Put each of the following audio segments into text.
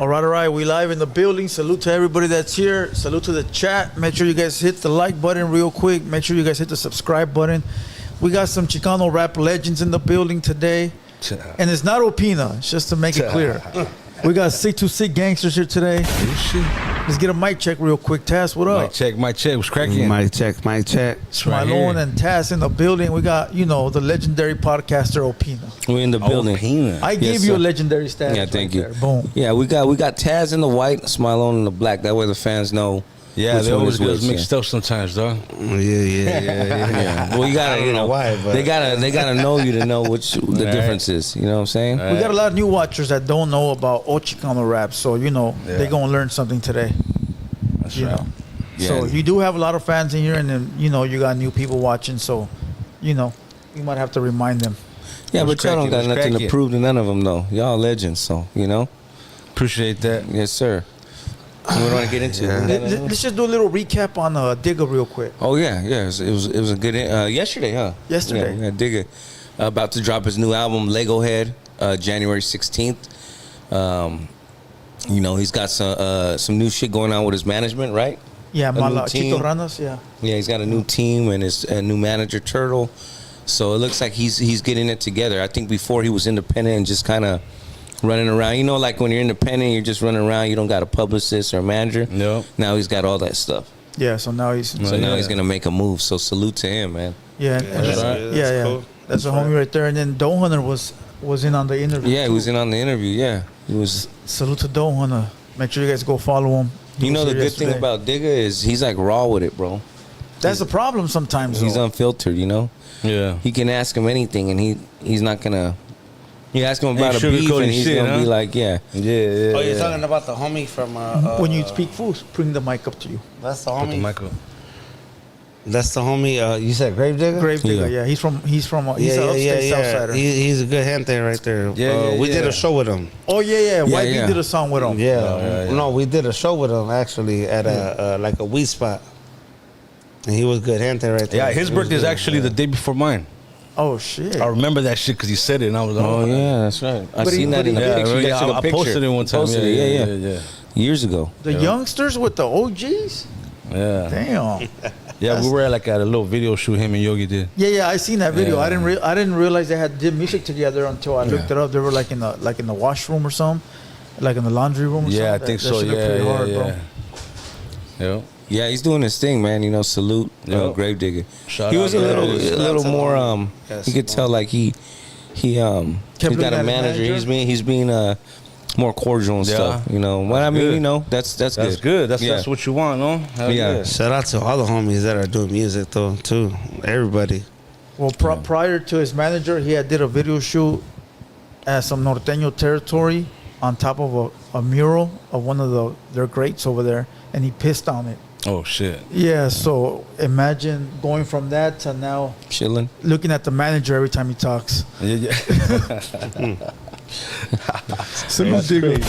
All right. We live in the building. Salute to everybody that's here. Salute to the chat. Make sure you guys hit the like button real quick. Make sure you guys hit the subscribe button. We got some Chicano rap legends in the building today. And it's not Opina, it's just to make it clear. We got Sicc2Sicc Gangsters here today. Let's get a mic check real quick. Taz, what up? Mic check. What's cracking? Mic check. Smilone and Taz in the building. We got, the legendary podcaster Opina. We're in the building. Opina. I gave you a legendary status. Yeah, thank you. There. Boom. Yeah, we got Taz in the white, Smilone in the black. That way the fans know. Yeah, they always get which, mixed up sometimes, dog. Yeah. Well, you gotta, I don't know why, but they gotta know you to know which the difference is. You know what I'm saying? We got a lot of new watchers that don't know about Chicano rap, so they're gonna learn something today. That's right. Yeah. So you do have a lot of fans in here, and then you got new people watching. So, you might have to remind them. Yeah, but y'all don't got nothing to prove to none of them, though. Y'all legends, so Appreciate that. Yes, sir. What do you want to get into? Let's just do a little recap on Digga real quick. Oh yeah. It was a good yesterday, huh? Yesterday. Yeah, Digga about to drop his new album Lego Head, January 16th. He's got some new shit going on with his management, right? Yeah, Chito Ranas, yeah. Yeah, he's got a new team and his new manager Turtle. So it looks like he's getting it together. I think before he was independent and just kind of running around. Like when you're independent, you're just running around. You don't got a publicist or a manager. No. Now he's got all that stuff. Yeah, so now he's gonna make a move. So salute to him, man. Yeah, that's cool. That's a homie right there. And then Doe Hunter was in on the interview. Yeah, he was in on the interview. Yeah, he was. Salute to Doe Hunter. Make sure you guys go follow him. The good thing about Digga is he's like raw with it, bro. That's the problem sometimes. He's unfiltered, Yeah. He can ask him anything, and he's not gonna. You ask him about a beef, and he's gonna be like, yeah. Oh, you're talking about the homie from when you speak fools, bring the mic up to you. That's the homie. Michael. That's the homie. You said Gravedigger? Gravedigger, yeah. He's from he's an upstate Southsider. He's a good gente right there. We did a show with him. Oh yeah. YB did a song with him. Yeah. No, we did a show with him actually at a weed spot. And he was good gente right there. Yeah, his birthday is actually the day before mine. Oh shit! I remember that shit because he said it, and I was like, "Oh yeah, that's right." I seen that in the picture. I posted it one time. Yeah. Years ago. The youngsters with the OGs. Yeah. Damn. Yeah, we were at a little video shoot him and Yogi did. Yeah, I seen that video. Yeah. I didn't realize they did music together until I looked it up. They were like in the washroom or something, like in the laundry room. Or something. I think so. Bro. Yeah, he's doing his thing, man. Salute Gravedigger. He was a little more. You could tell like he got a manager. He's being more cordial and stuff. What I mean. That's good. That's what you want, no? Yeah. Shout out to all the homies that are doing music though too. Everybody. Well, prior to his manager, he did a video shoot at some norteño territory on top of a mural of one of their greats over there, and he pissed on it. Oh shit! Yeah, so imagine going from that to now chilling, looking at the manager every time he talks. Yeah. Salute, Digga.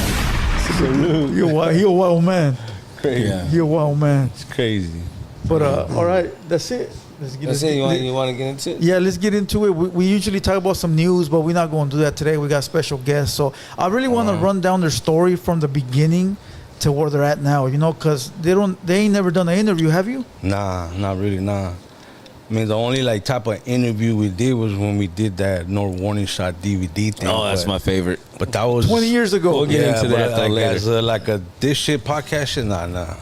Salute. You're a wild man. Crazy. Yeah. You're a wild man. It's crazy. But all right, that's it. That's it. You want to get into it? Yeah, let's get into it. We usually talk about some news, but we're not going to do that today. We got special guests, so I really want to run down their story from the beginning to where they're at now, because they ain't never done an interview, have you? Nah, not really, nah. I mean, the only type of interview we did was when we did that No Warning Shot DVD thing. Oh, that's my favorite. But that was 20 years ago. We'll get into that later. As a this shit podcast shit, nah.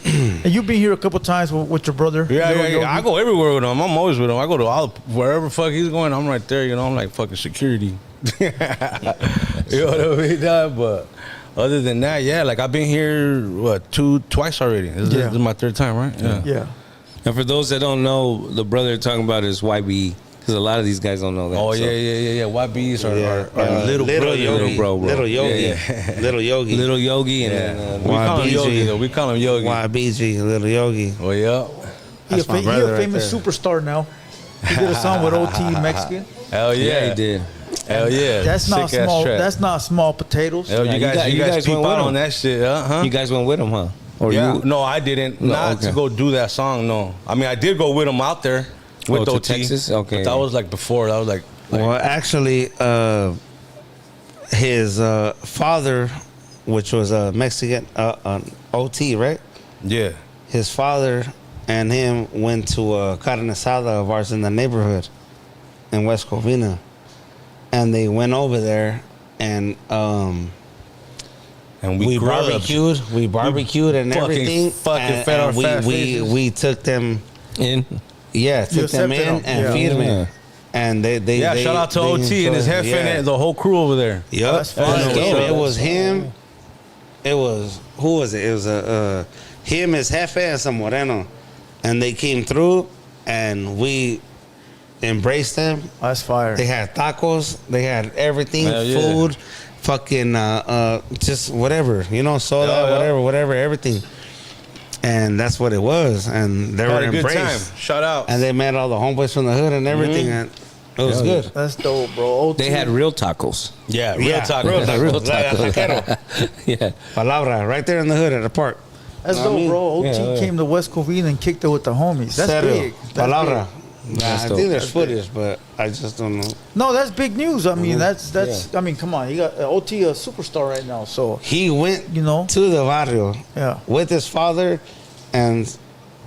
And you've been here a couple times with your brother. Yeah. I go everywhere with him. I'm always with him. I go to wherever fuck he's going. I'm right there. I'm like fucking security. You know what I mean? But other than that, I've been here twice already. This is my third time, right? Yeah. And for those that don't know, the brother they're talking about is YB, because a lot of these guys don't know that. Oh yeah. YBs are little Yogi, bro. Little Yogi, Little Yogi, and then we call him Yogi though. We call him Yogi. YBG, Little Yogi. Oh yeah. He's a famous superstar now. He did a song with OT Mexican. Hell yeah, he did. Hell yeah. That's not small. That's not small potatoes. Hell, you guys peep out on that shit, huh? You guys went with him, huh? Or you? No, I didn't. To go do that song. No, I mean I did go with him out there with OT. Texas? Okay. But that was before. That was well, actually, his father which was a Mexican OT, right? Yeah. His father and him went to a carne asada of ours in the neighborhood in West Covina, and they went over there and we barbecued. We barbecued and everything. Fucking fed our fat faces. We took them In. Yeah, took them in and feed them. And they shout out to OT and his jefe and the whole crew over there. Yep. That's fine. It was him. It was, who was it? It was him, his jefe, and some Moreno. And they came through and we embraced them. That's fire. They had tacos. They had everything, food, fucking just whatever, soda, whatever, everything. And that's what it was. And they were embraced. Shout out. And they met all the homeboys from the hood and everything. And it was good. That's dope, bro. They had real tacos. Yeah, real tacos. Real tacos. Yeah. Palabra, right there in the hood at the park. That's dope, bro. OT came to West Covina and kicked it with the homies. That's big. That's Palabra. big. I think there's footage, but I just don't know. No, that's big news. I mean, that's. I mean, come on. He got OT a superstar right now. So he went, to the barrio, with his father and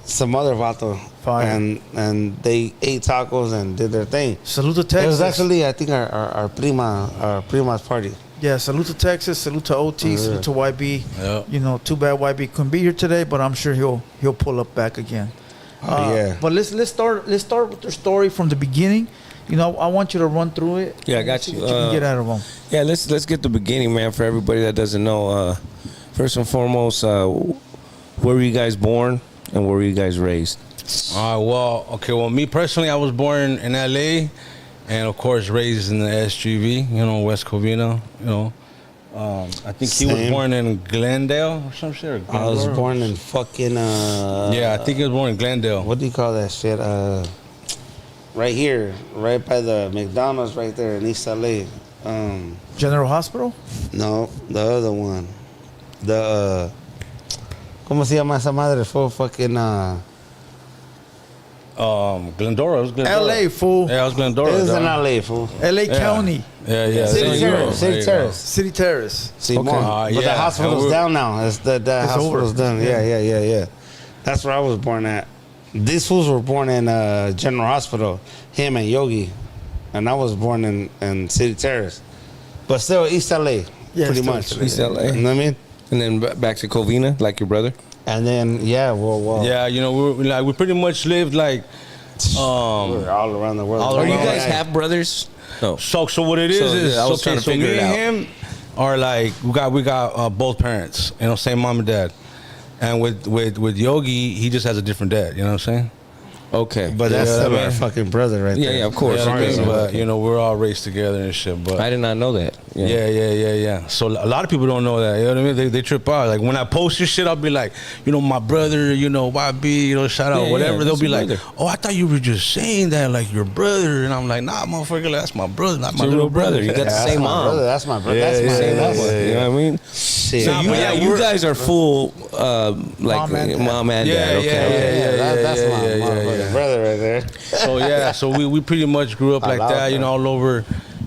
some other vato, and they ate tacos and did their thing. Salute to Texas. It was actually, I think, our prima's party. Yeah, salute to Texas, salute to OT, salute to YB. Yeah. Too bad YB couldn't be here today, but I'm sure he'll pull up back again. But let's start with their story from the beginning. I want you to run through it. Yeah, I got you. What you can get out of them. Yeah, let's get the beginning, man. For everybody that doesn't know, first and foremost, where were you guys born and where were you guys raised? Well, me personally, I was born in LA, and of course raised in the SGV, West Covina, I think he was born in Glendale or some shit. I was born in fucking. I think he was born in Glendale. What do you call that shit? Right here, right by the McDonald's, right there in East LA. General Hospital? No, the other one. The ¿cómo se llama esa madre? Fue fucking. Glendora. It was Glendora. LA, fool. Yeah, it was Glendora. It was in LA, fool. LA County. Yeah. City Terrace. City Terrace. See, but the hospital's down now. The hospital's done. Yeah. That's where I was born at. These fools were born in General Hospital. Him and Yogi. And I was born in City Terrace. But still East LA. Yeah, pretty much. East LA. You know what I mean? And then back to Covina, like your brother? And then, Yeah, we pretty much lived like we're all around the world. Are you guys half brothers? No. So what it is I was trying to figure me it out. and him are like we got both parents, same mom and dad. And with Yogi, he just has a different dad, you know what I'm saying? Okay. But that's still our fucking brother right there. Yeah, of course. But we're all raised together and shit. But I did not know that. Yeah. So a lot of people don't know that. You know what I mean? They trip out. Like when I post your shit, I'll be like, my brother, YB, shout out, whatever. They'll be like, oh, I thought you were just saying that, like your brother. And I'm like, nah, motherfucker, that's my brother, not my little brother. You got the same mom. That's my brother. That's my same mom. You know what I mean? Shit. So you guys are full, like mom and dad. Okay. That's my motherfucking brother right there. So we pretty much grew up like that, all over,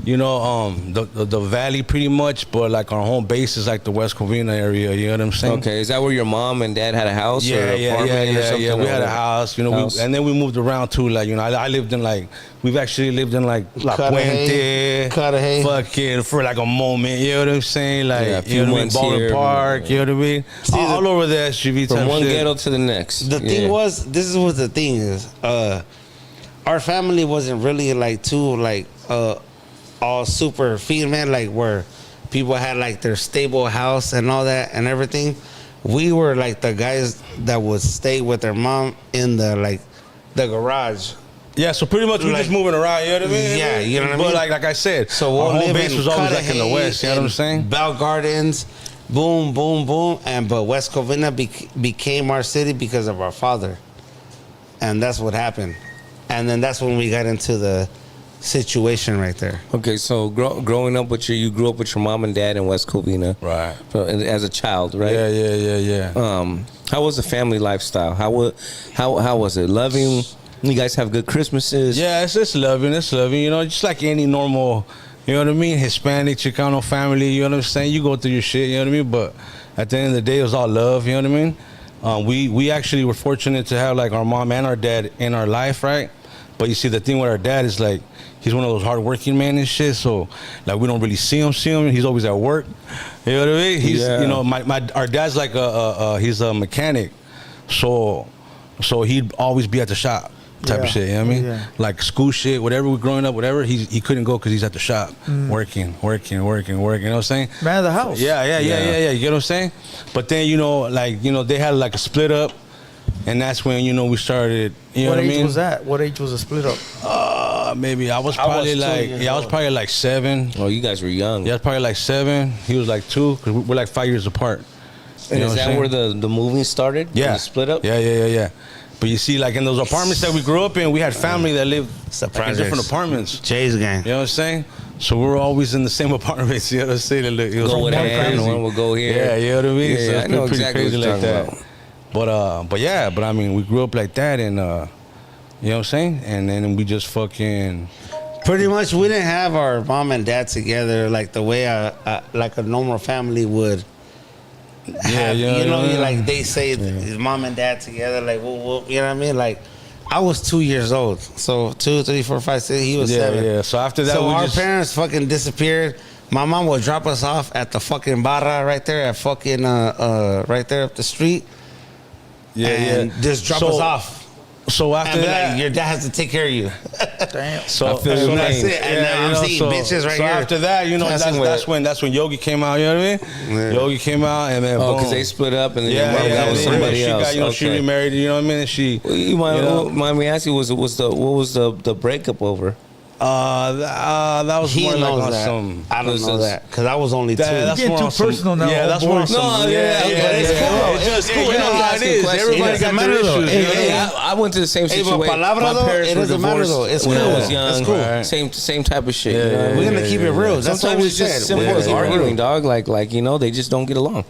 the valley pretty much, but like our home base is like the West Covina area, you know what I'm saying? Okay, is that where your mom and dad had a house or apartment or something? Yeah, we had a house, and then we moved around too, like, I lived in like, we've actually lived in like La Puente, fucking for like a moment, you know what I'm saying? Like, Baldwin Park, you know what I mean? All over the SGV from one shit. ghetto to the next. The thing was, this is what the thing is, our family wasn't really like too like all super female, like where people had like their stable house and all that and everything. We were like the guys that would stay with their mom in the garage. Yeah, so pretty much we're just moving around, you know what I mean? Yeah, you know what I mean? But like I said, so our home base was always like in the West, you know what I'm saying? Bell Gardens, boom, but West Covina became our city because of our father. And that's what happened. And then that's when we got into the situation right there. Okay, so growing up with you grew up with your mom and dad in West Covina, right? As a child, right? Yeah. How was the family lifestyle? How was it? Loving? You guys have good Christmases? Yeah, it's loving. It's loving. Just like any normal, You know what I mean? Hispanic, Chicano family. You know what I'm saying? You go through your shit. You know what I mean? But at the end of the day, it was all love. You know what I mean? We actually were fortunate to have like our mom and our dad in our life, right? But you see, the thing with our dad is like, he's one of those hardworking men and shit. So like, we don't really see him. He's always at work. You know what I mean? He's, you know, our dad's like he's a mechanic. So he'd always be at the shop type of shit. You know what I mean? Yeah. Like school shit, whatever. We're growing up, whatever. He couldn't go because he's at the shop working. You know what I'm saying? Man of the house. Yeah. You get what I'm saying? But then, you know, like, you know, they had like a split up. And that's when, you know, we started, you know what I mean? What age was that? What age was the split up? Maybe I was probably like 7. Oh, you guys were young. Yeah, I was probably like 7. He was like 2, because we're like 5 years apart. And is that where the moving started? Yeah. The split up? Yeah. But you see, like in those apartments that we grew up in, we had family that lived like, in different apartments. Jay's gang. You know what I'm saying? So we were always in the same apartments. You know what I'm saying? It was go with hand, one will go here. Yeah, you know what I mean? Yeah, so I know exactly what you're like talking that. about. But I mean, we grew up like that, and you know what I'm saying? And then we just fucking. Pretty much, we didn't have our mom and dad together like the way like a normal family would. Like they say, mom and dad together, like whoop, you know what I mean? Like, I was 2 years old, so 2, 3, 4, 5, 6. He was 7. Yeah. So after that, our parents fucking disappeared. My mom would drop us off at the fucking barra right there at fucking right there up the street. And just drop us off. So after that, like, your dad has to take care of you. Damn. So that's it. And now I'm seeing bitches right here. So after that, you know, that's when Yogi came out. You know what I mean? Yeah. Yogi came out, and then because they split up, and then your mom got with somebody else. She got, she remarried. You know what I mean? And she. You mind me asking, what was the breakup over? That was more like on some. I don't know that because I was only 2. That's getting too personal now. Yeah, that's more. But it's cool. It's just cool. You know how it is. Everybody got their issues. I went to the same situation. My parents were divorced when I was young. It's cool. Same type of shit. We're gonna keep it real. That's what we said. Simple as arguing, dog. Like you know, they just don't get along.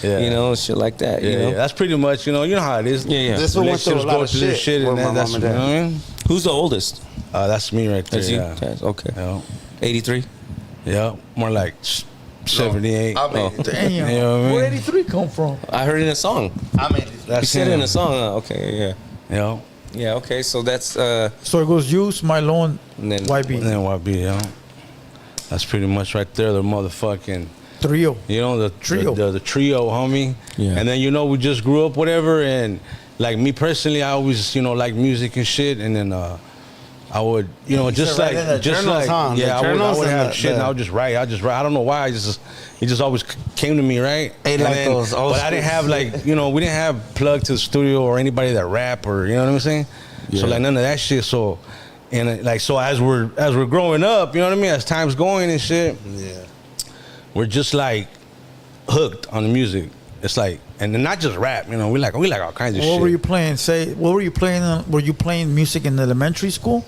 Yeah. You know, shit like that. You know, that's pretty much. You know how it is. Yeah. This one went through a lot of shit. And that's you know what I mean. Who's the oldest? That's me right there. That's you? Okay. Yeah. 83? Yeah, more like 78. Damn. You know what I mean? Where 83 come from? I heard it in a song. You said it in a song. Okay, yeah. Yeah, okay, so that's... So it goes you, Smilon, and then YB. And then YB, yeah. That's pretty much right there, the motherfucking... Trio. You know, the trio. The trio, homie. Yeah. And then, you know, we just grew up, whatever, and like me personally, I always, you know, like music and shit, and then... I would, you know, just like, I would have shit, and I would just write. I don't know why. It just always came to me, right? But I didn't have like, you know, we didn't have plug to the studio or anybody that rap or, you know what I'm saying? Yeah. So like none of that shit. So, and like, so as we're growing up, you know what I mean? As time's going and shit, we're just like hooked on the music. It's like, and then not just rap, you know, we like all kinds of shit. What were you playing? What were you playing? Were you playing music in elementary school?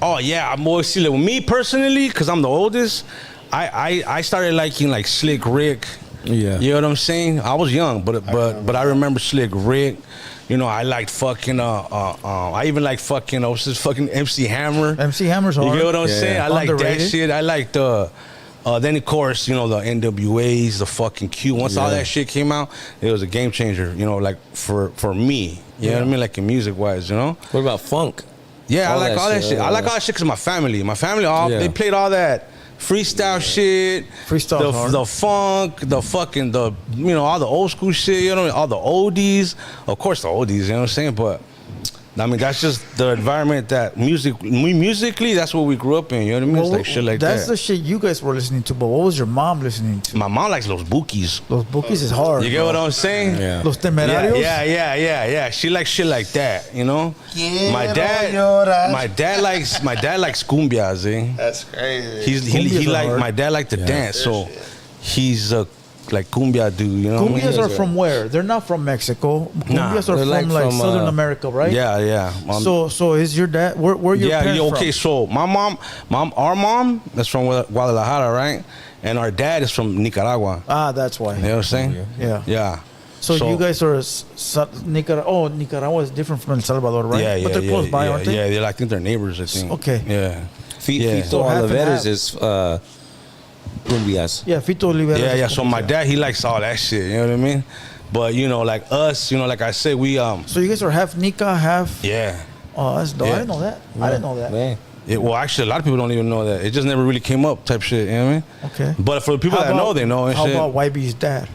Oh yeah, I'm always see, like, me personally, cause I'm the oldest. I started liking like Slick Rick. Yeah, you know what I'm saying. I was young, but I remember Slick Rick. You know, I liked fucking I even like fucking what's this fucking MC Hammer. MC Hammer's hard. You get what I'm saying? I like that shit. I like then of course, you know, the NWAs, the fucking Q. Once all that shit came out, it was a game changer, you know, like for me. You know what I mean? Like in music wise, you know? What about funk? Yeah, I like all that shit. I like all that shit because my family, they played all that freestyle shit. Freestyle the funk, the fucking you know, all the old school shit, you know, all the oldies. Of course the oldies, you know what I'm saying? But I mean, that's just the environment that musically, that's what we grew up in. You know what I mean? It's like shit like that. That's the shit you guys were listening to. But what was your mom listening to? My mom likes Los Bukis. Los Bukis is hard. You get what I'm saying? Yeah. Los Temerarios? Yeah. She likes shit like that. You know? My dad likes cumbias. That's crazy. My dad liked to dance, so he's a like cumbia dude, you know. Cumbias are from where? They're not from Mexico. Cumbias are from like Southern America, right? Yeah. So is your dad? Where your parents from? Okay. So our mom is from Guadalajara, right? And our dad is from Nicaragua. Ah, that's why. You know what I'm saying? Yeah. So you guys are Nicaragua. Oh, Nicaragua is different from El Salvador, right? Yeah. But they're close by, aren't they? Yeah, I think they're neighbors. I think. Okay. Yeah. Fito Oliveras is cumbias. Yeah, Fito Olivera. Yeah. So my dad, he likes all that shit. You know what I mean? But you know, like us, you know, like I said, we So you guys are half Nika, half. Yeah. Oh, that's dope. Yeah. I didn't know that. I didn't know that. Man. Well, actually, a lot of people don't even know that. It just never really came up, type shit. You know what I mean? Okay. But for the people that know, they know. And how shit. about YB's dad?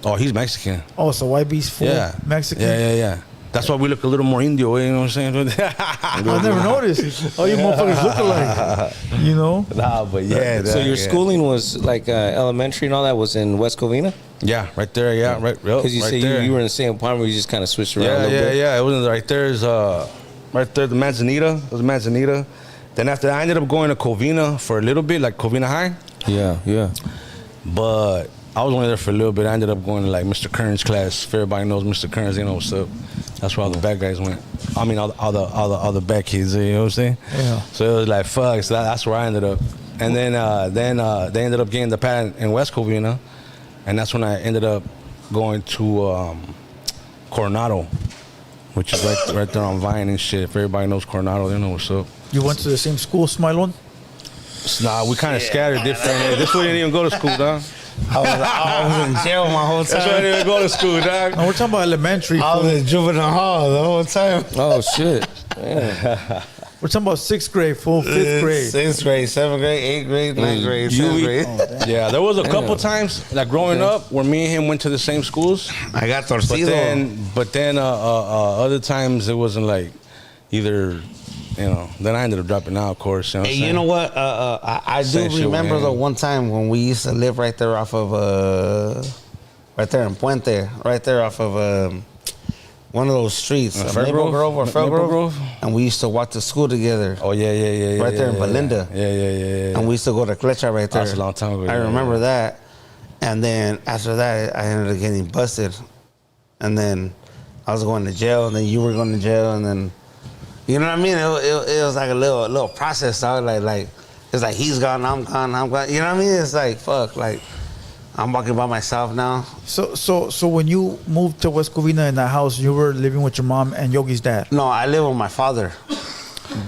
Oh, he's Mexican. Oh, so YB's full Mexican? Yeah. That's why we look a little more Indio, you know what I'm saying? I never noticed. Oh, you motherfuckers look alike. You know? Nah, but yeah. So your schooling was like elementary and all that was in West Covina? Yeah, right there. Yeah, right. Because you right said there. you were in the same apartment, you just kind of switched around a little bit. Yeah. It wasn't right there. Is right there, the Manzanita. It was Manzanita. Then after that, I ended up going to Covina for a little bit, like Covina High. Yeah. But I was only there for a little bit. I ended up going to like Mr. Kern's class. If everybody knows Mr. Kern's, they know what's up. That's where all the bad guys went. I mean, all the bad kids. You know what I'm saying? Yeah. So it was like fuck. So that's where I ended up. And then they ended up getting the pad in West Covina, and that's when I ended up going to Coronado, which is right there on Vine and shit. If everybody knows Coronado, they know what's up. You went to the same school, Smilon? Nah, we kind of scattered different. This way didn't even go to school, dog. I was in jail my whole That's why I time. didn't even go to school, dog. No, we're talking about elementary. I was fool. in juvenile hall the whole time. Oh, shit. We're talking about 6th grade, full 5th grade. 6th grade, 7th grade, 8th grade, 9th grade, 10th grade. Yeah, there was a couple times, like growing up, where me and him went to the same schools. I got But torcido. then other times it wasn't like either, you know. Then I ended up dropping out, of course. You know, what I'm Hey, you saying? know what? I Same do shit remember with the him. one time when we used to live right there off of, right there in Puente, right there off of one of those streets, Fair Maple Grove or Fair Maple Grove. And we used to walk to school together. Oh yeah. Right there in Belinda. Yeah. And we used to go to Clecha right there. That's a long time ago, I yeah, remember yeah. that. And then after that, I ended up getting busted. And then I was going to jail, and then you were going to jail, and then, you know what I mean? It was like a little process, dog. Like it's like he's gone, I'm gone. You know what I mean? It's like fuck, like I'm walking by myself now. So when you moved to West Covina in that house, you were living with your mom and Yogi's dad. No, I live with my father.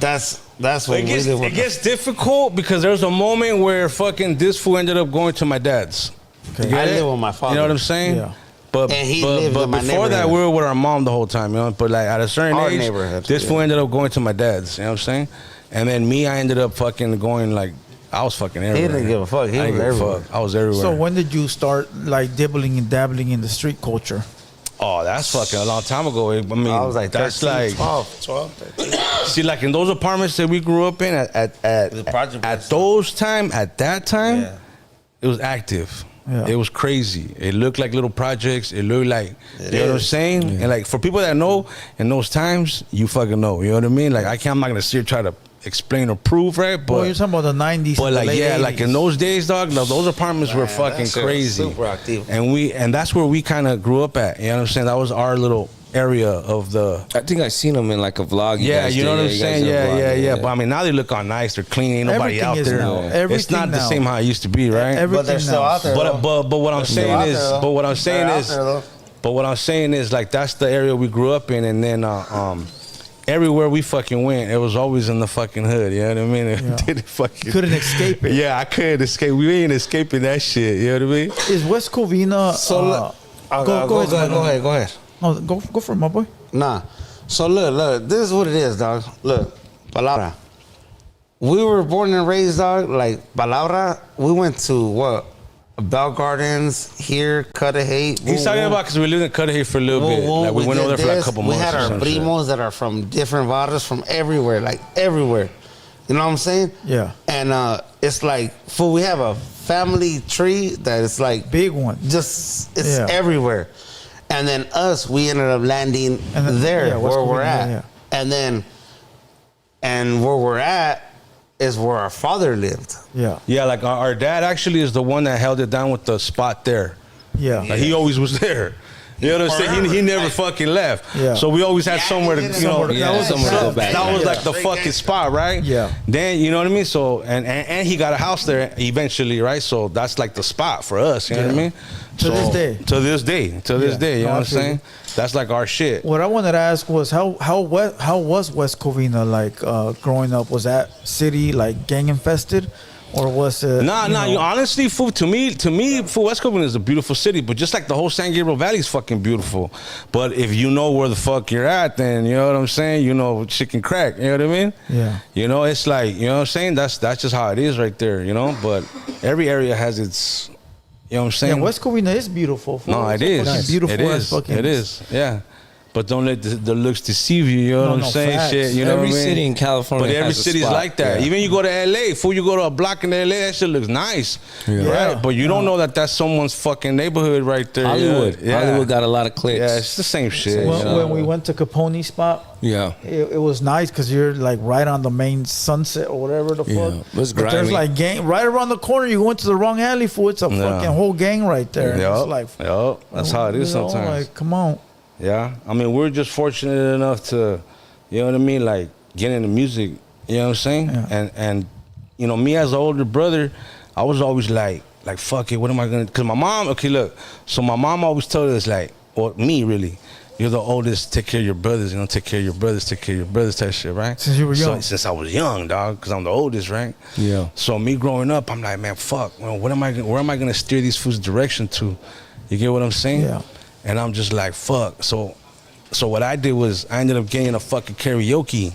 That's what It we live with. gets difficult because there's a moment where fucking this fool ended up going to my dad's. Okay. You get I it? live with my father. You know what I'm saying? Yeah. But And he lived in my before that, neighborhood. we were with our mom the whole time, you know. But like at a certain Our age, neighborhood, this yeah. fool ended up going to my dad's. You know what I'm saying? And then me, I ended up fucking going like I was fucking everywhere. didn't give a fuck. He I didn't was give a everywhere. fuck. I was everywhere. So when did you start like dibbling and dabbling in the street culture? Oh, that's fucking a long time ago. I mean, I was like that's 13, like 12, 13. see, like in those apartments that we grew up in at The project at was- that time, Yeah. it was active. Yeah. It was crazy. It looked like little projects. It looked like, It you know what I'm is. saying? And like for people that know in those times, you fucking know. You know what I mean? Like I'm not gonna sit here try to explain or prove, right? But Well, you're talking about the 90s. but and the like late yeah, 80s. like in those days, dog, those apartments were Man, fucking that's crazy. super active. And that's where we kind of grew up at. You know what I'm saying? That was our little area of the. I think I seen them in like a vlog. Yeah, guys you know did. what I'm you guys saying? did a vlog, Yeah. But I mean, now they look all nice. They're clean. Ain't nobody Everything out is there. now. It's Everything not the now. same how it used to be, right? Everything But they're still now. out there. But what I'm saying out is, there, though. but what I'm saying They're out is, there, though. but what I'm saying is, like that's the area we grew up in, and then everywhere we fucking went, it was always in the fucking hood. You know what I mean? It Yeah. didn't fucking Couldn't escape it. Yeah, I couldn't escape. We ain't escaping that shit. You know what I mean? Is West Covina? So go ahead. No, go for it, my boy. Nah. So look, this is what it is, dog. Look, Palabra. We were born and raised, dog. Like Palabra, we went to what? Bell Gardens here, Cudahy. He's talking about because we lived in Cudahy for a little bit. Like we went did over there for like a this. couple We months. had or our some shit. primos that are from different barrios, from everywhere, like everywhere. You know what I'm saying? Yeah. And it's like, fool, we have a family tree that is like Big one. just it's Yeah. everywhere. And then us, we ended up landing And then- there yeah, West where we're Covina, at. yeah. And where we're at is where our father lived. Yeah. Yeah, like our dad actually is the one that held it down with the spot there. Yeah. Like he always was there. You know what I'm saying? He never fucking left. Yeah. So we always had somewhere to, you know, Somewhere to- somewhere to go back. that was Yeah. like the fucking spot, right? Yeah. Then, you know what I mean? So, and he got a house there eventually, right? So that's like the spot for us, you know what I Yeah. mean? To this day. To this day. To this Yeah. day, you No, know I what I'm feel saying? That's like our shit. What I wanted to ask was how was West Covina like growing up? Was that city like gang infested, or was it? Nah. Honestly, food to me, West Coast is a beautiful city. But just like the whole San Gabriel Valley is fucking beautiful. But if you know where the fuck you're at, then you know what I'm saying. You know, chicken crack. You know what I mean? Yeah. You know, it's like, you know what I'm saying. That's just how it is right there. You know, but every area has its. You know what I'm saying? Yeah, West Covina is beautiful. No, it is. Beautiful. It is. Yeah. But don't let the looks deceive you. You know what I'm saying? Facts. Shit. You know every what I mean? city in California, but every has a city's spot. like that. Yeah. Even you go to LA, fool, you go to a block in LA, that shit looks nice, right? But you don't know that that's someone's fucking neighborhood right there. Hollywood. Yeah. Hollywood got a lot of clicks. Yeah, it's the same shit. When we went to Capone spot, it was nice because you're like right on the main Sunset or whatever the fuck. It was but there's grimy. like gang right around the corner. You go into the wrong alley, fool. It's a fucking whole gang right there. It's like, that's how it is sometimes. Like, come on. Yeah, I mean, we're just fortunate enough to, you know what I mean, like get into music. You know what I'm saying? Yeah. And you know, me as an older brother, I was always like fuck it, what am I gonna? Cause my mom, okay, look, so my mom always told us like, or me really, you're the oldest, take care of your brothers. You know, take care of your brothers, take care of your brothers, type shit, right? Since you were young. Since I was young, dog, cause I'm the oldest, right? Yeah. So me growing up, I'm like, man, fuck, well, where am I gonna steer these fools' direction to? You get what I'm saying? Yeah. And I'm just like, fuck. So what I did was I ended up getting a fucking karaoke. You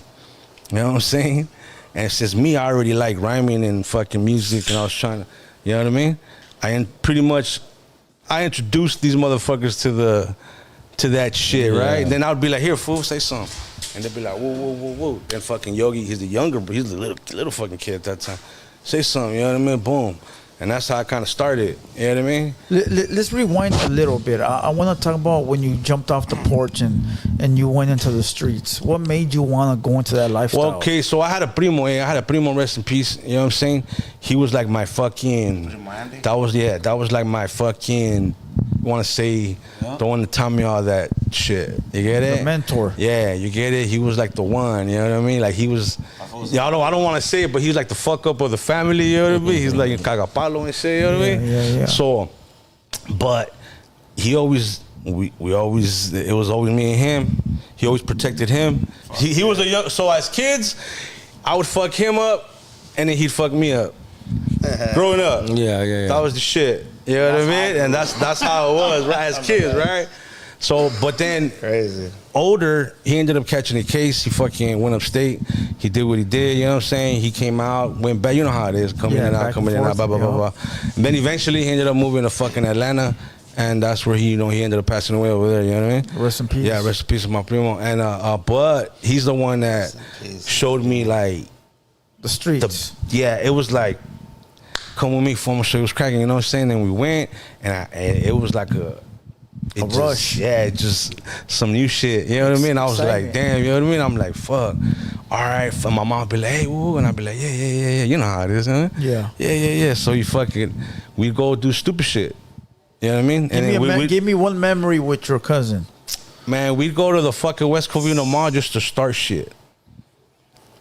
know what I'm saying? And it's just me, I already like rhyming and fucking music, and I was trying to, you know what I mean? I introduced these motherfuckers to that shit, right? Then I would be like, here, fool, say something. And they'd be like, whoa, whoa, whoa, whoa. And fucking Yogi, he's the younger, but he's the little fucking kid at that time. Say something, you know what I mean? Boom. And that's how I kind of started. You know what I mean? Let's rewind a little bit. I want to talk about when you jumped off the porch and you went into the streets. What made you want to go into that lifestyle? Well, okay, so I had a primo. Rest in peace. You know what I'm saying? He was like my fucking. That was like my fucking. Want to say the one to tell me all that shit. You get it? The mentor. Yeah, you get it. He was like the one. You know what I mean? Like he was. Yeah, I don't want to say it, but he was like the fuck up of the family. You know what I mean? He's like cagapalo and shit. You know what I mean? Yeah. So, but he always. We always, it was always me and him. He always protected him. He was a young, so as kids, I would fuck him up, and then he'd fuck me up. Growing up, yeah, that was the shit. You know what I mean? And that's how it was, right? As kids, right? So, but then Crazy. Older, he ended up catching a case. He fucking went upstate. He did what he did. You know what I'm saying? He came out, went back. You know how it is, coming in and out, blah blah blah. And then eventually, he ended up moving to fucking Atlanta. And that's where he ended up passing away over there. You know what I mean? Rest in peace. Yeah, rest in peace, my primo. And but he's the one that showed me like the streets. It was like, come with me, former show was cracking. You know what I'm saying? And we went, and it was like a rush. Yeah, just some new shit. You know what I mean? I was like, damn. You know what I mean? I'm like, fuck. All right. And my mom would be like, hey, woo, and I'd be like, yeah. You know how it is, huh? Yeah. So we go do stupid shit. You know what I mean? Give me one memory with your cousin. Man, we'd go to the fucking West Covina Mall just to start shit.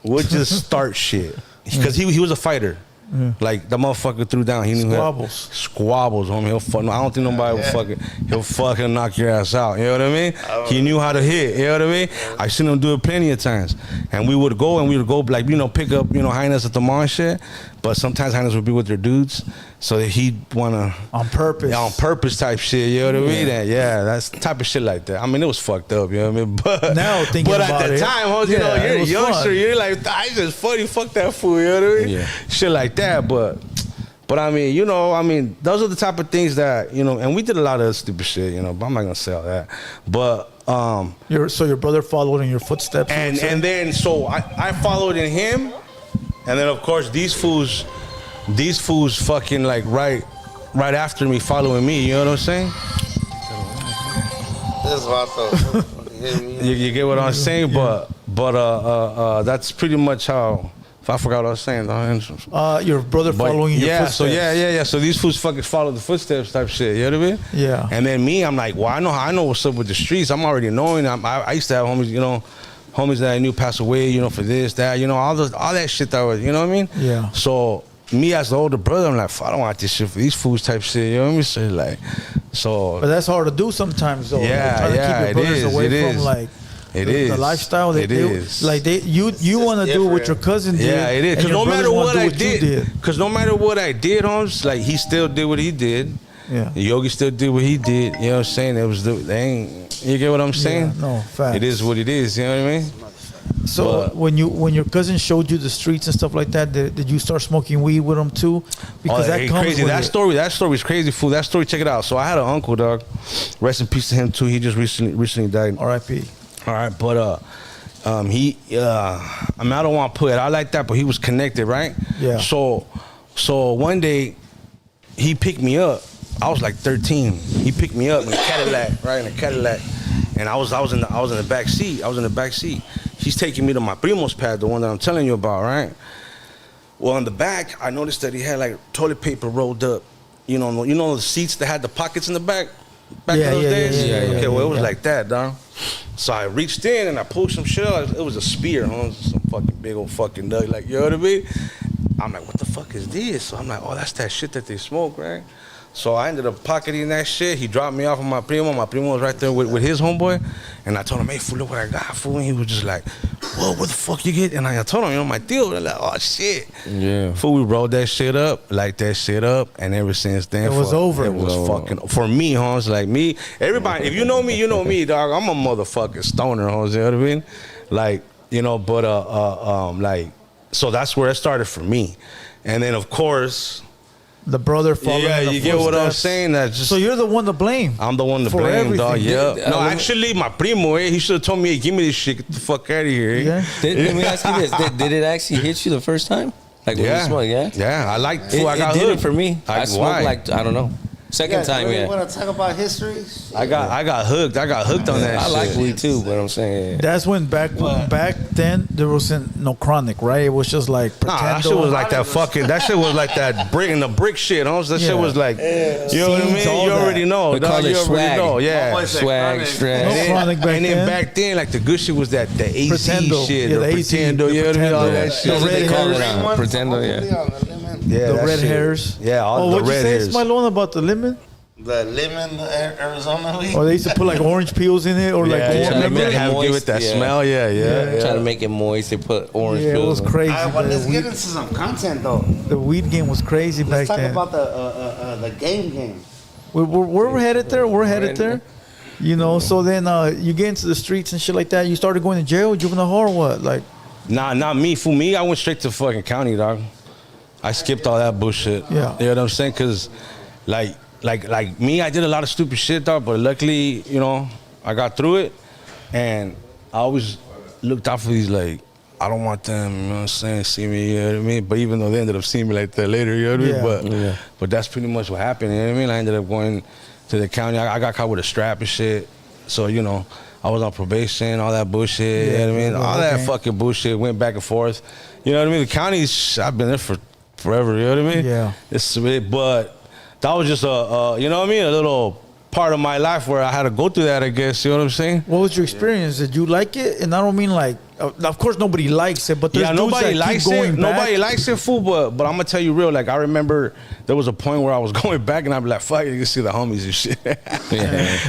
We'd just start shit. Because he was a fighter. Yeah. Like, the motherfucker threw down. He knew squabbles, homie. I don't think nobody he'll fucking knock your ass out. You know what I mean? He knew how to hit. You know what I mean? I seen him do it plenty of times. And we would go like, pick up, hyenas at the mall and shit. But sometimes hyenas would be with their dudes. So that he'd wanna on purpose type shit, you know what I mean? And that's the type of shit like that. I mean, it was fucked up, you know what I mean? But now thinking about at the time, you're a youngster, fun. you're like, it's just funny, fuck that fool, you know what I mean? Yeah. Shit like that, but I mean, those are the type of things that, and we did a lot of stupid shit, but I'm not gonna say all that. But your brother followed in your footsteps, and then so I followed in him, and then of course these fools fucking like right after me, following me. You know what I'm saying? This vato. You get what I'm saying? Yeah. But that's pretty much how. I forgot what I was saying. Your brother following your footsteps. So yeah. So these fools fucking follow the footsteps type shit. You know what I mean? Yeah. And then me, I'm like, well, I know what's up with the streets. I'm already knowing. I used to have homies, homies that I knew passed away, for this, that, all that shit that was, you know what I mean? Yeah. So me as the older brother, I'm like, I don't want this shit for these fools type shit. You know what I mean? So but that's hard to do sometimes, though. Yeah, keep your brothers away from like The lifestyle that It is. like you want to do what your cousin did. Yeah, it is. and Because your no brothers matter wanna what do I you did, because no matter what I did, Holmes, like he still did what he did. Yeah. Yogi still did what he did. You know what I'm saying? It was they ain't. You get what I'm saying? Yeah, no, facts. It is what it is. You know what I mean? So But- when your cousin showed you the streets and stuff like that, did you start smoking weed with him too? Because that comes crazy. with That story's crazy, fool. That story, check it out. So I had an uncle, dog. Rest in peace to him too. He just recently died. R.I.P. All right, but I mean, I don't want to put it out like that, but he was connected, right? Yeah. So one day he picked me up. I was like 13. He picked me up in a Cadillac, right, in a Cadillac, and I was in the back seat. I was in the back seat. He's taking me to my primo's pad, the one that I'm telling you about, right? Well, on the back, I noticed that he had like toilet paper rolled up. You know the seats that had the pockets in the back in those days. Okay, well it was like that, dog. So I reached in and I pulled some shit out. It was a spear, huh? Some fucking big old fucking nug, like, you know what I mean? I'm like, what the fuck is this? So I'm like, oh, that's that shit that they smoke, right? So I ended up pocketing that shit. He dropped me off with my primo. My primo was right there with his homeboy. And I told him, hey, fool, look what I got, fool. And he was just like, whoa, what the fuck you get? And I told him, my deal. They're like, oh, shit. Yeah. Fool, we rolled that shit up, light that shit up. And ever since then, It was over. It was fucking, for me, Hans, like me. Everybody, if you know me, dog. I'm a motherfucking stoner, Hans, you know what I mean? Like, but, like, so that's where it started for me. And then, of course... The brother following Yeah, in the you get what I'm footsteps. saying? That's just, So you're the one to blame. I'm the one to for blame, everything. dog. Yeah. Did- No, let me- actually, my primo, he should have told me, hey, give me this shit. Get the fuck out of here. Yeah. Let me ask you this: did it actually hit you the first time? Like when you smoked? Yeah. Yeah, I like. It, I got it did hooked it for me. I smoked why? like I don't know. Second time, really yeah. want to talk about history? I got hooked. I got hooked on that. I shit. like weed too, but I'm saying. Yeah. That's when back then there wasn't no chronic, right? It was just like Nah, that shit was like that fucking. That shit was like that brick and the brick shit, huh? That shit was like, you know what I Seeds, mean? all You that. already know. We dog, call it you already swag. know. Yeah. My boy said Swag, chronic. stress. No And then, chronic back and then then. back then, like the good shit was that the AC Pretendo. shit, Yeah, the the AC, Pretendo, you know what I mean? All Pretendo. that The shit. That's what they red call it hairs. now. Pretendo, yeah. Yeah, The that red shit. hairs. Yeah, all Oh, the what'd you red say, hairs. Smilone, about the lemon? The lemon Arizona weed. Or they used to put like orange peels in it, or like Yeah, orange. trying to remember make it have give it moist, that yeah. smell? Yeah. Trying to make it moist, they put orange Yeah, it pills was in. crazy. All right, well, man. let's get into some content though. The weed game was crazy Let's back talk then. about the game. We're headed there. We're headed headed there. You know, so then you get into the streets and shit like that. You started going to jail, juvenile hall, or what? Like, Nah, not me. For me, I went straight to fucking county, dog. I skipped all that bullshit. Yeah. You know what I'm saying? Cause like me, I did a lot of stupid shit, dog. But luckily, I got through it, and I always looked out for these like. I don't want them, you know what I'm saying, see me, you know what I mean? But even though they ended up seeing me like that later, you know what I mean? But that's pretty much what happened, you know what I mean? I ended up going to the county. I got caught with a strap and shit. So, I was on probation, all that bullshit, you know what I mean? All that fucking bullshit went back and forth. You know what I mean? The counties, I've been there for forever, you know what I mean? Yeah. But that was just you know what I mean? A little part of my life where I had to go through that, I guess, you know what I'm saying? what was your experience? Did you like it? And I don't mean like, of course nobody likes it, but there's dudes nobody that likes keep going it. back. Nobody likes it, fool. But I'm gonna tell you real. Like I remember there was a point where I was going back and I'd be like, "Fuck, you can see the homies and shit."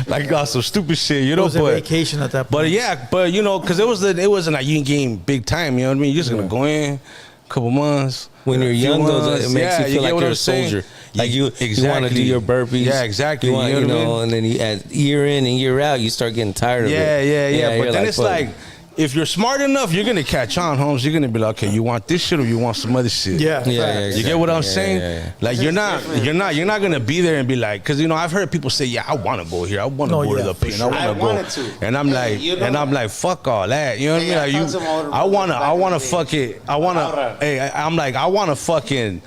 Like some stupid shit, It was a But vacation at that point. but because it wasn't like you ain't getting big time. You know what I mean? You're just gonna go in, a couple months. When you're a few young, though, months. it makes you feel get like what you're I'm a soldier. saying? Like you want to do your burpees. Yeah, exactly. You want, You know what I mean? and then as year in and year out, you start getting tired of it. Yeah. But you're then it's fuck. like, if you're smart enough, you're gonna catch on, Holmes. You're gonna be like, okay, you want this shit or you want some other shit? Yeah. You get what I'm saying? Yeah. Like you're not gonna be there and be like, because I've heard people say, yeah, I want to go here, I want to go to the for pin, sure. I I want wanted to to. go, and I'm like, you know fuck all that, you know what Yeah, I mean? I Like, talked to my I wanna older fuck brother it, I'm like, I wanna fucking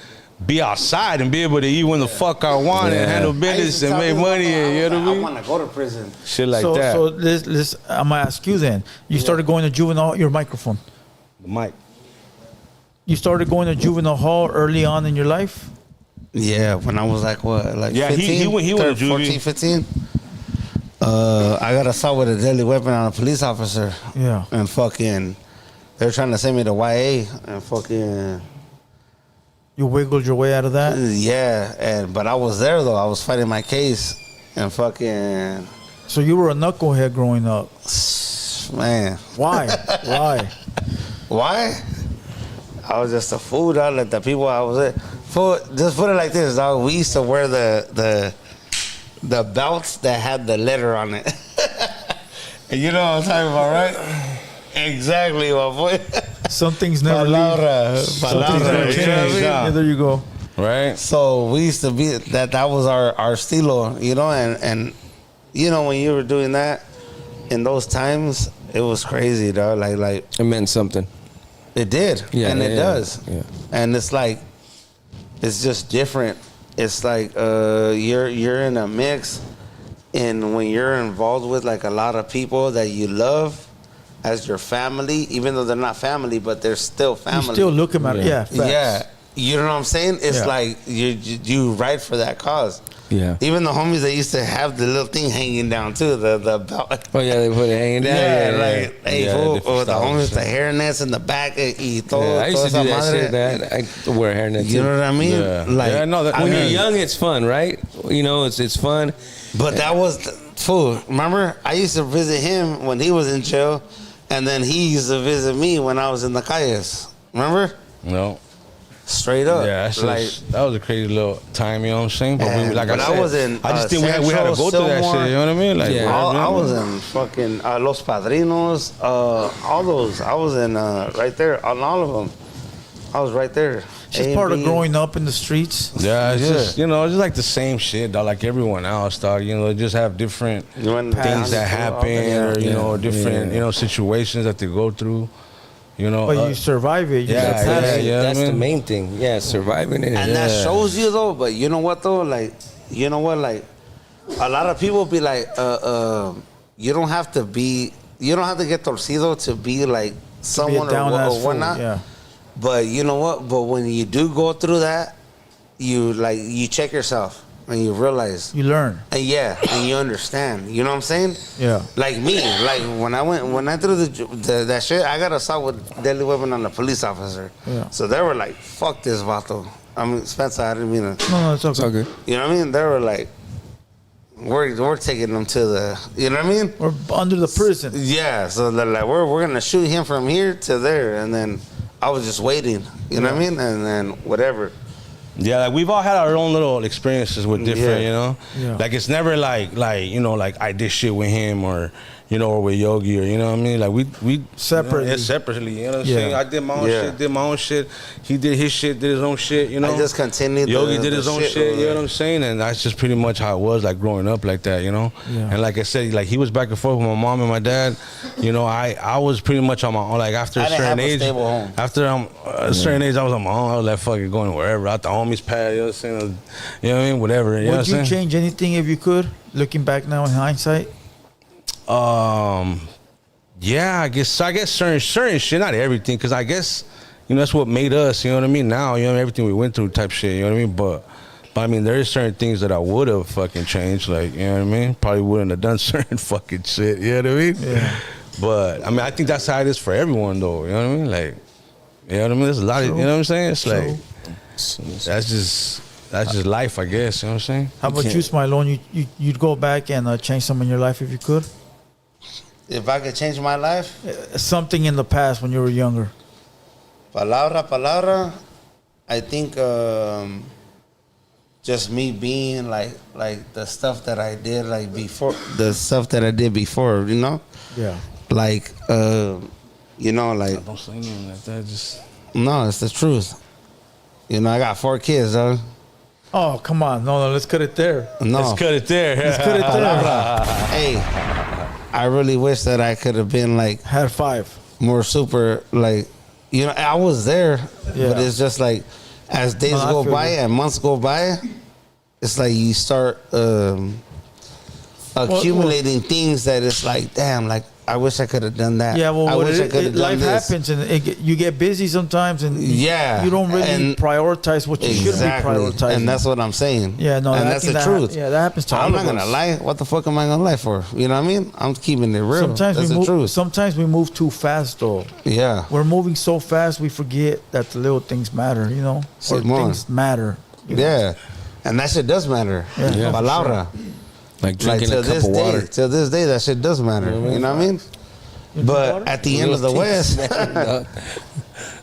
be outside and be able to eat when the fuck I want and handle business and make money, and you know what I I mean? want to go to prison. Shit like so, that. So this, I'm gonna ask you then. You started going to juvenile. Your microphone. Mike. You started going to juvenile hall early on in your life. Yeah, when I was like what, like Yeah, 15, he went to juvie. 14, 15. I got assault with a deadly weapon on a police officer. Yeah. And fucking, they were trying to send me to YA and fucking. You wiggled your way out of that. Yeah, but I was there though. I was fighting my case, and fucking. So you were a knucklehead growing up. Man. Why? Why? Why? I was just a fool, dog. Like the people I was with. Fool, just put it like this, dog. We used to wear the belts that had the letter on it. You know what I'm talking about, right? Exactly, my boy. Some things never leave. Palabra. You know what I mean? Yeah, there you go. Right. So we used to be that was our estilo, you know, and you know when you were doing that in those times, it was crazy, dog. Like It meant something. it did, Yeah, and yeah, it yeah. does, Yeah. and it's like it's just different. It's like you're in a mix, and when you're involved with like a lot of people that you love as your family, even though they're not family, but they're still family. You still look at it. Yeah. Facts. Yeah, you know what I'm saying? It's Yeah. like you ride for that cause. Yeah. Even the homies that used to have the little thing hanging down too, the belt. Oh yeah, they put it hanging down. Yeah, like hey, Yeah, fool, different or the styles, homies, yeah. the hairnets in the back, y todo, Yeah, I used to do toda that esa shit. madre. That I wear a hairnet You too. know what I mean? Yeah. Like, Yeah, no, that- I When you're mean, young, it's fun, right? You know, it's fun. but that was fool. Remember, I used to visit him when he was in jail, and then he used to visit me when I was in the calles. Remember? No. Straight up. Yeah, that's like. just, that was a crazy little time, you know what I'm saying? But we, like But I I said, was in, I just think we had to Central, go through that Silmar. shit, you know what I mean? Like, Yeah. I was in fucking Los Padrinos, all those. I was in right there on all of them. I was right there. It's just part of growing up in the streets. Yeah, it's Yeah. just, you know, it's just like the same shit, dog, like everyone else, dog. You know, just have different things that happen or, you know, different, you know, situations that they go through. You know, But you survive it. You yeah, get past it. yeah. That's I the mean- main thing. Yeah, surviving it. And that shows you though. But you know what though? Like, you know what? Like, a lot of people be like, you don't have to get torcido to be like someone or whatnot. Yeah. But you know what? But when you do go through that, you check yourself and you realize. You learn. And and you understand. You know what I'm saying? Yeah. Like me, like when I threw that shit, I got assault with deadly weapon on a police officer. Yeah. So they were like, "Fuck this, vato." I mean, Spencer, I didn't mean to. No, it's okay. It's all good. You know what I mean? They were like, "We're taking them to the." You know what I mean? We're under the prison. Yeah. So they're like, "We're gonna shoot him from here to there," and then I was just waiting. You know what I mean? And then whatever. Yeah, like we've all had our own little experiences with different, Yeah. you know? Yeah. Like it's never like, you know, like I did shit with him or, you know, or with Yogi or, you know what I mean? Like we Separately. You know, separately, you know what I'm Yeah. saying? I did my own shit, He did his shit, did his own shit, you know? I just continued. Yogi the did his own shit, you know what I'm saying? And that's just pretty much how it was, like growing up like that, you know? Yeah. And like I said, like he was back and forth with my mom and my dad. You know, I was pretty much on my own, like after I a didn't certain have a age. stable home. After a certain age, I was on my own. I was like fucking going wherever, out the homies pad, you know what I'm saying? You know what I mean? Whatever. You know Would what you I'm saying? change anything if you could? Looking back now in hindsight. Yeah, I guess certain shit, not everything, because I guess, you know, that's what made us, you know what I mean? Now, you know, everything we went through type shit, you know what I mean? But I mean, there is certain things that I would have fucking changed, like, you know what I mean? Probably wouldn't have done certain fucking shit, you know what I mean? Yeah. But I mean, I think that's how it is for everyone, though, you know what I mean? Like, you know what I mean? There's a lot of, you know what I'm saying? It's like, that's just life, I guess, you know what I'm saying? How about you, Smilone? You'd go back and change something in your life if you could? If I could change my life, Something in the past when you were younger. palabra, I think just me being like the stuff that I did like before, the stuff that I did before, you know, Yeah. like you know, like Don't say nothing like that, just... no, it's the truth. You know, I got 4 kids, though. Oh, come on. No, let's cut it there. No, Let's cut it there. Let's cut it there. hey, I really wish that I could have been like Had 5. more super, like, you know, I was there, Yeah. but it's just like as days No, I go feel by you. and months go by, it's like you start accumulating things that it's like, damn, like I wish I could have done that. Yeah, well, I wish I could have done life this. happens and you get busy sometimes and Yeah, you don't really and- prioritize what you should be prioritizing. and that's what I'm saying. Yeah, no, and I that's think the that truth. yeah, that happens to all I'm of not gonna us. lie. What the fuck am I gonna lie for? You know what I mean? I'm keeping it real. Sometimes that's we the move. truth. Sometimes we move too fast, though. Yeah. We're moving so fast we forget that the little things matter. You know, or Simón. things matter. you know? Yeah. And that shit does matter. Yeah. Yeah, Palabra. Like drinking a cup of water. Till this day, that shit does matter. You know what I mean? But at the end of the West,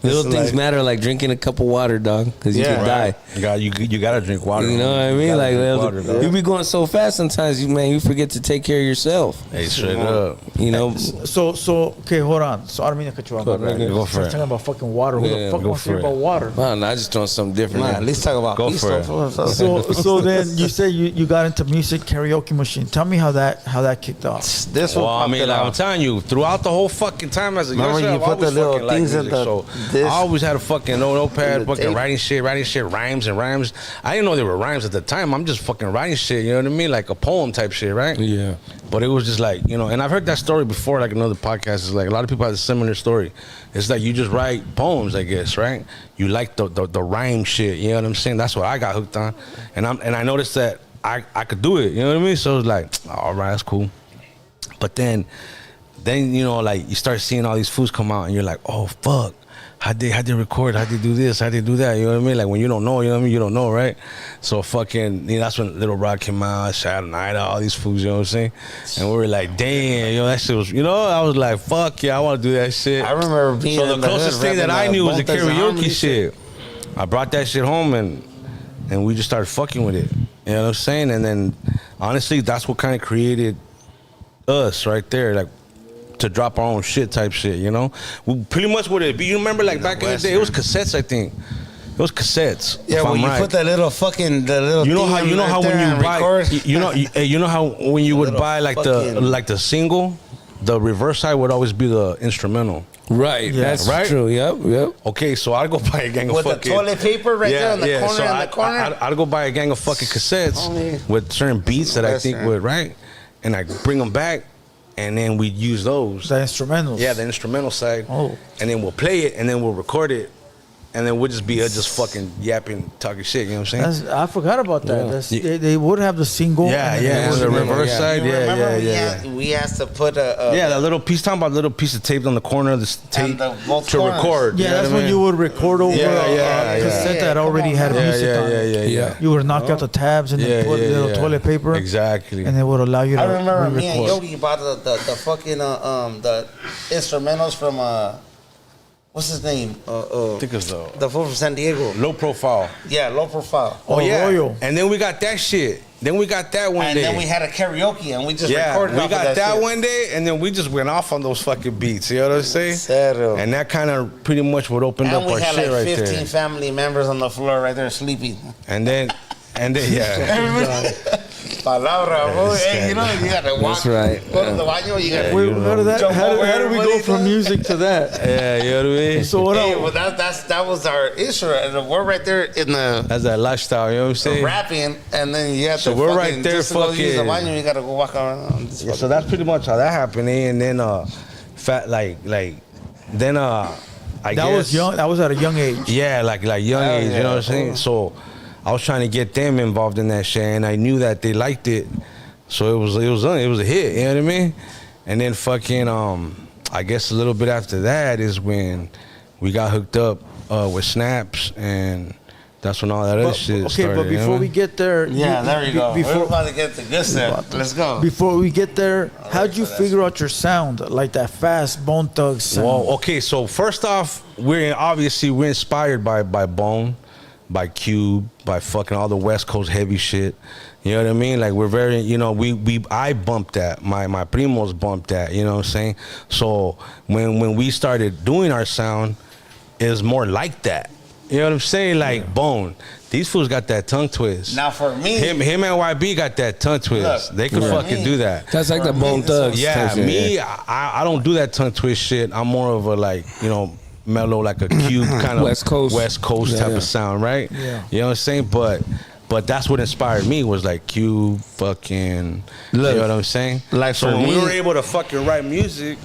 little things matter, like drinking a cup of water, dog, because you can die. You gotta drink water. You know what I mean? Like water, you be going so fast sometimes, you forget to take care of yourself. Hey, straight up. You know. So okay, hold on. So I don't mean to cut you off. Go for it. Talking about fucking water. Who the fuck wants to hear about water? Man, I just doing something different. at least talk about Go for it. So then you say you got into music, karaoke machine. Tell me how that kicked off. This Well, one. I mean, like, I'm telling you, throughout the whole fucking time as a Remember youngster, you put the little things in the. so This, I always had a fucking notepad, fucking tape. writing shit, rhymes. I didn't know they were rhymes at the time. I'm just fucking writing shit, you know what I mean? Like a poem type shit, right? Yeah. But it was just like, you know, and I've heard that story before, like another podcast. Is like a lot of people have a similar story. It's like you just write poems, I guess, right? You like the rhyme shit, you know what I'm saying? That's what I got hooked on. And I noticed that I could do it, you know what I mean? So it was like, all right, that's cool. But then you know, like you start seeing all these fools come out and you're like, oh fuck. How they record, how they do this, how they do that, you know what I mean? Like when you don't know, you know what I mean? You don't know, right? So fucking, you know, that's when Little Rock came out, Shadow Night, all these fools, you know what I'm saying? And we were like, damn, you know, that shit was, you know, I was like, fuck yeah, I want to do that shit. I remember being So the closest thing that I knew was the karaoke shit. I brought that shit home and we just started fucking with it. You know what I'm saying? And then honestly, that's what kind of created us right there, like to drop our own shit type shit, you know? Well, pretty much what it be. You remember like back in the day, it was cassettes, I think. It was cassettes. Yeah, well, you put that little fucking you know how when you buy you know how when you would buy like the single, the reverse side would always be the instrumental. Right. That's right? true. Yep. Okay, so I'd go buy a gang of with fucking... the toilet paper right there in the corner. So in the corner. I'd go buy a gang of fucking cassettes with certain beats that I think would, right? And I bring them back, and then we'd use those. The instrumentals. Yeah, the instrumental side. Oh. And then we'll play it, and then we'll record it, and then we'll just be just fucking yapping, talking shit, you know what I'm saying? I forgot about that. They would have the single. Yeah, the reverse side. Yeah. We asked to put that little piece, talking about little piece of tape on the corner of the tape to record. Yeah, that's when you would record over a cassette that already had music on it. Yeah. You would knock out the tabs and then put little toilet paper. Exactly. And it would allow you to I remember me and re-record. Yogi bought the fucking the instrumentals from what's his name? I think it's the fool from San Diego. Low Profile. Yeah, Low Profile. Oh yeah. Royal. And then we got that shit. Then we got that one day. And then we had a karaoke and we just recorded we off got of that shit. one day, and then we just went off on those fucking beats. You know what I'm saying? Serio. And that kind of pretty much what opened up And we our had shit like right 15 there. family members on the floor right there sleeping. And then yeah. Palabra, boy. Hey, you know, you gotta walk. That's right. Go to the baño, you gotta. Wait, how did we go from music to that? Yeah, you know what I mean? So what Hey, else? well, that was our issue. And we're right there in the That's that lifestyle, you know what I'm saying? rapping, and then you have So to we're fucking, right there just to go use the fucking- baño, you gotta go walk around. Yeah, so that's pretty much how that happened, eh? And then then I guess That was young. That was at a young age. Yeah, like young age, you know what I'm saying? cool. So I was trying to get them involved in that shit, and I knew that they liked it, so it was a hit, you know what I mean? And then fucking I guess a little bit after that is when we got hooked up with Snaps, and that's when all that other shit started. But before we get there, there you go. We're Before, about to get the good stuff. Let's go. before we get there, how'd you figure out your sound, like that fast Bone Thugs sound? Well, okay, so first off, we're inspired by Bone, by Cube, by fucking all the West Coast heavy shit. You know what I mean? Like we're very, you know, I bumped that. My primos bumped that. You know what I'm saying? So when we started doing our sound, it was more like that. You know what I'm saying? Like Bone. These fools got that tongue twist. Now for me, Him and YB got that tongue twist. Look, they could fucking do that. That's like the Bone Thugs. Yeah, type shit, me, yeah. I don't do that tongue twist shit. I'm more of a like, you know, mellow, like a Cube kind of West Coast type of sound, right? Yeah. You know what I'm saying? But that's what inspired me was like Cube, fucking, you know what I'm saying? Like so for when we me- were able to fucking write music,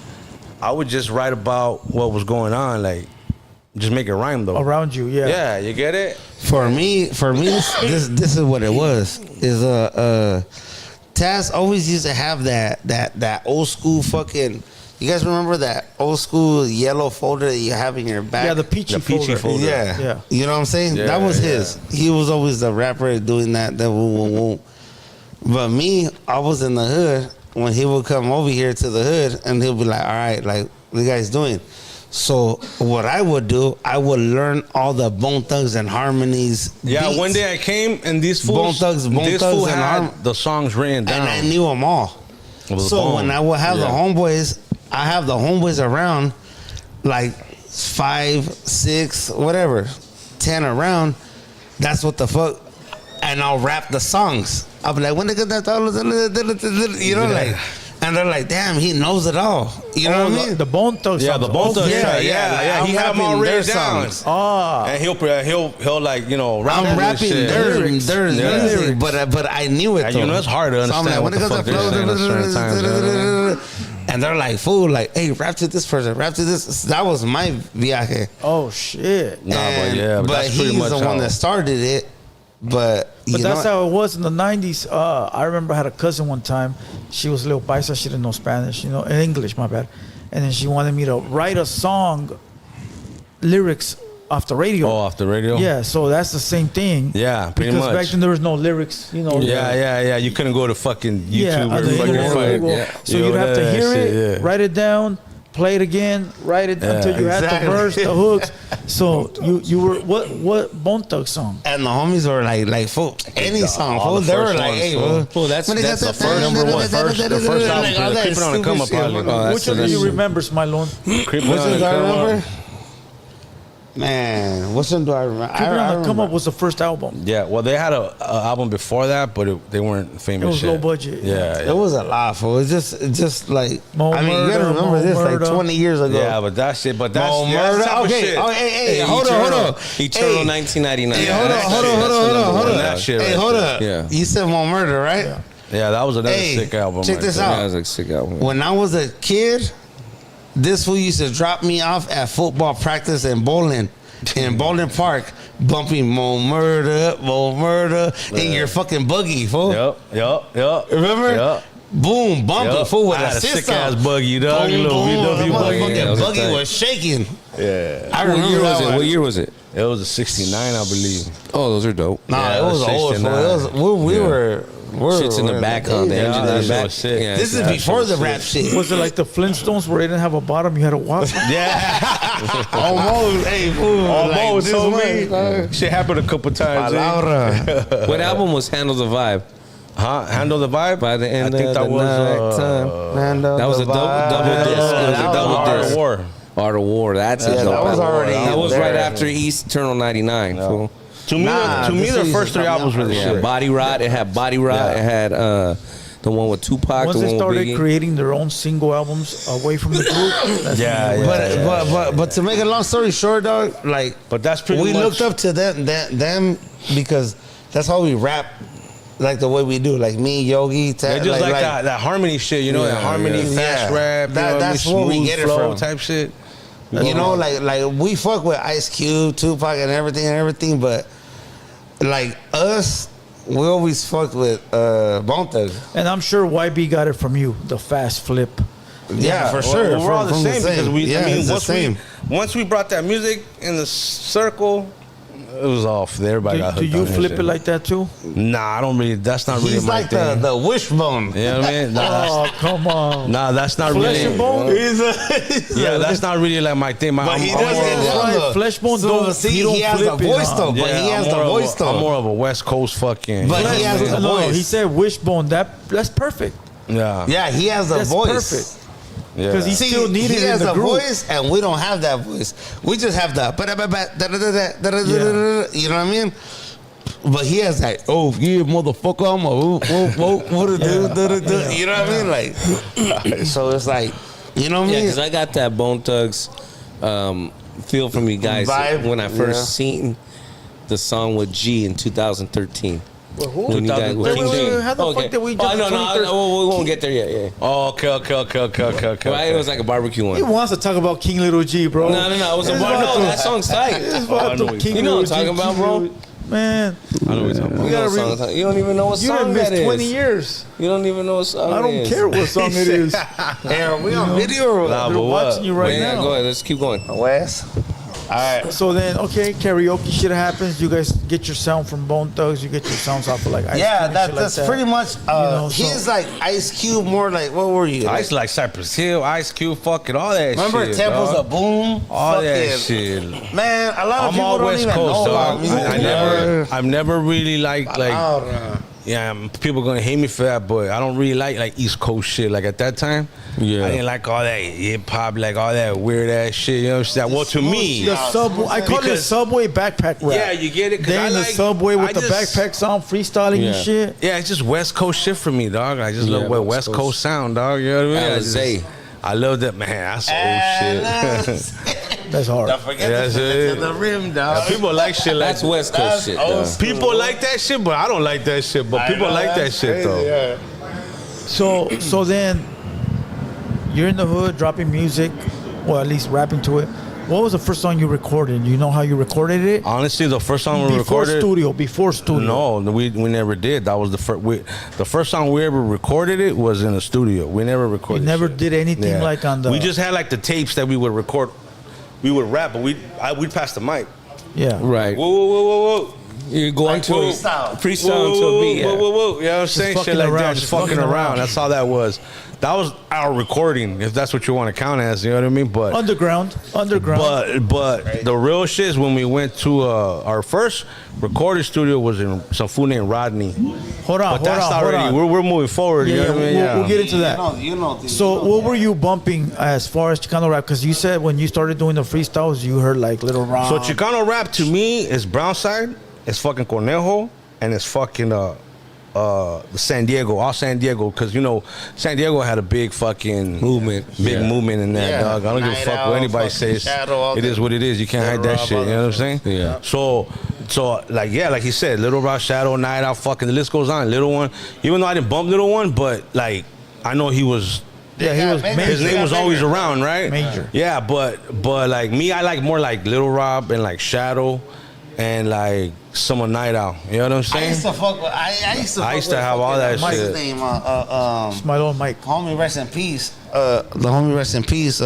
I would just write about what was going on, like just make it rhyme though. Around you, yeah. Yeah, you get it? For me, this is what it was. Is Taz always used to have that old school fucking. You guys remember that old school yellow folder that you have in your back? Yeah, the peachy folder. Yeah. Yeah. You know what I'm saying? Yeah, that was his. He was always the rapper doing that. That woo. But me, I was in the hood. when he would come over here to the hood, and he'll be like, all right, like, what you guys doing? So what I would do, I would learn all the Bone Thugs and Harmonies. Yeah, beats. one day I came and these fools, Bone this Thugs fool and had the songs written down. and I knew them all. So when I would have the homeboys, I have the homeboys around, like 5, 6, whatever, 10 around. That's what the fuck. And I'll rap the songs. I'll be like, when they get that, you know, like. And they're like, damn, he knows it all. You know what I mean? The Bone Thugs. Yeah, the Bone Thugs. Yeah. He had them all written down. Ah, And he'll like, you know, rap I'm rapping their lyrics, music, but I knew it. You know, it's hard to understand what the fuck they're saying at certain times. And they're like, fool, like, hey, rap to this person, rap to this. That was my viaje. oh shit. Nah, but yeah, but that's pretty he's much the one how- that started it. But That's how it was in the 90s. I remember I had a cousin one time. She was a little paisa. She didn't know Spanish, English, my bad. And then she wanted me to write a song, lyrics off the radio. Oh, off the radio? Yeah, so that's the same thing. Yeah, pretty because much. Because back then there was no lyrics, Yeah. You couldn't go to fucking YouTube Yeah, on or the fucking internet. fight. Yeah. So you'd have to hear it, write it down, play it again, write it until you had the verse, the hooks. So you were what Bone Thugs song? And the homies were like, fool, any song, fool. They were like, hey, fool, that's the first number one. The first album, Creeping on the Come Up, probably. Which one do you remember, Smilon? Creeping Which on one the do I Come Up. remember? Man, which one do I remember? Creeping on the Come Up was the first album. Yeah, well, they had a album before that, but they weren't famous. It was yet. low budget. Yeah, It was a lot, fool. It's just like, Mo I mean, you gotta Murda, remember Mo this, Murda. like 20 years ago. Yeah, but that shit, Mo that's Murda. type of Okay. shit. Oh, hey, hold on. Eternal Hey. 1999. Hey, hold on. That shit Hey, right hold there. up. Yeah. You said Mo Murda, right? Yeah, that was another Hey, sick album. check right this there. out. Yeah, that was like sick album. When I was a kid, this fool used to drop me off at football practice in Bowling Park, bumping Mo Murda in your fucking buggy, fool. Yep. Remember? Yep. Boom, bumping, fool, with I had a a sick system. ass buggy, dog. Boom, A little boom, VW the buggy. motherfucking Yeah, that was a buggy thing. was shaking. Yeah. I What remember year was that it? one. What year was it? It was a 69, I believe. Oh, those are dope. Nah, Yeah, it it was was old. 69. We were. Shit's in the back, huh? The Yeah, engine's in that the shit back. was sick. Yeah, This is yeah. before the rap shit. Was it like the Flintstones where they didn't have a bottom? You had to walk. Yeah. Almost, hey, fool. Almost like, told this me. much, Shit happened a couple times. Palabra. What album was Handle the Vibe? Huh? Handle the Vibe? By the end I think of that the was night time. That was a double disc. It was a double Art of disc. War. Art of War. That's it. Yeah, that was already That was there. right after East Eternal 99. Fool. To me, this the is first three probably albums were the Yeah, shit. Body Rot. It had Body Rot. Yeah. It had the one with Tupac. Once the they one with started Biggie. creating their own single albums away from the group, that's Yeah, when they yeah. went- But to make a long story short, dog, like, But that's pretty we much. looked up to them because that's how we rap, like the way we do, like me, Yogi, They just like that harmony shit, that harmony, fast rap, That's where we smooth get it flow from. type shit. You know, like we fuck with Ice Cube, Tupac, and everything, but like us, we always fucked with Bone Thugs. And I'm sure YB got it from you, the fast flip. Yeah, for sure. Well, we're all the From same because it's the same. once we brought that music in the circle, it was off. Everybody got Do hooked you on that flip shit. it like that too? Nah, I don't really. That's not really He's my like thing. the wishbone. You know what I mean? Nah, Oh, come on. that's not Flesh really. and bone? Yeah, that's not really like my thing. But he does more get of a- down, though. Flesh bone So, don't- see, he don't he has flip the it, voice huh? though. But he has the voice though. I'm more of a West Coast fucking. But he has the No, voice. he said wishbone. That's perfect. yeah, Yeah, he has the That's voice. perfect. yeah. Because he See, still needed he it in has the a group. voice, and we don't have that voice. We just have the you know what I mean? But he has that, oh yeah, motherfucker, I'm a you know what I mean? Like, so it's like, you know what I Yeah, mean? because I got that Bone Thugs feel from you guys Vibe, when I first yeah. seen the song with G in 2013. Well, who? When you guys- Wait, King wait, James. how the fuck did we jump no, to 23rd? we won't get there yet. Yeah. Oh, okay. Right? It was like a barbecue one. He wants to talk about King Little G, bro. No, it was a This bar. No, vato- that song's tight. This Oh, I vato know what King you know what I'm Little talking G, about, King bro. Little- Man, I know what you're talking about. You gotta You know what song- you don't even know what you song done that missed is. 20 years. You don't even know what song I it don't is. care what song it is. Hey, are we on video or Nah, They're but what? watching you right Yeah, now. go ahead. Let's keep going. Wes? right. So then, okay, karaoke shit happens. You guys get your sound from Bone Thugs. You get your sounds off of like Ice Yeah, Cube and shit that's like that. pretty much. He's so- like Ice Cube, more like what were you? Ice like Cypress Hill, Ice Cube, fucking all that Remember shit. Temples dog. of Boom? All that Fucking- shit. Man, a lot of I'm people all don't West even Coast, know dog. about music. I've never really liked like. Yeah, people gonna hate me for that, but I don't really like East Coast shit. Like at that time, Yeah. I didn't like all that hip hop, like all that weird ass shit. You know what I'm saying? Well, to me, The subway, I call it Because- subway backpack rap. yeah, you get it. 'Cause They I in the like, subway with I the just- backpack sound, freestyling Yeah. and shit. Yeah, it's just West Coast shit for me, dog. I just Yeah, love what West West Coast. Coast sound, dog. You know what I mean? Alizé. I love that, man. That's old shit. That's hard. Don't forget Yeah, to that's put it it. to the rim, dog. People like shit like That's West Coast That's shit, old though. school. People like that shit, but I don't like that shit. But people like that shit though. So then you're in the hood dropping music, or at least rapping to it. What was the first song you recorded? You know how you recorded it? Honestly, the first song we Before recorded. studio. No, we never did. That was the first. The first song we ever recorded it was in the studio. We never You recorded. never shit. did anything like on the. We just had like the tapes that we would record. We would rap, but we'd pass the mic. Yeah. Right. Whoa, whoa, whoa, whoa, whoa. You're going to freestyle. freestyle to a beat. Whoa, Yeah. whoa, whoa. You know what I'm saying? fucking Shit like around, that. Just fucking around. That's all that was. That was our recording, if that's what you want to count as. You know what I mean? But Underground. But the real shit is when we went to our first recording studio was in some fool named Rodney. Hold on. But that's already we're moving forward. Yeah, you know what I mean? we'll get into that. You know. So what were you bumping as far as Chicano rap? Because you said when you started doing the freestyles, you heard like Little Ron. So Chicano rap to me is Brownside, it's fucking Cornejo, and it's fucking the San Diego, all San Diego, because you know San Diego had a big fucking Movement. big Yeah. movement in that, Yeah. dog. I don't give a Night fuck Owl, what anybody fucking says. Shadow, all It is that. what it is. You can't hide Little that Rob, shit. You know what I'm saying? Yeah. So like like he said, Little Rock, Shadow, Night Owl, fucking the list goes on. Little One, even though I didn't bump Little One, but like I know he was. yeah, he was His major. His name was always around, right? Major. Yeah, but like me, I like more like Little Rob and like Shadow, and like some of Night Owl. You know what I'm I saying? used to fuck with. I used to. I fuck used to with have all fucking, that what's shit. His name? My little Mike. Homie, rest in peace. The homie, rest in peace.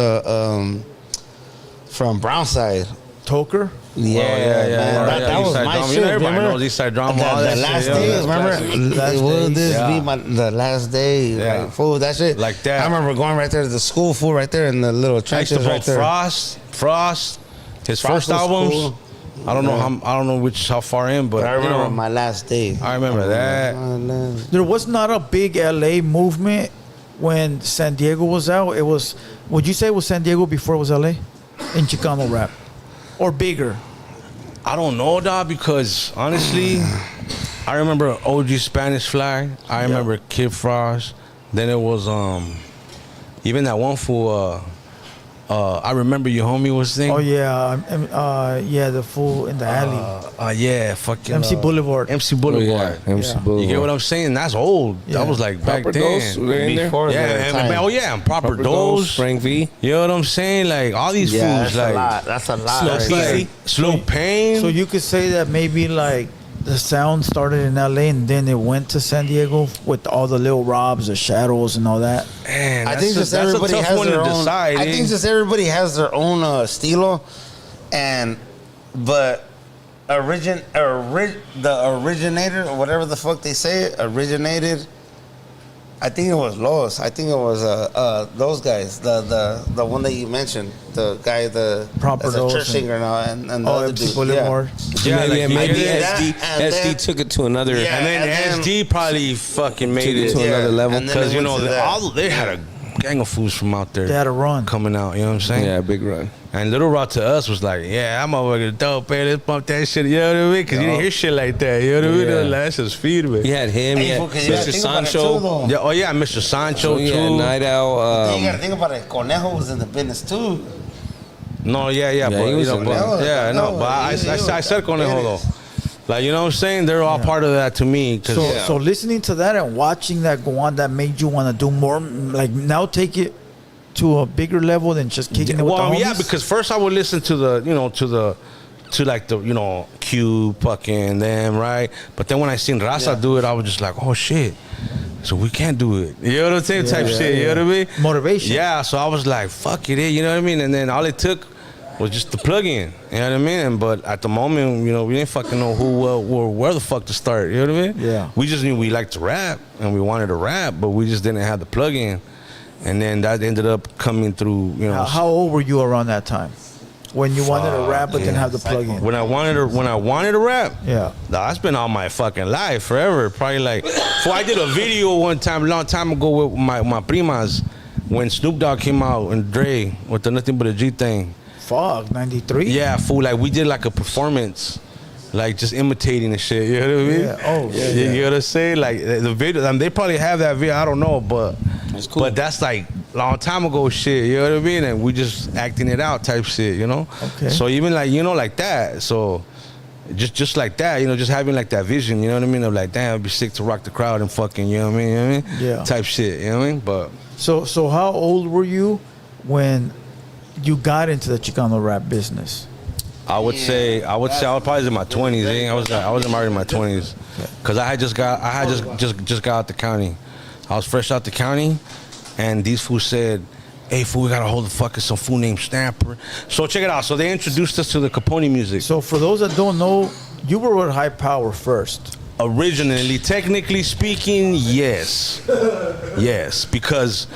From Brownside. Toker. Yeah, man. That was Eastside my drama. shit. You know, everybody remember? knows Eastside drama. all The that last shit, days, yeah. remember? Last Will days, this yeah. be the last day? Yeah. Like, fool, that shit. Like that. I remember going right there to the school, fool, right there in the little I used trenches to right bump there. Frost. His Frost first was albums. cool. I don't know how how far in, but But I remember you know, my last day. I remember that. There was not a big LA movement when San Diego was out. It was. Would you say it was San Diego before it was LA in Chicano rap, or bigger? I don't know, dog, because honestly, I remember OG Spanish Fly. I remember Kid Frost. Then it was even that one fool. I remember your homie was saying. Oh yeah, yeah, the fool in the alley, Yeah, fucking MC Boulevard. MC Boulevard. MC Yeah. Boulevard. You get what I'm saying? That's old. Yeah. That was like back Proper then. Dose, were they in there? Before Yeah, their and, time. oh yeah, and proper, Proper dose. Dose, Frank V. You know what I'm saying? Like all these Yeah, fools, that's like a lot. That's a lot. Slow right that's there. like Slow Pain. So you could say that maybe like the sound started in LA and then it went to San Diego with all the Lil Robs, the Shadows, and all that. Man, I think just that's everybody a tough has one their to own. decide. I think just everybody has their own stilo, but the originator or whatever the fuck they say originated. I think it was Los. I think it was those guys. The one that you mentioned, the guy, Proper that's a Dose church and- singer now, and the Oh, other MC dude. Boulevard. Yeah, maybe like, maybe did SD that, and then- took it to another. Yeah. And then and then- SD probably fucking made Took it it to another level. and then because it you went know to that. they had a gang of fools from out there They had a run. coming out. You know what I'm saying? Yeah, big run. And Little Rock to us was like, yeah, I'm over dope, man. Let's bump that shit. You know what I mean? Because you didn't hear shit like that. You know what I mean? Yeah. Like, that's just feedback. He had him. He Hey, had fool, 'cause you gotta Mr. think about it Sancho. too, though. Yeah, oh yeah, Mr. Sancho Yeah, too. Night Owl. you gotta think about it. Conejo was in the business too. No, yeah, Yeah, but he was you know, in but, there. yeah, no, No, but I said Conejo It though. is. Like you know what I'm saying? They're all part of that to me. Cause So, so listening to that and watching that go on, that made you want to do more. Like now, take it to a bigger level than just kicking it with the well, yeah, homies? because first I would listen to to like the Q fucking them, right? But then when I seen Raza do it, I was just like, oh shit. So we can't do it. You know what I'm saying? Type shit. You know what I mean? Motivation. Yeah. So I was like, fuck it, you know what I mean? And then all it took was just the plug-in. You know what I mean? But at the moment, you know, we didn't fucking know who, or where the fuck to start. You know what I mean? Yeah. We just knew we liked to rap and we wanted to rap, but we just didn't have the plug-in. And then that ended up coming through. You know, how old were you around that time? When you wanted to rap but didn't have the plug-in? When I wanted to rap, yeah, that's been all my fucking life forever. Probably like, so I did a video one time, a long time ago with my primas, when Snoop Dogg came out and Dre with the Nothing But a G thing. Fuck, 93. Yeah, fool. Like we did like a performance, like just imitating the shit. You know what I mean? Yeah. Oh yeah. You know what I'm saying? Like the video, I mean, they probably have that video. I don't know, but That's cool. But that's like long time ago shit. You know what I mean? And we just acting it out type shit. You know? Okay. So even like like that. So just like that. You know, just having like that vision. You know what I mean? Of like, damn, it'd be sick to rock the crowd and fucking. You know what I mean? You know what I mean? Yeah. Type shit. You know what I mean? But so how old were you when you got into the Chicano rap business? I would say I was probably in my 20s. I wasn't married in my 20s, cause I had just got out the county. I was fresh out the county, and these fools said, "Hey fool, we got a hold of fucking some fool named Snapper." So check it out. So they introduced us to the Capone music. So for those that don't know, you were with High Power first. Originally, technically speaking, yes, because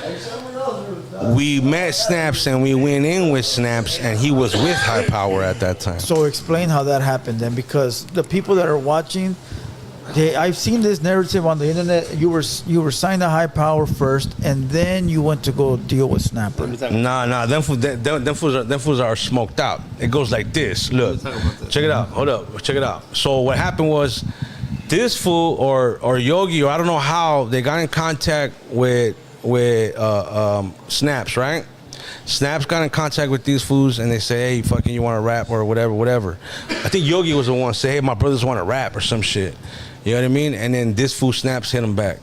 we met Snaps and we went in with Snaps, and he was with High Power at that time. So explain how that happened then, because the people that are watching, I've seen this narrative on the internet. You were signed to High Power first, and then you went to go deal with Snapper. Nah, them fools are smoked out. It goes like this. Look, check it out. Hold up, check it out. So what happened was, this fool or Yogi, or I don't know how, they got in contact with Snaps, right? Snaps got in contact with these fools and they say, hey, fucking, you want to rap or whatever. I think Yogi was the one say, hey, my brothers want to rap or some shit. You know what I mean? And then this fool Snaps hit him back.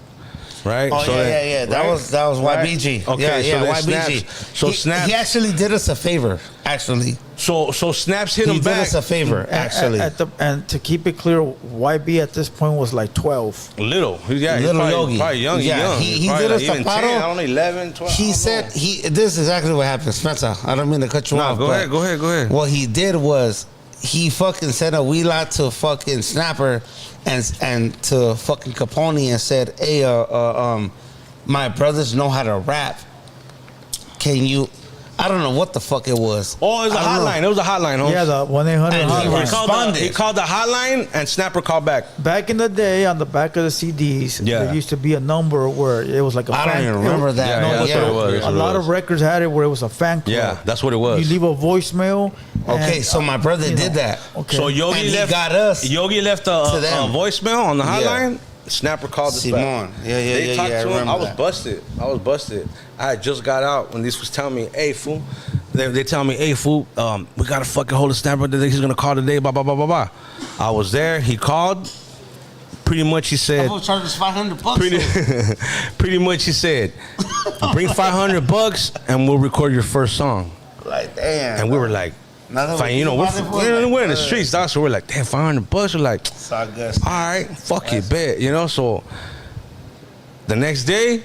Right? Oh, so yeah. That was YBG. Okay, yeah, so YBG. Snaps. He actually did us a favor, actually. So Snaps hit him He back. did us a favor, actually. And to keep it clear, YB at this point was like 12. Little. Yeah, Little probably, Yogi. Probably young. Yeah, he did us a even 10, paro. I don't know, 11, 12. He said, this is exactly what happened. Spencer, I don't mean to cut you off. Go ahead. What he did was, he fucking sent a wheeler to fucking Snapper and to fucking Capone and said, hey, my brothers know how to rap. Can you? I don't know what the fuck it was. Oh, it was a hotline. It was a hotline. Huh? Yeah, the 1-800 hotline. He called the hotline, and Snapper called back. Back in the day, on the back of the CDs, there used to be a number where it was like a fan. I don't even remember that. That's what it was. A lot of records had it where it was a fan club. Yeah, that's what it was. You leave a voicemail. Okay, so my brother did that. Okay. So Yogi left a voicemail on the hotline. Snapper called us back. They talked to him. I was busted. I had just got out when this was telling me, hey, fool. They tell me, hey, fool, we got to fucking hold a Snapper today. He's going to call today, blah, blah, blah, blah, blah. I was there. He called. Pretty much he said. I'm going to charge us $500. Pretty much he said, bring $500 and we'll record your first song. Like, damn. And we were like, fine, you know, we're in the streets, dog, so we're like, damn, $500. We're like, all right, fuck it, bet, you know. So the next day,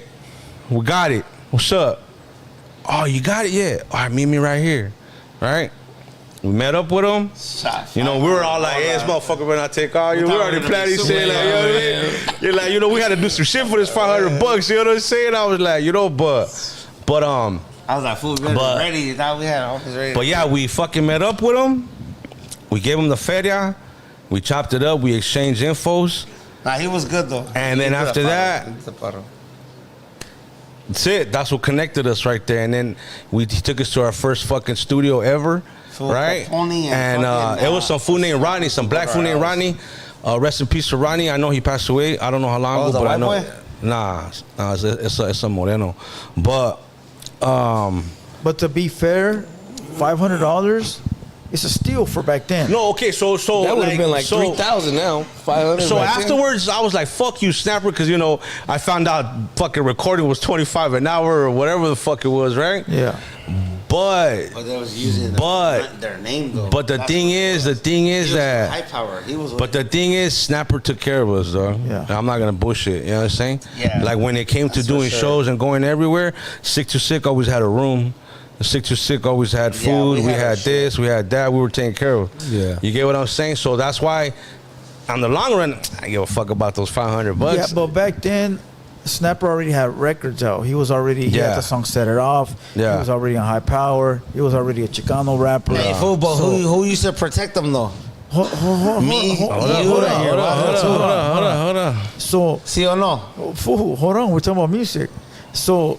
we got it. What's up? Oh, you got it? Yeah. All right, meet me right here. Right? We met up with him. You know, we were all like, hey, this motherfucker better not take all. You know, we already planned this shit. Like, you know what I mean? You're like, you know, we had to do some shit for this $500. You know what I'm saying? I was like, you know, but I was like, food ready. Now we had office ready. But yeah, we fucking met up with him. We gave him the feria. We chopped it up. We exchanged infos. Nah, he was good though. And then after that, that's it. That's what connected us right there. And then he took us to our first fucking studio ever, right? And it was some fool named Rodney, some black fool named Rodney. Rest in peace to Rodney. I know he passed away. I don't know how long ago, but I know. Nah, it's a Moreno. But to be fair, $500, it's a steal for back then. No, okay, so that would have been like 3,000 now. 500. So afterwards, I was like, "Fuck you, Snapper," because you know I found out fucking recording was $25 an hour or whatever the fuck it was, right? Yeah. But they was using their name though. But the thing is that High Power. He was. But the thing is, Snapper took care of us, though. Yeah. I'm not gonna bullshit. You know what I'm saying? Yeah. Like when it came to doing shows and going everywhere, Sicc2Sicc always had a room. The Sicc2Sicc always had food. We had this. We had that. We were taken care of. Yeah. You get what I'm saying? So that's why, on the long run, I give a fuck about those $500. Yeah, but back then, Snapper already had records out. He was already, he had the song Set It Off. Yeah. He was already on High Power. He was already a Chicano rapper. Hey, fool, but who used to protect them though? Me, hold you, on. So, see or no? fool, hold on. We're talking about music. So,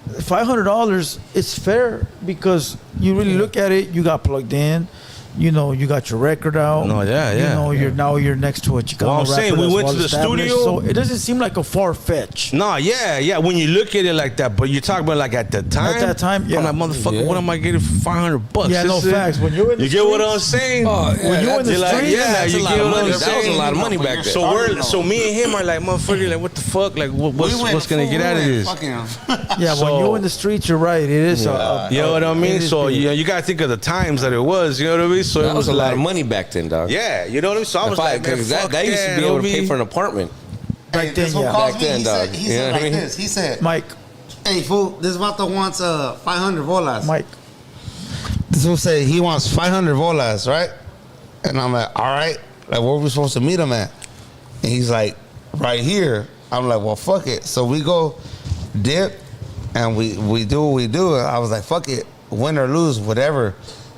$500 is fair because you really look at it. You got plugged in. You know, you got your record out. No, yeah. You know, you're next to a Chicano Well, I'm rapper. saying, we that's went to the well-established. studio. So it doesn't seem like a far fetch. No, yeah. When you look at it like that, but you're talking about like at the time. At that time, yeah. I'm like, motherfucker, what am I getting for $500? Yeah, no facts. When you're in the you get what I'm streets- saying? When you're in the like, streets, yeah, you get what I'm That was a saying? lot of money back then. So me and him are like, motherfucker, like, what the fuck? Like, what's gonna get out of this? Yeah, So- when you're in the streets, you're right. It is. You know what I mean? So you gotta think of the times that it was. You know what I mean? So That it was was a lot like, of money back then, dog. yeah, you know what I mean? So I was like, man, Because fuck that used to be able to pay for an apartment. Back then, yeah. Back then, dog. He You said know what like I mean? this. He said, Mike, "Hey, fool, this vato wants 500 bolas." Mike. This fool said he wants 500 bolas, right? And I'm like, all right. Like, where are we supposed to meet him at? And he's like, right here. I'm like, well, fuck it. So we go dip, and we do what we do. I was like, fuck it, win or lose, whatever.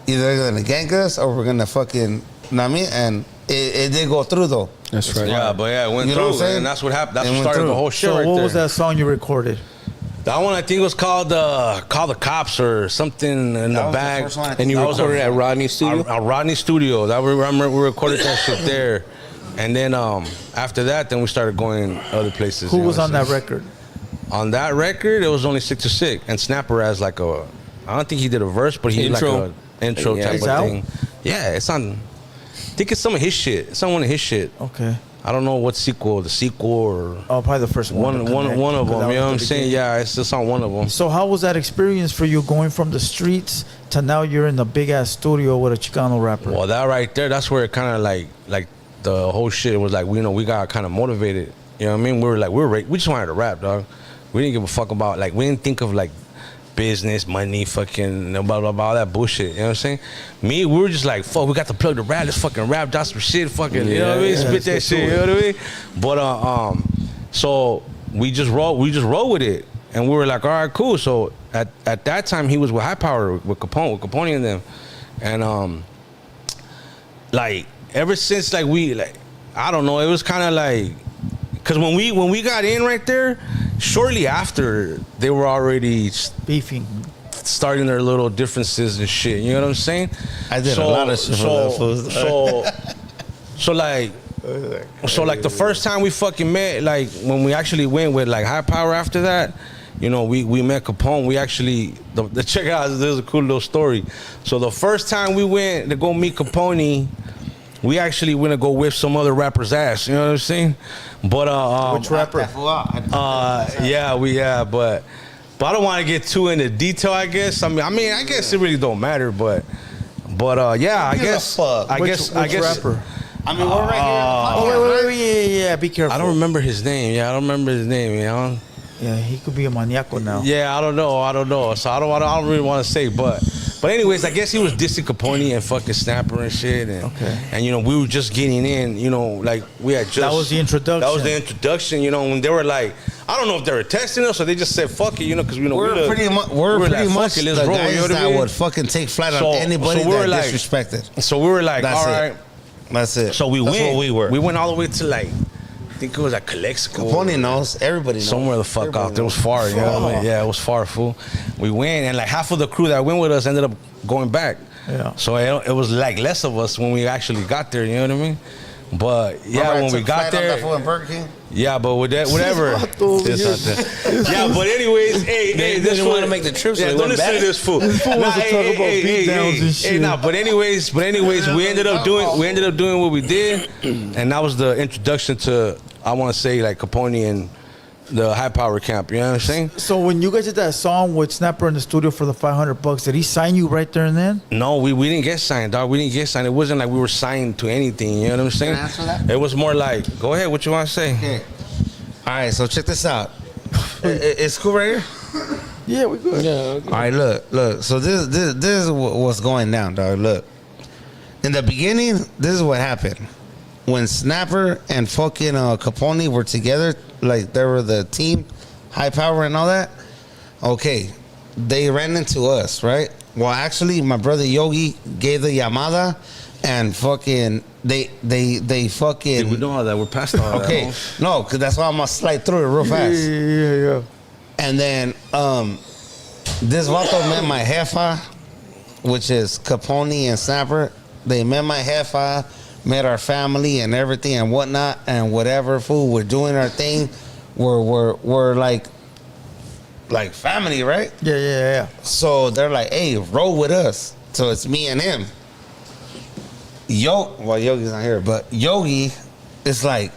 Either they're gonna gank us or we're gonna fucking, know what I mean? And it did go through though. That's right. yeah, but yeah, it went You know what I'm through, saying? and that's what happened. That's It what went started the through. whole shit So right what there. was that song you recorded? That one I think was called "Call the Cops" or something in the was the bag. first one I And you That was recorded at Rodney's studio? Our Rodney Studio. That we remember we recorded that shit there, and then after that, then we started going other places. Who you know was what on I'm that saying? record? On that record, it was only Sicc2Sicc and Snapper as like a. I don't think he did a verse, but he did like Intro. a intro Yeah, type it's of out? thing. Yeah, it's on. I think it's some of his shit. It's on one of his shit. Okay. I don't know what the sequel, or Oh, probably the first one. one of them. You know what I'm saying? saying? Yeah, it's just on one of them. So how was that experience for you going from the streets to now you're in the big ass studio with a Chicano rapper? Well, that right there, that's where it kind of like the whole shit was like, we got kind of motivated. You know what I mean? We were like, we just wanted to rap, dog. We didn't give a fuck about, like, we didn't think of like business, money, fucking blah blah blah, all that bullshit. You know what I'm saying? We were just like, fuck, we got to plug the rap. Let's fucking rap, drop some shit, fucking. You know what I mean? Yeah, Spit let's that get shit. to You it. know what I mean? But so we just roll with it, and we were like, all right, cool. So at that time, he was with High Power with Capone and them, and like ever since I don't know, it was kind of like, because when we got in right there, shortly after they were already Beefing. starting their little differences and shit. You know what I'm saying? I did a lot of shit for that fool. So like the first time we fucking met, like when we actually went with like High Power after that, you know, we met Capone. We actually the check out. There's a cool little story. So the first time we went to go meet Capone, we actually went to go whip some other rapper's ass. You know what I'm saying? But Which rapper? but I don't want to get too into detail. I guess. I mean, I guess it really don't matter. But yeah, I guess. Which rapper? I mean, we're right here. Oh, wait, yeah, be careful. I don't remember his name. Yeah, I don't remember his name. You know. Yeah, he could be a maniaco now. Yeah, I don't know. So I don't really want to say, but anyways, I guess he was dissing Capone and fucking Snapper and shit, and you know, we were just getting in, you know, like we had just That was the introduction. That was the introduction, you know, when they were like, I don't know if they were testing us or they just said fuck it, you know, because we know We're pretty much fuck it, let's the roll, guys you know what I that mean? would fucking take flight So- on anybody so we were that like- disrespected. So we were like, That's all it. right. That's it. So we That's went. what we were. We went all the way to like, I think it was like Calexico. Capone knows. Everybody knows. Somewhere the fuck Everybody out there. It was knows. far, you know what I mean? Yeah, it was far, fool. We went, and like half of the crew that went with us ended up going back. Yeah. So it was like less of us when we actually got there, you know what I mean? But yeah, Remember I when we took got flight on that there, fool in Burger King? yeah, but with that, whatever. Yeah, but anyways, hey, They this didn't fool- want to make the trip, so Yeah, they don't went listen back. to this fool. fool wants to talk about beatdowns and shit. Nah, but anyways, we ended up doing what we did, and that was the introduction to, I want to say, like Capone and the High Power camp. You know what I'm saying? So when you guys did that song with Snapper in the studio for the $500, did he sign you right there and then? No, we didn't get signed, dog. We didn't get signed. It wasn't like we were signed to anything. You know what I'm saying? Can I answer that? It was more like, go ahead, what you want to say? Okay. All right, so check this out. It's cool right here? Yeah, we good. Yeah. Okay. All right, look. So this is what's going down, dog. Look, in the beginning, this is what happened. When Snapper and fucking Capone were together, like they were the team, High Power and all that. Okay, they ran into us, right? Well, actually, my brother Yogi gave the llamada, and fucking they fucking. Dude, we know all that. We're past all that. Okay, no, because that's why I'm gonna slide through it real fast. Yeah. And then this vato met my jefa, which is Capone and Snapper. They met my jefa, met our family and everything and whatnot and whatever. Fool, we're doing our thing. We're like family, right? Yeah. So they're like, hey, roll with us. So it's me and him. Well, Yogi's not here, but Yogi is like,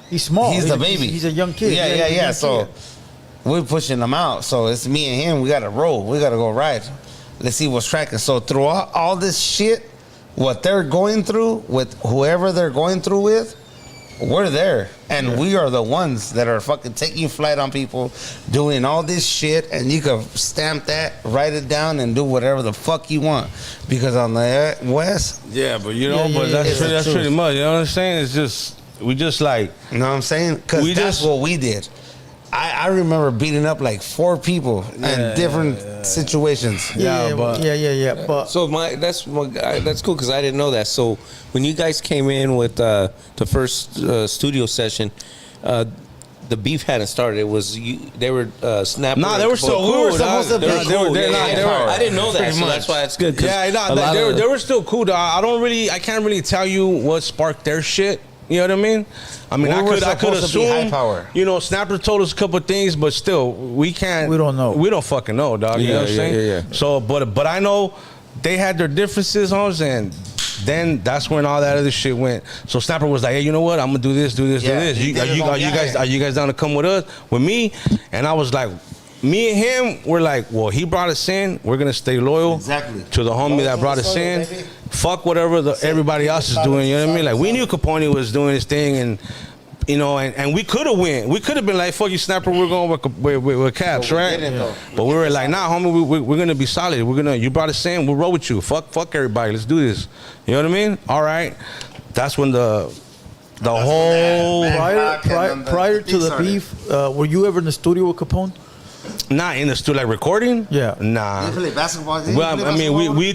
He's small. he's the baby. He's a young kid. Yeah. He's a young So kid. we're pushing them out. So it's me and him. We got to roll. We got to go ride. Let's see what's tracking. So throughout all this shit, what they're going through with whoever they're going through with, we're there. And we are the ones that are fucking taking flight on people, doing all this shit. And you can stamp that, write it down, and do whatever the fuck you want. Because on the West, Yeah, but you know, Yeah, but yeah, that's yeah. pretty much. You know what I'm saying? It's just we just like you know what I'm saying? Because We that's just- what we did. I remember beating up like 4 people in different situations. Yeah, but- But So that's cool because I didn't know that. So when you guys came in with the first studio session, the beef hadn't started. It was they were Snapper. Nah, they and were still Capone. cool. We were supposed to be They cool. were- Yeah, they were- I didn't know that, Pretty so much. that's why it's good. 'cause Yeah, a lot of- they were still cool. Dog. I can't really tell you what sparked their shit. You know what I mean? I mean, We were I could supposed to be high assume. power. You know, Snapper told us a couple of things, but still, we can't. We don't know. We don't fucking know, dog. You know what I'm saying? yeah. So, but I know they had their differences, homes, and then that's when all that other shit went. So Snapper was like, hey, you know what? I'm gonna do this. Yeah, You, he did his own guy. are you guys down to come with us, with me? And I was like, me and him, we're like, well, he brought us in. We're gonna stay loyal Exactly. to the homie that brought us in. Baby. Fuck whatever everybody else is doing. You know what I mean? Like we knew Capone was doing his thing, and you know, and we could have went. We could have been like, fuck you, Snapper. We're going with Caps, But we right? didn't, though. But we were like, nah, homie, we're gonna be solid. You brought us in. We'll roll with you. Fuck everybody. Let's do this. You know what I mean? All right. That's when the whole prior to the beef, were you ever in the studio with Capone? not in the studio like recording. Yeah. Nah. You play basketball? Well, I mean, we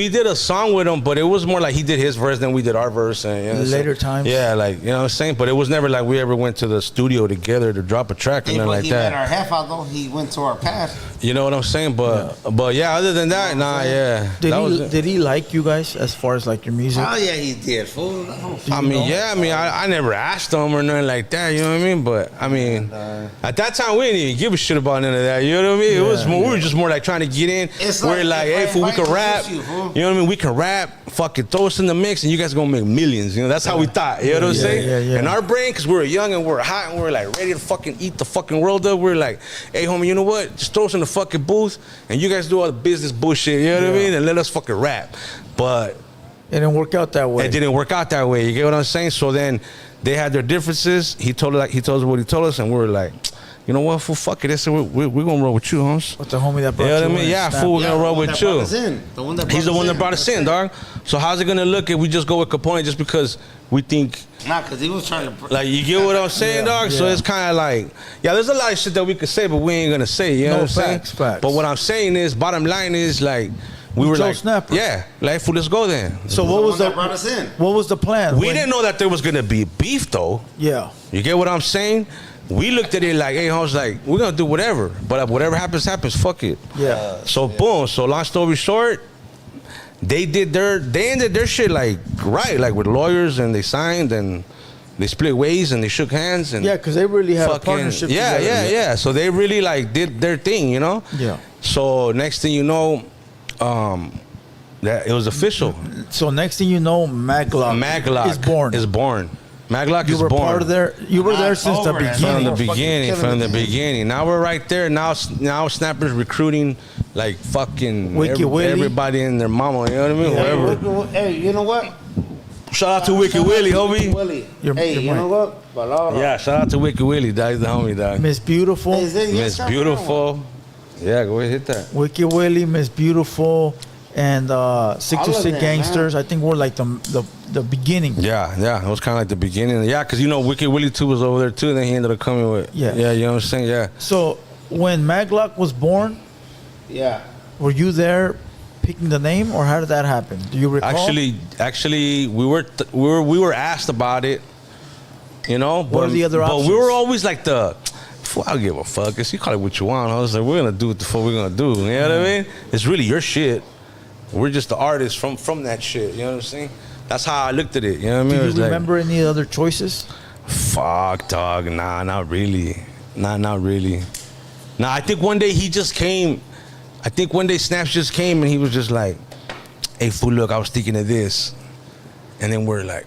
did a song with him, but it was more like he did his verse, then we did our verse, and you know, Later times. Yeah, like you know what I'm saying. But it was never like we ever went to the studio together to drop a track or nothing like He met that. our half out though. He went to our pad. You know what I'm saying? But yeah, other than that, nah, yeah. Did he like you guys as far as like your music? Oh yeah, he did. Fool. I mean, yeah, I mean, I never asked him or nothing like that. You know what I mean? But I mean, at that time we didn't even give a shit about none of that. You know what I mean? It was more, we were just more like trying to get in. It's We're like like, if hey, I fool, we can invite rap. you, fool. You know what I mean? We can rap. Fucking throw us in the mix, and you guys are gonna make millions. You know, that's how we thought. You know what I'm saying? yeah. In our brain, because we were young and we were hot and we were like ready to fucking eat the fucking world up. We are like, hey, homie, you know what? Just throw us in the fucking booth, and you guys do all the business bullshit. You know what I mean? And let us fucking rap. But It didn't work out that way. it didn't work out that way. You get what I'm saying? So then they had their differences. He told us what he told us, and we were like, you know what, fool, fuck it. We're gonna roll with you, homes. With the homie that brought You know you what I mean? in, Yeah, Snap. fool, we're gonna roll with you. He's the one that brought us in, dog. So how's it gonna look if we just go with Capone just because we think, Nah, because he was trying to. like, you get what I'm saying, dog? So yeah. it's kind of like, yeah, there's a lot of shit that we could say, but we ain't gonna say. You know No, what I'm saying? facts. But what I'm saying is, bottom line is, like, we were chose like, Snapper. yeah, like, fool, let's go then. So what was that brought us in? what was the plan? We didn't know that there was gonna be beef, though. Yeah. You get what I'm saying? We looked at it like, hey, Holmes, like, we're gonna do whatever. But whatever happens, fuck it. Yeah. So boom. So long story short, they ended their shit like right, like with lawyers, and they signed and they split ways and they shook hands and Yeah, because they really had a fucking partnership yeah, together. yeah. So they really like did their thing, you know? Yeah. So next thing you know, that it was official. So next thing you know, Maglock is born. Maglock You is were born. part of there. You were there since the October, man. beginning. From the beginning. Now we're right there. Now Snapper's recruiting like fucking Wiki Willie. everybody and their mama. You know what I mean? Whoever. Hey, you know what? Shout out to Wiki Willie, homie. Willie. You're- Hey, you're you know right. what? Palabra. Yeah, shout out to Wiki Willie. That's the homie, dog. Miss Beautiful. Is it- Miss yes, Beautiful. Yeah, go ahead, hit that. Wicked Willie, Miss Beautiful, and Sicc2Sicc them, Gangsters. I think we're like the beginning. Yeah, it was kind of like the beginning. Yeah, because you know, Wicked Willie 2 was over there too, and then he ended up coming with. Yeah. Yeah, you know what I'm saying? Yeah. So when Maglock was born, Yeah. were you there picking the name, or how did that happen? Do you recall? Actually, we were asked about it. You know, What are the other But options? we were always like I don't give a fuck. You call it what you want. I was like, we're gonna do what the fuck we're gonna do. You know what I mean? It's really your shit. We're just the artists from that shit. You know what I'm saying? That's how I looked at it. You know what I mean? Do It you was like, remember any other choices? fuck, dog. Nah, not really. Not really. Nah, I think one day he just came. I think one day Snaps just came and he was just like, hey, fool, look, I was thinking of this. And then we're like,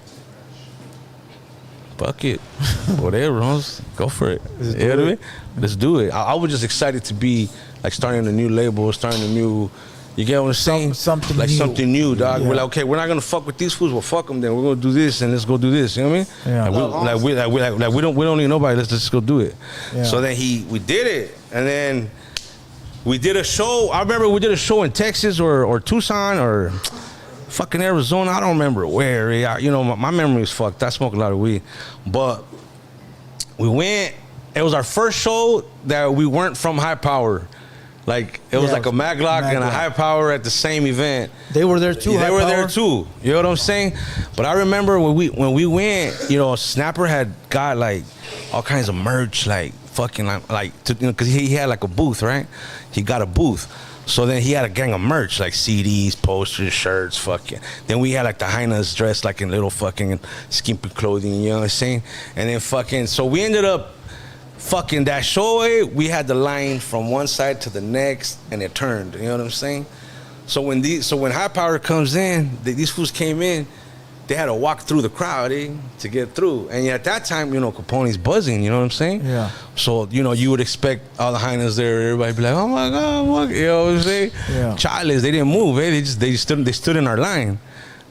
fuck it. Whatever, let's go for it. You know what I mean? Let's do it. I was just excited to be like starting a new label, starting a new, you get what I'm saying? Something like new. something new, dog. Yeah. We're like, okay, we're not gonna fuck with these fools. Well, fuck them then. We're gonna do this and let's go do this. You know what I mean? Yeah. We don't need nobody. Let's just go do it. Yeah. So then we did it, and then we did a show. I remember we did a show in Texas or Tucson or fucking Arizona. I don't remember where. You know, my memory is fucked. I smoke a lot of weed, but we went. It was our first show that we weren't from High Power. Like it was like a Maglock and a High Power at the same event. They were there too. Yeah, High they were Power? there too. You know what I'm saying? But I remember when we went, you know, Snapper had got like all kinds of merch, like fucking like to, you know, because he had like a booth, right? He got a booth. So then he had a gang of merch, like CDs, posters, shirts, fucking. Then we had like the hyenas dressed like in little fucking skimpy clothing, you know what I'm saying? And then fucking, so we ended up fucking that show, we had the line from one side to the next, and it turned. You know what I'm saying? So when High Power comes in, these fools came in, they had to walk through the crowd to get through. And at that time, you know, Capone's buzzing. You know what I'm saying? Yeah. So you know, you would expect all the hyenas there, everybody be like, oh my god, what? You know what I'm saying? Yeah. Charles, they didn't move. They stood in our line.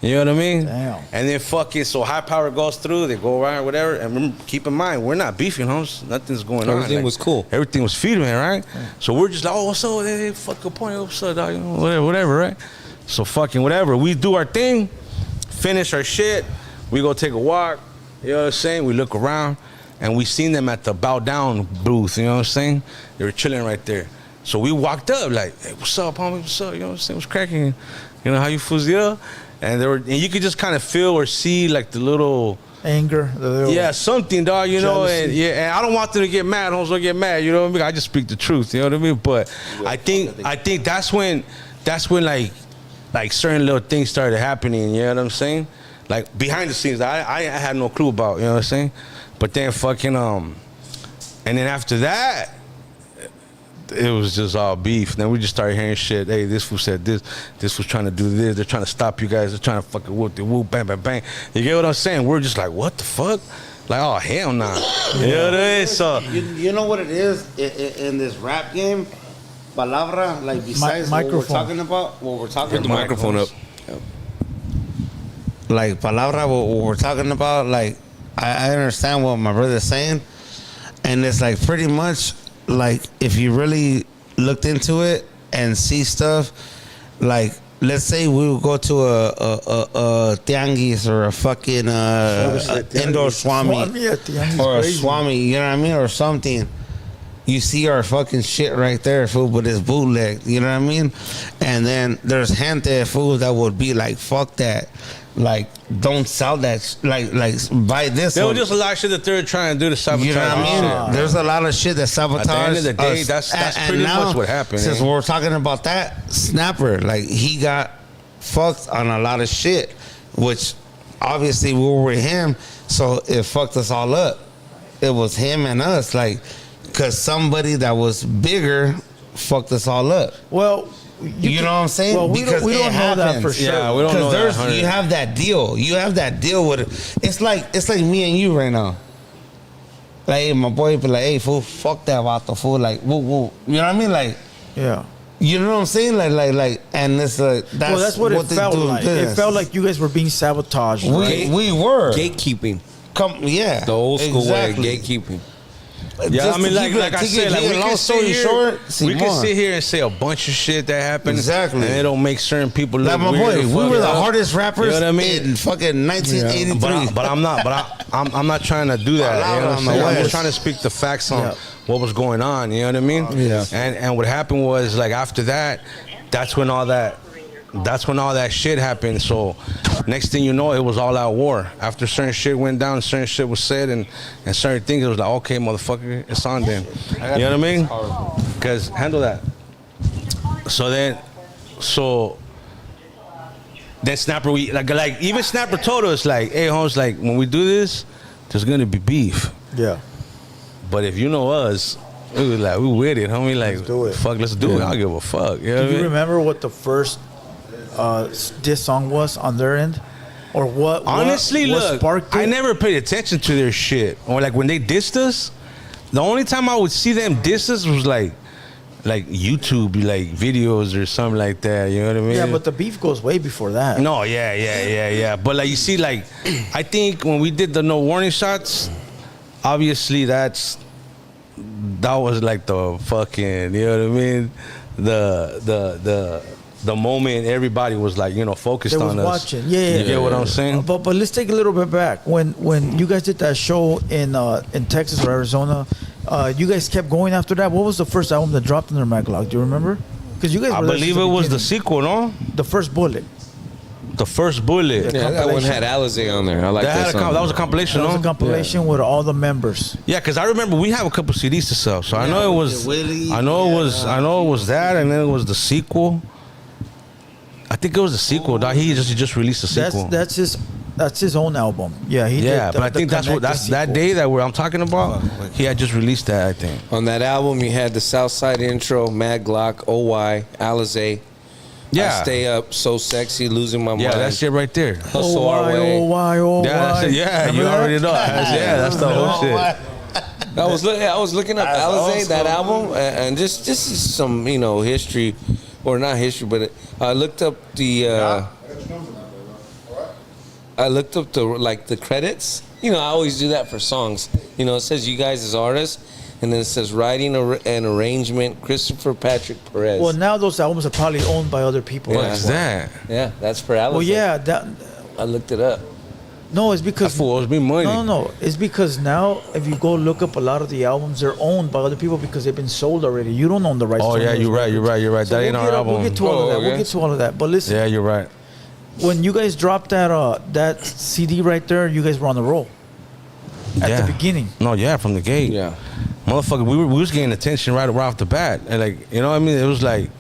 You know what I mean? Damn. And then fucking, so High Power goes through, they go around, whatever. And remember, keep in mind, we're not beefing, homes. Nothing's going on. Everything was cool. Everything was feeding, right? Yeah. So we're just like, oh, what's up? Hey, fuck Capone, what's up, dog? You know, whatever, right? So fucking whatever. We do our thing, finish our shit, we go take a walk, you know what I'm saying? We look around, and we seen them at the Bow Down booth, you know what I'm saying? They were chilling right there. So we walked up like, hey, what's up, homie? What's up? You know what I'm saying? What's cracking? You know how you fools, yeah? And you could just kind of feel or see like the little Anger. The little something, dog. You know, and I don't want them to get mad. Homes don't get mad. You know what I mean? I just speak the truth. You know what I mean? But I think that's when like certain little things started happening. You know what I'm saying? Like behind the scenes, I had no clue about. You know what I'm saying? But then fucking and then after that, it was just all beef. Then we just started hearing shit. Hey, this fool said this. This was trying to do this. They're trying to stop you guys. They're trying to fucking whoop the whoop, bang, bang, bang. You get what I'm saying? We're just like, what the fuck? Like, oh, hell nah. You know what I mean? So, you know what it is in this rap game? Palabra, like besides what we're talking about, Get the microphone up. Like palabra, what we're talking about, like I understand what my brother's saying, and it's like pretty much like if you really looked into it and see stuff, like let's say we would go to a tianguis or a fucking indoor swami or a swami, you know what I mean, or something. You see our fucking shit right there, fool, but it's bootleg, you know what I mean? And then there's gente, fool, that would be like, fuck that. Like, don't sell that. Like, buy this. there was just a lot of shit that they're trying to do to sabotage. You know what I mean? There's a lot of shit that sabotage. At the end of the day, us. that's pretty much what happened. Since we're talking about that, Snapper, like, he got fucked on a lot of shit, which obviously we were with him, so it fucked us all up. It was him and us, like, because somebody that was bigger fucked us all up. Well, you know what I'm saying? Well, we don't know that for sure. Yeah, we don't know that. Because you have that deal. You have that deal with it. It's like me and you right now. Like, hey, my boy be like, hey, fool, fuck that vato, fool. Like, woo, woo. You know what I mean? Like, yeah. You know what I'm saying? Like, and it's that's what it felt like. It felt like you guys were being sabotaged. We were gatekeeping. Yeah. The old school exactly. way, gatekeeping. Yeah, just I mean, to like, keep like I to said, like, give we a long can story sit here, short, we can Simon. sit here and say a bunch of shit that happened. Exactly. And it don't make certain people look Like my weird. boy, or we fucked were the up. hardest rappers You know what I mean? in fucking 1983. But I'm not trying to do that. You know what I'm saying? I'm just trying to speak the facts on what was going on. You know what I mean? Yeah. And what happened was, like, after that, that's when all that shit happened. So next thing you know, it was all out war. After certain shit went down, certain shit was said, and certain things, it was like, okay, motherfucker, it's on then. You know what I mean? Because handle that. So then Snapper, we like even Snapper told us, like, hey, Holmes, like, when we do this, there's gonna be beef. Yeah. But if you know us, we was like, we with it, homie. Like, Let's do it. fuck, let's do it. I don't give a fuck. You know what I Do you mean? remember what the first diss song was on their end, or what? Honestly, what look, sparked it? I never paid attention to their shit. Or like when they dissed us, the only time I would see them diss us was like YouTube, like videos or something like that. You know what I mean? Yeah, but the beef goes way before that. No, yeah. But like, you see, like, I think when we did the no warning shots, obviously that was like the fucking, you know what I mean? The moment everybody was like, you know, focused They was on us. watching. Yeah. You get what I'm saying? But let's take a little bit back. When you guys did that show in Texas or Arizona, you guys kept going after that. What was the first album that dropped in their backlog? Do you remember? Because you guys I were there believe since it was the beginning. sequel, no? The first bullet. The first bullet. Yeah. Yeah, that one Compilation. had Alizé on there. I like that song. That was a compilation, That was no? a compilation with all the members. Yeah, because I remember we have a couple CDs to sell, so I know it was. Willie, I know it was that, and then it was the sequel. I think it was the sequel. Dog. He just released a sequel. That's his own album. Yeah, he Yeah, did. but I think that's that sequel. day that I'm talking about. He had just released that, I think. On that album, you had the Southside intro, Mad Glock, OY, Alizé. Yeah, I Stay Up, So Sexy, Losing My Mind. yeah, that's it right there. Hustle Our Way. Oh, Yeah, that's it. Yeah, you already know. That's the whole shit. I was looking up That's Alizé, awesome. that album, and just this is some history, or not history, but I looked up the the credits. I always do that for songs. It says you guys as artists, and then it says writing and arrangement, Christopher Patrick Perez. Well, now those albums are probably owned by other people. What is that? Yeah, that's for Alizé. Well, yeah, that. I looked it up. No, it's That because fool owes me money. No. It's because now, if you go look up a lot of the albums, they're owned by other people because they've been sold already. You don't own the rights. Oh to yeah, those you're right. records. So That ain't our album. We'll get to all of that. okay. We'll get to all of that. But listen, Yeah, you're right. when you guys dropped that CD right there, you guys were on the roll at Yeah. the beginning. No, yeah, from the gate. Yeah. Motherfucker, we was getting attention right off the bat, and like, you know what I mean? It was like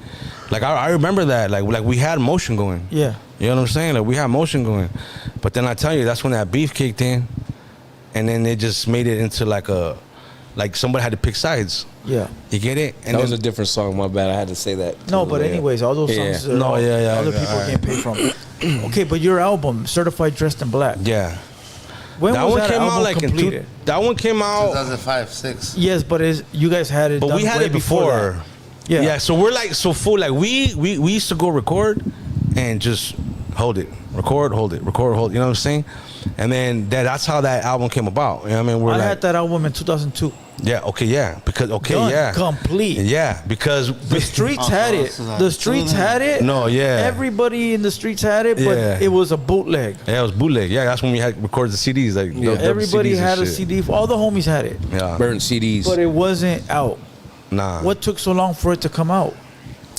I remember that, like we had motion going. Yeah. You know what I'm saying? Like we had motion going, but then I tell you, that's when that beef kicked in, and then it just made it into like somebody had to pick sides. Yeah. You get it? And That was then- a different song. My bad. I had to say that. No, but anyways, all those Yeah. songs. Are No, all, yeah, Other yeah, people alright. getting paid from. Okay, but your album, Certified Dressed in Black. yeah. When That was one that came album out like completed? that one came out, 2005, 6. Yes, but you guys had it. but done we had way it before. that. Yeah. Yeah, so we're like so full. Like we used to go record and just hold it, record, hold it, record, hold. You know what I'm saying? And then that's how that album came about. You know what I mean? We're I like, had that album in 2002. yeah, okay, yeah, because okay, Done, yeah, complete. yeah, because The streets had it. The streets had it. No, yeah. Everybody in the streets had it, but Yeah. it was a bootleg. yeah, it was bootleg. Yeah, that's when we had recorded the CDs. Like Everybody CDs and had a shit. CD. All the homies had it, Yeah, Burnt CDs. but it wasn't out. nah. What took so long for it to come out?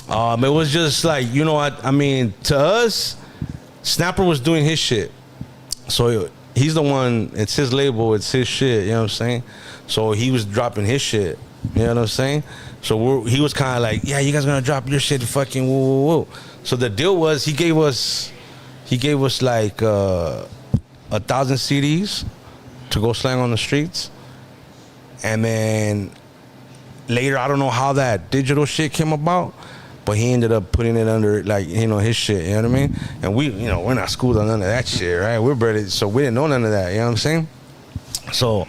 It was just like, you know what? I mean, to us, Snapper was doing his shit. So he's the one, it's his label, it's his shit, you know what I'm saying? So he was dropping his shit, you know what I'm saying? So he was kind of like, yeah, you guys gonna drop your shit, fucking woo, woo, woo. So the deal was, he gave us like 1,000 CDs to go slang on the streets. And then later, I don't know how that digital shit came about, but he ended up putting it under, like, his shit, you know what I mean? And we're not schooled on none of that shit, right? We're barely, so we didn't know none of that, you know what I'm saying? So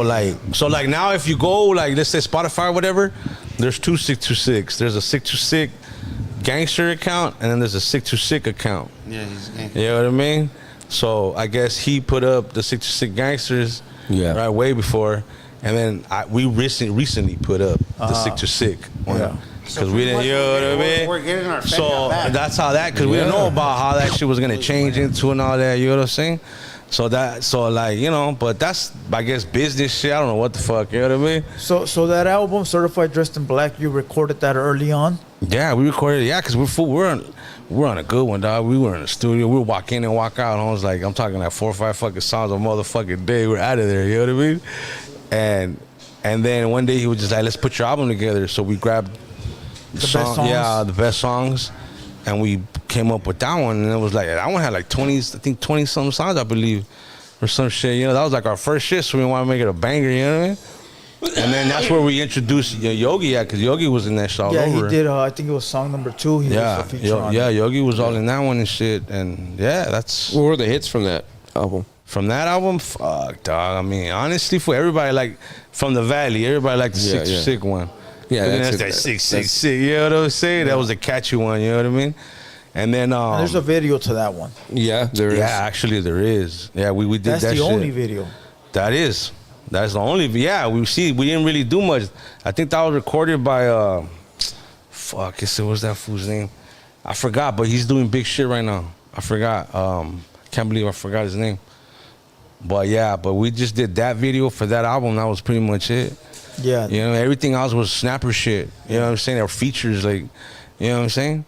like now if you go, like, let's say Spotify or whatever, there's two Sicc2Sicc. There's a Sicc2Sicc gangster account, and then there's a Sicc2Sicc account. Yeah, he's You know what I mean? So I guess he put up the Sicc2Sicc gangsters Yeah. right way before. And then we recently put up the Sicc2Sicc one. Yeah. Because we didn't, you know what I mean? We're getting our so back. that's how that, because we didn't know about how that shit was gonna change into and all that, you know what I'm saying? So like, you know, but that's, I guess, business shit. I don't know what the fuck, you know what I mean? So that album, Certified Dressed in Black, you recorded that early on? Yeah, we recorded it, because we're on a good one, dog. We were in the studio, we would walk in and walk out, and I was like, I'm talking like 4 or 5 fucking songs a motherfucking day. We're out of there, you know what I mean? And then one day he was just like, let's put your album together. So we grabbed the best songs. Yeah, the best songs, and we came up with that one, and it was like that one had like 20 something songs, I believe, or some shit. You know, that was like our first shit, so we want to make it a banger. You know what I mean? And then that's where we introduced Yogi at, because Yogi was in that shit all over. Yeah, he did. I think it was song number 2. He was a feature on it. Yogi was all in that one and shit. And yeah, that's. What were the hits from that album? From that album, fuck, dog. I mean, honestly, for everybody, like from the Valley, everybody liked the Sicc2Sicc one. Yeah, that's that Sicc2Sicc. You know what I'm saying? That was a catchy one. You know what I mean? And then and there's a video to that one. Yeah, there is. Yeah, actually there is. Yeah, we did That's that the shit. only video. That's the only. Yeah, we didn't really do much. I think that was recorded by fuck, what was that fool's name? I forgot, but he's doing big shit right now. I forgot. Can't believe I forgot his name. But yeah, we just did that video for that album. That was pretty much it. Yeah. You know, everything else was snapper shit. You know what I'm saying? Or features, like, you know what I'm saying?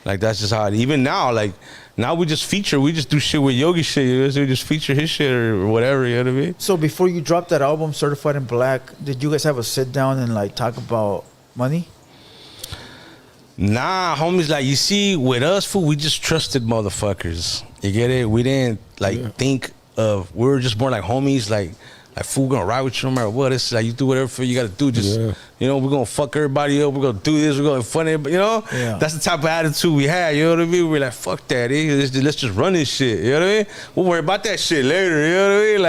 Like, that's just how it, even now, like, now we just do shit with Yogi shit, you know? So we just feature his shit or whatever, you know what I mean? So before you dropped that album, Certified in Black, did you guys have a sit down and like talk about money? Nah, homies, like, you see, with us, fool, we just trusted motherfuckers. You get it? We didn't, like, think of, we were just more like homies, like fool, gonna ride with you no matter what. It's like, you do whatever you gotta do. Just, you know, we're gonna fuck everybody up. We're gonna do this. We're gonna fun it. You know, that's the type of attitude we had. You know what I mean? We're like, fuck that. Let's just run this shit. You know what I mean? We'll worry about that shit later. You know what I mean?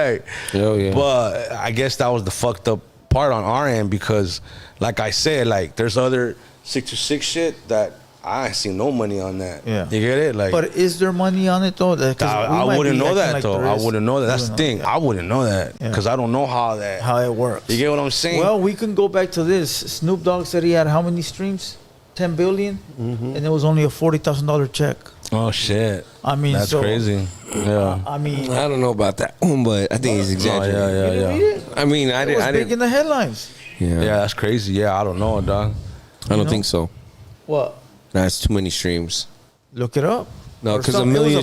Like, but I guess that was the fucked up part on our end, because, like I said, like, there's other Sicc2Sicc shit that I ain't seen no money on that. Yeah, you get it? Like, but is there money on it though? I wouldn't know that though. I wouldn't know that. That's the thing. I wouldn't know that because I don't know how it works. You get what I'm saying? Well, we can go back to this. Snoop Dogg said he had how many streams? 10 billion, and it was only a $40,000 check. Oh shit! I mean, that's crazy. Yeah. I mean, I don't know about that one, but I think he's exaggerating. Yeah. I mean, I didn't. Big in the headlines. Yeah, that's crazy. Yeah, I don't know, dog. I don't think so. What? That's too many streams. Look it up. No, because a million.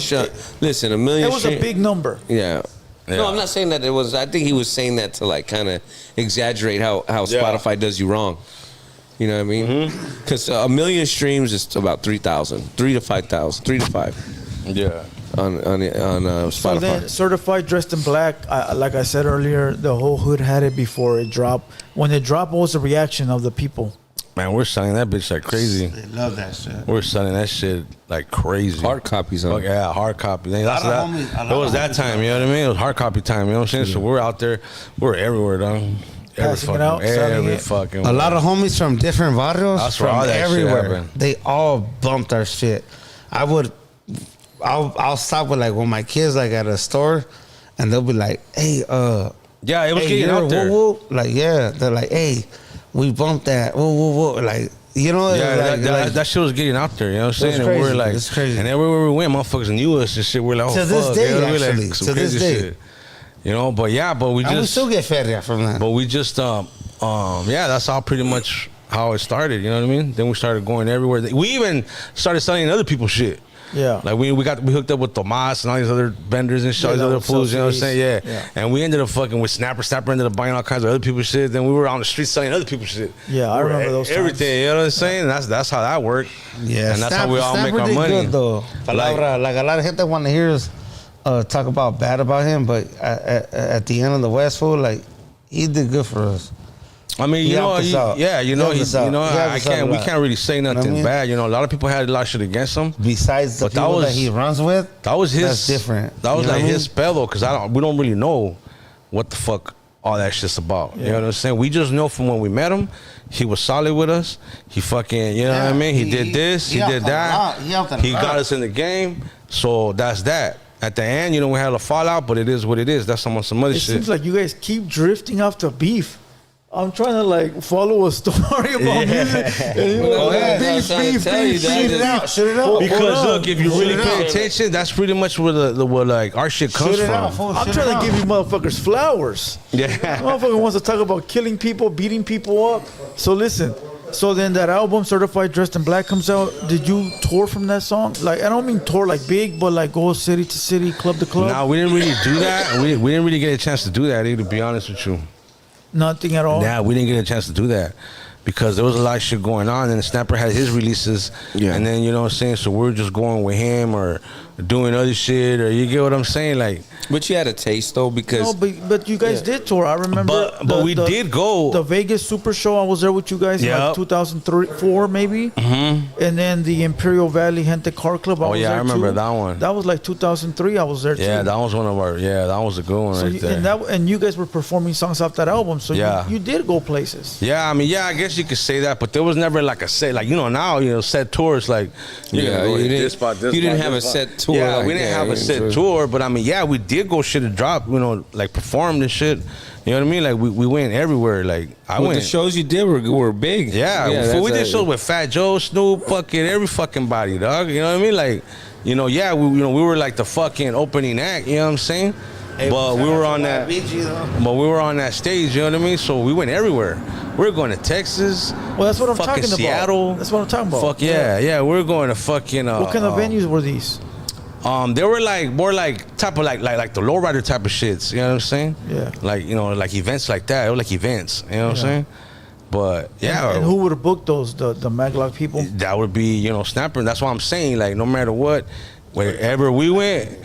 Listen, a million. It was a big number. Yeah. No, I'm not saying that it was. I think he was saying that to like kind of exaggerate how Spotify does you wrong. You know what I mean? Because a million streams is about 3,000, 3 to 5,000, 3 to 5. Yeah. On Spotify. So then, Certified Dressed in Black, like I said earlier, the whole hood had it before it dropped. When it dropped, what was the reaction of the people? Man, we're selling that bitch like crazy. They love that shit. We're selling that shit like crazy. Hard copies, huh? Yeah, hard copy. It was that time, you know what I mean? It was hard copy time, you know what I'm saying? So we're out there, we're everywhere, dog. Passing it out, selling it. A lot of homies from different barrios, from everywhere. They all bumped our shit. I'll stop with like when my kids like at a store, and they'll be like, "Hey, yeah, it was getting out there." Like, yeah, they're like, "Hey, we bumped that." Like, you know, that shit was getting out there. You know what I'm saying? And we're like, it's crazy. And everywhere we went, motherfuckers knew us and shit. We're like, oh, to this fuck, day, you know, actually, like, to this day. Shit. You know, but we just, we still get feria from that. But we just, that's how pretty much how it started. You know what I mean? Then we started going everywhere. We even started selling other people's shit. Yeah, like we hooked up with Tomas and all these other vendors and shit, these other fools. You know what I'm saying? Yeah. And we ended up fucking with Snapper ended up buying all kinds of other people's shit. Then we were on the street selling other people's shit. Yeah, I remember those everything. times. You know what I'm saying? That's how that worked. Yeah, and that's how we all make our money. Good, though. Like a lot of gente want to hear us talk about bad about him, but at the end of the West, fool, like, he did good for us. I mean, we can't really say nothing bad. You know, a lot of people had a lot of shit against him. Besides the people that he runs with, that was his. That's different. That was like his spell though, because we don't really know what the fuck all that shit's about. Yeah. You know what I'm saying? We just know from when we met him, he was solid with us. He fucking, you know what I mean? He did this, he did that. He got us in the game. So that's that. At the end, you know, we had a fallout, but it is what it is. That's some other shit. It seems like you guys keep drifting off to beef. I'm trying to like follow a story about music. And you Go ahead. beef. Shoot it out. Shoot it out. Because look, if you really Shoot it pay out. attention, that's pretty much where the where like our shit comes Shoot it from. out, fool. I'm Shoot trying it to out. give you motherfuckers flowers. Yeah. Motherfucker wants to talk about killing people, beating people up. So listen. So then that album, Certified Dressed in Black, comes out. Did you tour from that song? Like, I don't mean tour like big, but like go city to city, club to club? No, we didn't really do that. We didn't really get a chance to do that either, to be honest with you. Nothing at all? Nah, we didn't get a chance to do that because there was a lot of shit going on, and Snapper had his releases, and then you know what I'm saying. So we were just going with him or doing other shit, or you get what I'm saying, like. But you had a taste though, because No, but you guys did tour. I remember. But we did go. The Vegas Super Show. I was there with you guys in like Yep. 2004 maybe. Mm-hmm. And then the Imperial Valley Gente Car Club. I was yeah, I there remember too. that one. That was like 2003. I was there too. Yeah, that was one of our. Yeah, that was a good one So right you, there. and you guys were performing songs off that album. So Yeah. you did go places. Yeah, I mean, yeah, I guess you could say that, but there was never like a set, like now, set tours, like yeah, go you hit didn't, this spot, this you didn't spot, have a this spot. set tour. Yeah, like we didn't that, have a you set know, tour, but I mean, yeah, we did go shit and drop, like performed and shit. You know what I mean? Like we went everywhere. Like I But went. the shows you did were big. Yeah, that's we did a- shows with Fat Joe, Snoop, fucking every fucking body, dog. You know what I mean? Like, yeah, we were like the fucking opening act. You know what I'm saying? But we were on that. But we were on that stage. You know what I mean? So we went everywhere. We were going to Texas. Well, that's what I'm fucking talking Seattle. about. That's what I'm talking about. Fuck yeah. We were going to fucking. What kind of venues were these? They were like more like type of like the lowrider type of shits. You know what I'm saying? Yeah. Like like events like that. It was like events. You know what I'm saying? But yeah. And who would have booked those? The Maglock people? That would be Snapper. That's why I'm saying, like, no matter what, wherever we went,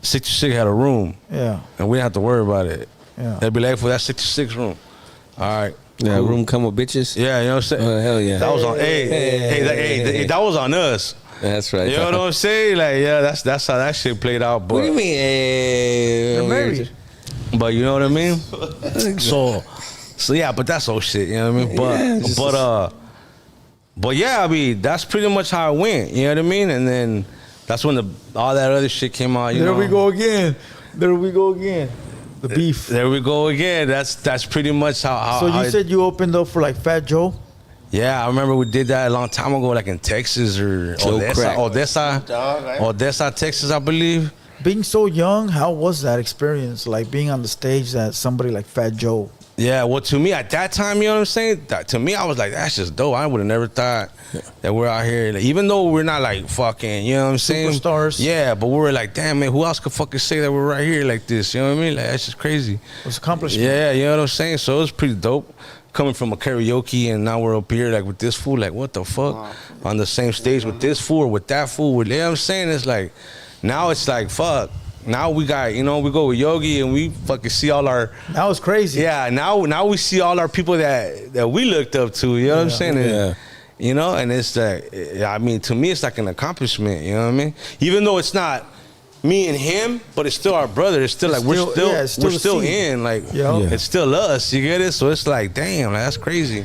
Sicc2Sicc had a room. Yeah. And we didn't have to worry about it. Yeah. They'd be like, for that Sicc2Sicc room. All right. Yeah, cool. room come with bitches. Yeah, you know what I'm saying? Oh, hell yeah. That was on. That was on us. That's right. You know what I'm saying? Like, yeah, that's how that shit played out. But What do you mean? They're married. But you know what I mean? So yeah, but that's old shit, you know what I mean? But yeah, I mean, that's pretty much how it went, you know what I mean? And then that's when all that other shit came out, There we go again. The beef. There we go again. That's pretty much how So how you said you opened up for like Fat Joe? yeah, I remember we did that a long time ago, like in Texas or Joe Crack. Odessa, Texas, I believe. Being so young, how was that experience? Like being on the stage that somebody like Fat Joe. Yeah, well, to me at that time, you know what I'm saying? To me, I was like, that's just dope. I would have never thought that we're out here, like, even though we're not like fucking, you know what I'm saying? Superstars. Yeah, but we were like, damn, man, who else could fucking say that we're right here like this? You know what I mean? Like, that's just crazy. It was accomplishment. Yeah, you know what I'm saying? So it was pretty dope. Coming from a karaoke and now we're up here like with this fool, like what the fuck? On the same stage with this fool or with that fool. You know what I'm saying? It's like, now it's like, fuck. Now we got, we go with Yogi and we fucking see all our. That was crazy. Yeah, now we see all our people that we looked up to. You know what I'm saying? And, Yeah. And it's like, I mean, to me, it's like an accomplishment. You know what I mean? Even though it's not me and him, but it's still our brother. It's still like we're still in. Like it's still us. You get it? So it's like, damn, like, that's crazy.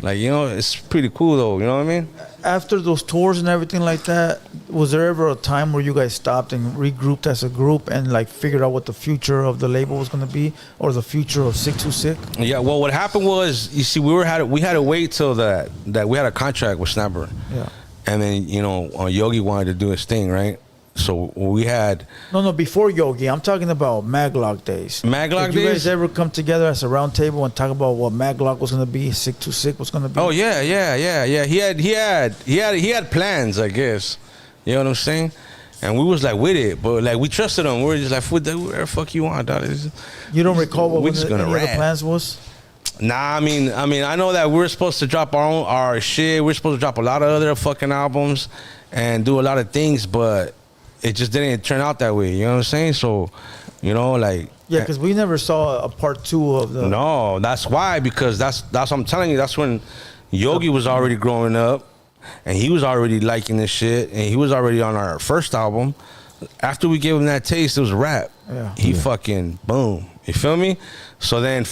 Like, it's pretty cool though. You know what I mean? After those tours and everything like that, was there ever a time where you guys stopped and regrouped as a group and like figured out what the future of the label was going to be, or the future of Sicc2Sicc? Yeah. Well, what happened was, you see, we had to wait till that we had a contract with Snapper. Yeah. And then Yogi wanted to do his thing, right? So we had No, before Yogi. I'm talking about Maglock days. Maglock Did you days? guys ever come together as a round table and talk about what Maglock was going to be, Sicc2Sicc was going to be? Oh yeah. He had plans, I guess. You know what I'm saying? And we was like with it, but like we trusted him. We were just like, whatever the fuck you want, dog. You don't recall what We one just of the gonna any of the rap. plans was? Nah, I mean, I know that we're supposed to drop our shit. We're supposed to drop a lot of other fucking albums and do a lot of things, but it just didn't turn out that way. You know what I'm saying? So, like. Yeah, because we never saw a part 2 of the. No, that's why, because that's what I'm telling you. That's when Yogi was already growing up, and he was already liking this shit, and he was already on our first album. After we gave him that taste, it was a rap. Yeah. He fucking boom. You feel me? So then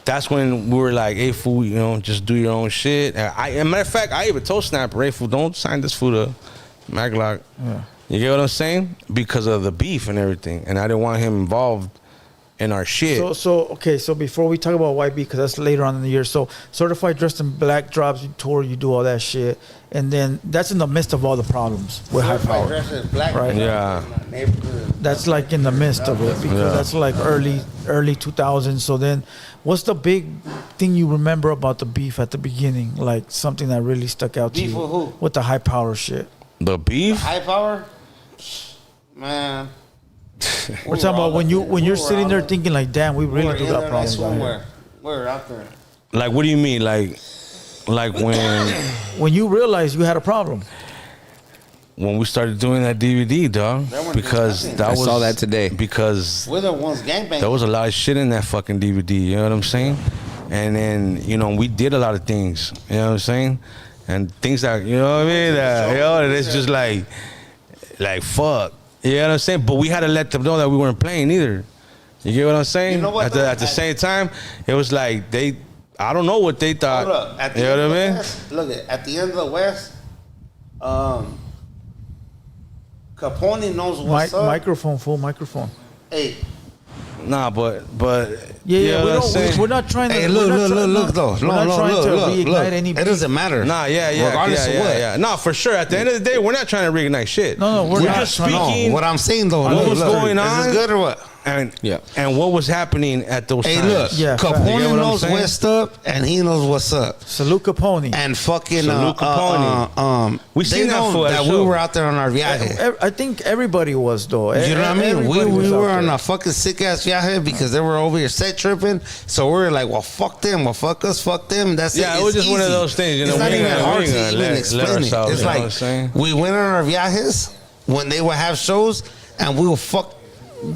that's when we were like, hey fool, just do your own shit. And matter of fact, I even told Snapper, hey fool, don't sign this fool to Maglock. Yeah. You get what I'm saying? Because of the beef and everything. And I didn't want him involved in our shit. So before we talk about YB, because that's later on in the year. So Certified Dressed in Black drops, you tour, you do all that shit, and then that's in the midst of all the problems with High Power, right? Yeah. That's like in the midst of it, because that's like early 2000s. So then, what's the big thing you remember about the beef at the beginning? Like something that really stuck out to you? Beef with who? With the High Power shit. The beef? High Power? Man. We're talking about when you're sitting there thinking like, damn, we really do got problems out here. We're out there. Like, what do you mean? Like When you realized you had a problem. when we started doing that DVD, dog, because that I was saw that today. Because We're the ones gangbanging. there was a lot of shit in that fucking DVD. You know what I'm saying? And then we did a lot of things. You know what I'm saying? And things that you know what I mean. That it's just like fuck. You know what I'm saying? But we had to let them know that we weren't playing either. You get what I'm saying? You know what, at the same time, it was like I don't know what they thought. Hold up. At the You know end what of I the mean? West, look at the end of the West, Capone knows what's up. Microphone, full microphone. Hey, Nah, but Yeah, you know what I'm saying? we're not trying to. hey, we're not trying- look though. We're not trying to reignite any. It doesn't matter. Nah, yeah. Regardless of what. Yeah. No, for sure. At the end of the day, we're not trying to reignite shit. No, we're not just trying to- speaking. No, what I'm saying though, What was going Is on? this good or what? And what was happening at those Hey, times? look, Yeah, fact. You get Capone what I'm knows saying? what's up, and he knows what's up. Salute Capone. And fucking Salute Capone. We they seen that know fool at that the we show. were out there on our viaje. I think everybody was though. You know what I mean? Everybody was We out were on there. a fucking sick ass viaje because they were over here set tripping. So we were like, well, fuck them. Well, fuck us. Fuck them. That's Yeah, it. it was It's just one of easy. those things, you know, It's not we even ain't gonna- hard we ain't to gonna even let explain ourselves, it. It's you know what I'm like saying? we went on our viajes when they would have shows, and we would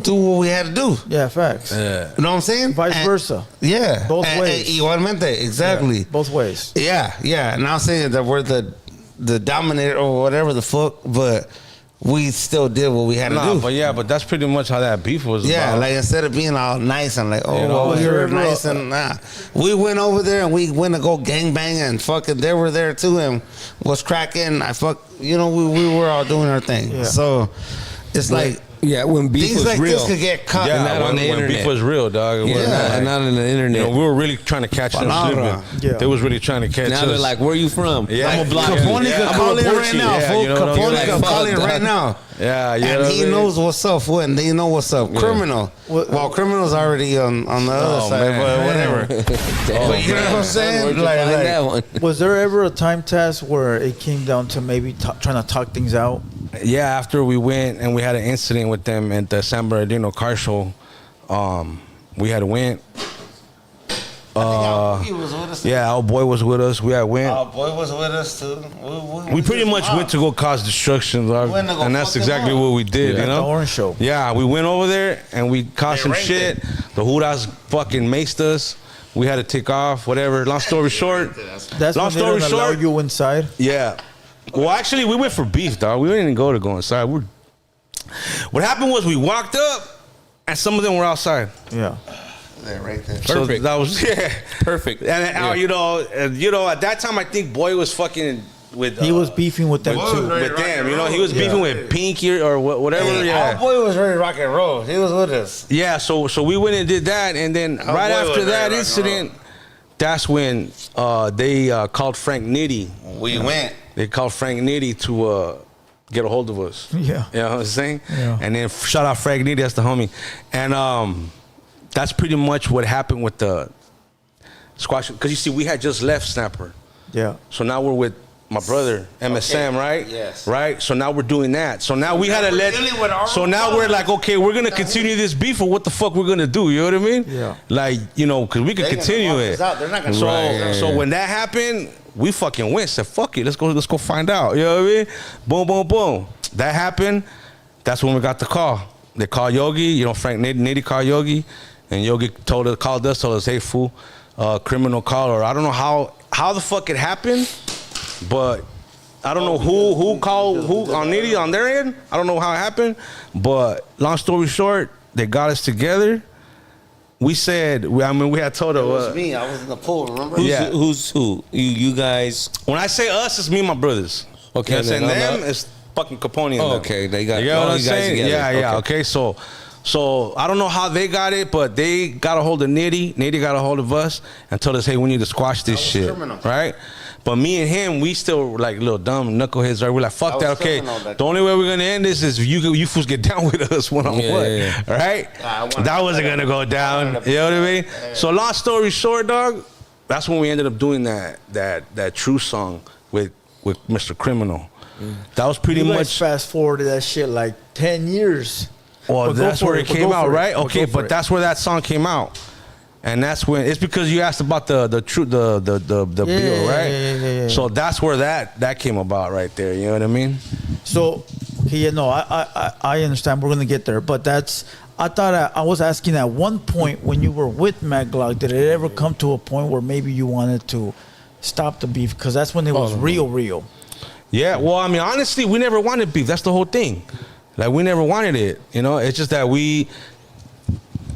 do what we had to do. Yeah, facts. Yeah. You know what I'm saying? Vice And- versa. Yeah. Both ways. Igualmente. Exactly. Yeah, both ways. Yeah, yeah. And I'm saying that we're the dominator or whatever the fuck, but we still did what we had to Nah, do. but that's pretty much how that beef was Yeah, about. like instead of being all nice and like, oh, You know, well, you're you're nice and nah. We went over there and we went to go gangbang and fucking they were there too and was cracking. We were all doing our thing. Yeah. So it's like Yeah, when beef things was like real. this could get caught. yeah, not on when the beef internet. was real, dog. It Yeah, wasn't like- not on the internet. we were really trying to catch them Palabra. slipping. Yeah. They was really trying to catch now us. they're like, "Where you from?" Yeah. I'm a block. Capone Yeah. could I'm call in report right you. now, Yeah, fool. you know what I'm Capone saying? could call in Fuck, right dog. now. yeah, you know And what I he mean? knows what's up, fool, and they know what's up. Criminal. Well, Criminal's already on the other Oh, side, man. but whatever. Damn, But you know what I'm saying? Where'd you Like- find like- that one? Was there ever a time test where it came down to maybe trying to talk things out? Yeah, after we went and we had an incident with them at the San Bernardino car show, we had went. He was with us. Yeah, our boy was with us. We had went. Our boy was with us too. We pretty much went to go cause destruction, dog. went to go And that's fuck them exactly up. what we did, At you the know? Orange Show. Yeah, we went over there and we caused They some ranked shit. it. The Hudas fucking maced us. We had to take off, whatever. Long story short. That's Long when they story didn't allow short. you inside. Yeah. Well, actually, we went for beef, dog. We didn't even go inside. What happened was we walked up and some of them were outside. Yeah. There, right there. So Perfect. that was, yeah. Perfect. And at that time, I think Boy was fucking with. He was beefing with them Boy too. was ready. with them. rock and He was roll. beefing Yeah. with Pinky or whatever. Hey, Yeah. Our boy was ready to rock and roll. He was with us. Yeah, so we went and did that, and then Our right boy after was that ready to rock and incident, that's when they called Frank Nitty. We went. They called Frank Nitty to get a hold of us. Yeah. You know what I'm saying? Yeah. And then shout out Frank Nitty, that's the homie. And that's pretty much what happened with the squash. Because you see, we had just left Snapper. Yeah. So now we're with my brother, MSM, right? Yes. Right? So now we're doing that. So now we had to we're let. dealing with our So own now we're like, okay, we're going to continue this beef, or what the fuck we're going to do? You know what I mean? Yeah. Like, because we could They gonna continue walk it. us out. They're not gonna So, walk us out. so when that happened, we fucking went. Said, fuck it. Let's go find out. You know what I mean? Boom, boom, boom. That happened. That's when we got the call. They called Yogi. Frank Nitty called Yogi. And Yogi told us, hey, fool, criminal call. Or I don't know how the fuck it happened, but I don't know who called who on Nitty on their end. I don't know how it happened, but long story short, they got us together. We said, we had told her. It was me. I was in the pool, remember? Yeah. Who's who? You guys. When I say us, it's me and my brothers. Okay, You know what I'm and saying? then them is fucking Capone and Oh, them. okay, they got You know all what I'm you guys saying? together. Yeah. Okay. Okay, so So I don't know how they got it, but they got a hold of Nitty. Nitty got a hold of us and told us, hey, we need to squash this shit. Criminal. Right? But me and him, we still like little dumb knuckleheads. Right? We're like, fuck that. Okay, the only way we're gonna end this is if you fools get down with us one on one. Right? That wasn't gonna go down. You know what I mean? So long story short, dog. That's when we ended up doing that True song with Mr. Criminal. That was pretty much. Fast forward to that shit like 10 years. Well, that's where it came out, right? Okay, but that's where that song came out. And that's when it's because you asked about the bill, right? Yeah. So that's where that came about right there. You know what I mean? So, okay, I understand. We're gonna get there, but I thought I was asking at one point when you were with Matt Glock, did it ever come to a point where maybe you wanted to stop the beef? Because that's when it was real. Yeah. Well, I mean, honestly, we never wanted beef. That's the whole thing. Like we never wanted it. You know, it's just that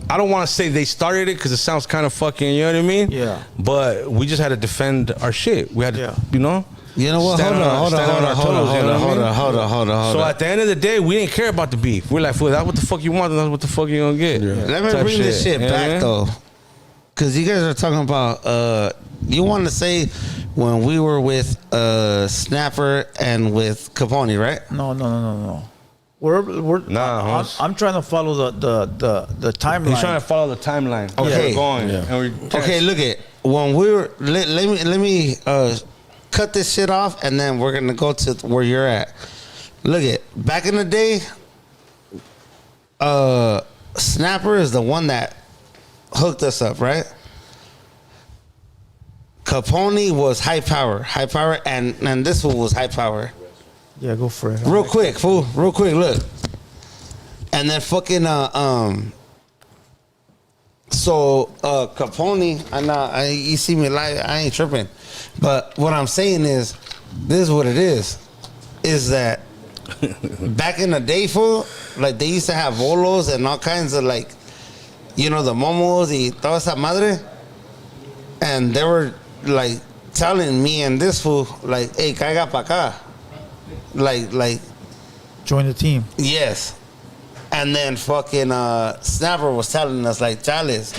I don't want to say they started it because it sounds kind of fucking, you know what I mean? Yeah. But we just had to defend our shit. We had to, you know? You know what? Hold on. So at the end of the day, we didn't care about the beef. We're like, that's what the fuck you want, and that's what the fuck you gonna get. Yeah. Let me bring this shit back though. Because you guys are talking about, you want to say when we were with Snapper and with Capone, right? No. I'm trying to follow the timeline. He's trying to follow the timeline. Okay, going. Yeah. Okay, look at when we were. Let me cut this shit off, and then we're gonna go to where you're at. Look at back in the day. Snapper is the one that hooked us up, right? Capone was high power, and this one was high power. Yeah, go for it. Real quick, fool. Real quick, look. And then fucking so Capone, you see me live, I ain't tripping. But what I'm saying is, this is what it is that back in the day, fool, like they used to have bolos and all kinds of like, you know, the momos y toda esa madre. And they were like telling me and this fool, like, hey, caiga pa' acá. Like join the team. Yes. And then fucking Snapper was telling us like Chalice,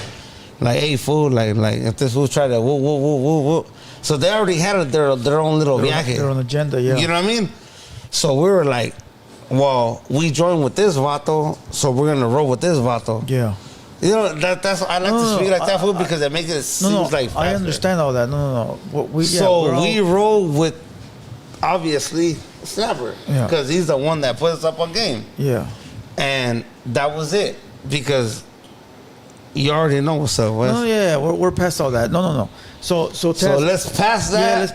like, hey fool, like if this fool try to woo. So they already had their own little viaje. Their own agenda, yeah. You know what I mean? So we were like, well, we joined with this vato, so we're gonna roll with this vato. Yeah. You know, that's I like to speak like that fool because it makes it seems like faster. I understand all that. No. We roll with obviously Snapper because he's the one that put us up on game. Yeah. And that was it because you already know what's up. No, yeah, we're past all that. No. So Taz, so let's pass that. Yeah, let's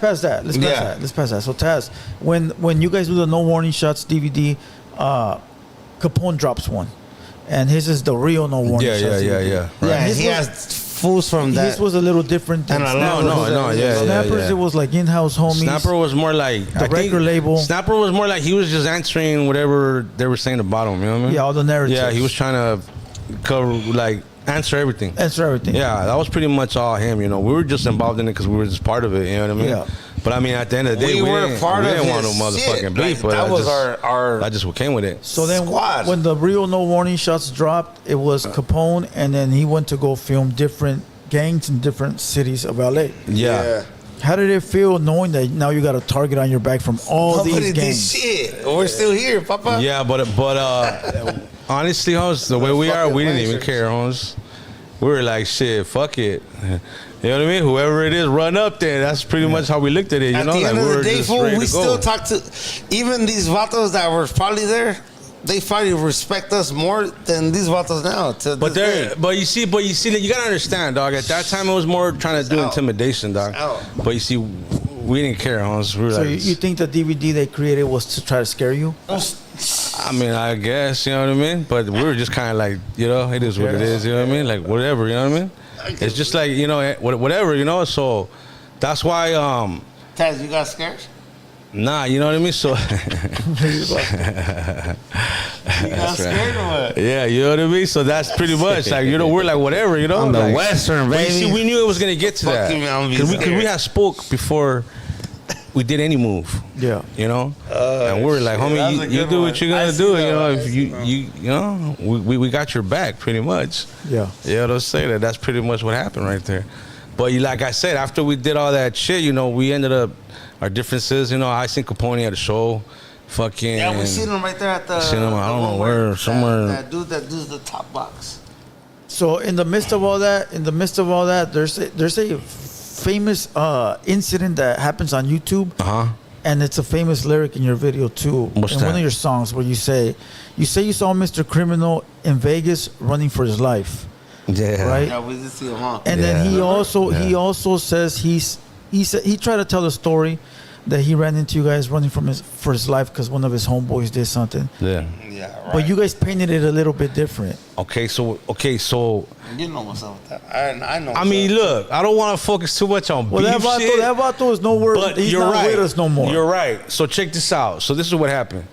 pass that. So Taz, when you guys do the No Warning Shots DVD, Capone drops one, and his is the real No Warning Shots. Yeah. Right. Yeah, he has fools from that. This was a little different than Snappers. It was like in-house homies. Snapper was more like the record label. Snapper was more like he was just answering whatever they were saying about him. You know what I mean? Yeah, all the narratives. Yeah, he was trying to cover answer everything. Yeah, that was pretty much all him. You know, we were just involved in it because we were just part of it. You know what I mean? Yeah. But I mean, at the end of the day, we didn't want no motherfucking beef. But that was our. I just came with it. So then, squad. when the real No Warning Shots dropped, it was Capone, and then he went to go film different gangs in different cities of LA. Yeah. How did it feel knowing that now you got a target on your back from all these gangs? Shit, we're still here, Papa. Yeah, but honestly, Holmes, the way we are, we didn't even care, Holmes. We were like, shit, fuck it. You know what I mean? Whoever it is, run up there. That's pretty much how we looked at it. At the end of the day, fool, we still talk to even these vatos that were probably there. They probably respect us more than these vatos now. But you see, you gotta understand, dog. At that time, it was more trying to do intimidation, dog. But you see, we didn't care, Hans. We were so like, you think the DVD they created was to try to scare you? I mean, I guess, you know what I mean. But we were just kind of like, you know, it is what it is. You know what I mean? Like whatever, you know what I mean? It's just like, you know, whatever, you know. So that's why. Taz, you got scared? Nah, you know what I mean? So you got scared or what? Yeah, you know what I mean? So that's pretty much like, you know, we're like whatever, you know? I'm the like, Western, baby. See, we knew it was gonna get to that. Because we had spoke before we did any move. Yeah. You know, and we were like, homie, you do what you're gonna do. You know, if you know, we got your back pretty much. Yeah. You know what I'm saying? That's pretty much what happened right there. But like I said, after we did all that shit, you know, we ended up our differences. You know, I seen Capone at a show. Fucking. Yeah, we seen him right there at the. Seen him, I don't know where, somewhere. That dude that does the top box. So in the midst of all that, there's a famous incident that happens on YouTube, and it's a famous lyric in your video too. What's in that? one of your songs where you say you saw Mr. Criminal in Vegas running for his life. Yeah. Right. Yeah, we just see him, huh? And then he also says he tried to tell a story that he ran into you guys running for his life because one of his homeboys did something. Yeah. Yeah, right. But you guys painted it a little bit different. Okay, so You know what's up with that. I know. I mean, look, I don't want to focus too much on Well, beef shit. that vato is nowhere. But He's you're not right. with us no more. You're right. So check this out. So this is what happened.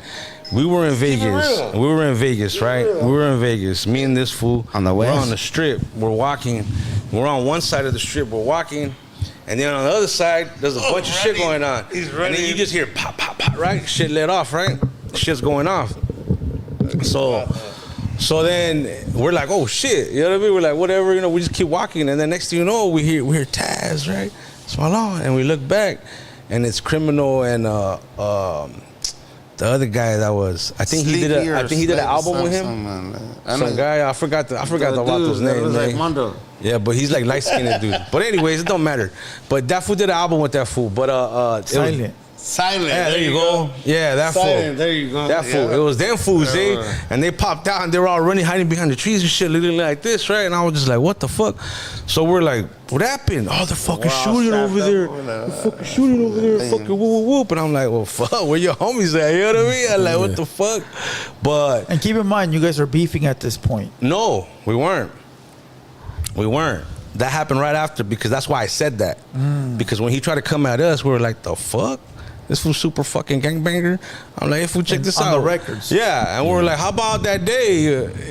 We were in Vegas. real. We were in Vegas, right? We were in Vegas. Me and this fool. On the We're west? on the strip. We're walking. We're on one side of the strip. We're walking. And then on the other side, there's a bunch of shit going on. He's And running. then you just hear pop, pop, pop, right? Shit let off, right? Shit's going off. So then we're like, oh shit, you know what I mean? We're like, whatever, you know, we just keep walking. And then next thing you know, we hear Taz, right? Small on. And we look back and it's Criminal and the other guy that was, I think he did an album with him. Some guy, I forgot the vato's name. Was like man. Mondo. Yeah, but he's like light skinned dude. But anyways, it don't matter. But that fool did an album with that fool. But Silent. Silent. Yeah, there you go. Yeah, that Silent. fool. There you go. That fool. Yeah. It was them fools, and they popped out and they were all running, hiding behind the trees and shit, literally like this, right? And I was just like, what the fuck? So we're like, what happened? Oh, they're fucking shooting over there. They're fucking shooting over there. Fucking whoop, whoop, whoop. And I'm like, well, fuck, where your homies at? You know what I mean? I'm like, what the fuck? But And keep in mind, you guys are beefing at this point. no, we weren't. We weren't. That happened right after because that's why I said that. Because when he tried to come at us, we were like, the fuck? This was super fucking gangbanger. I'm like, if we check this on out. the records. Yeah, and we were like, how about that day,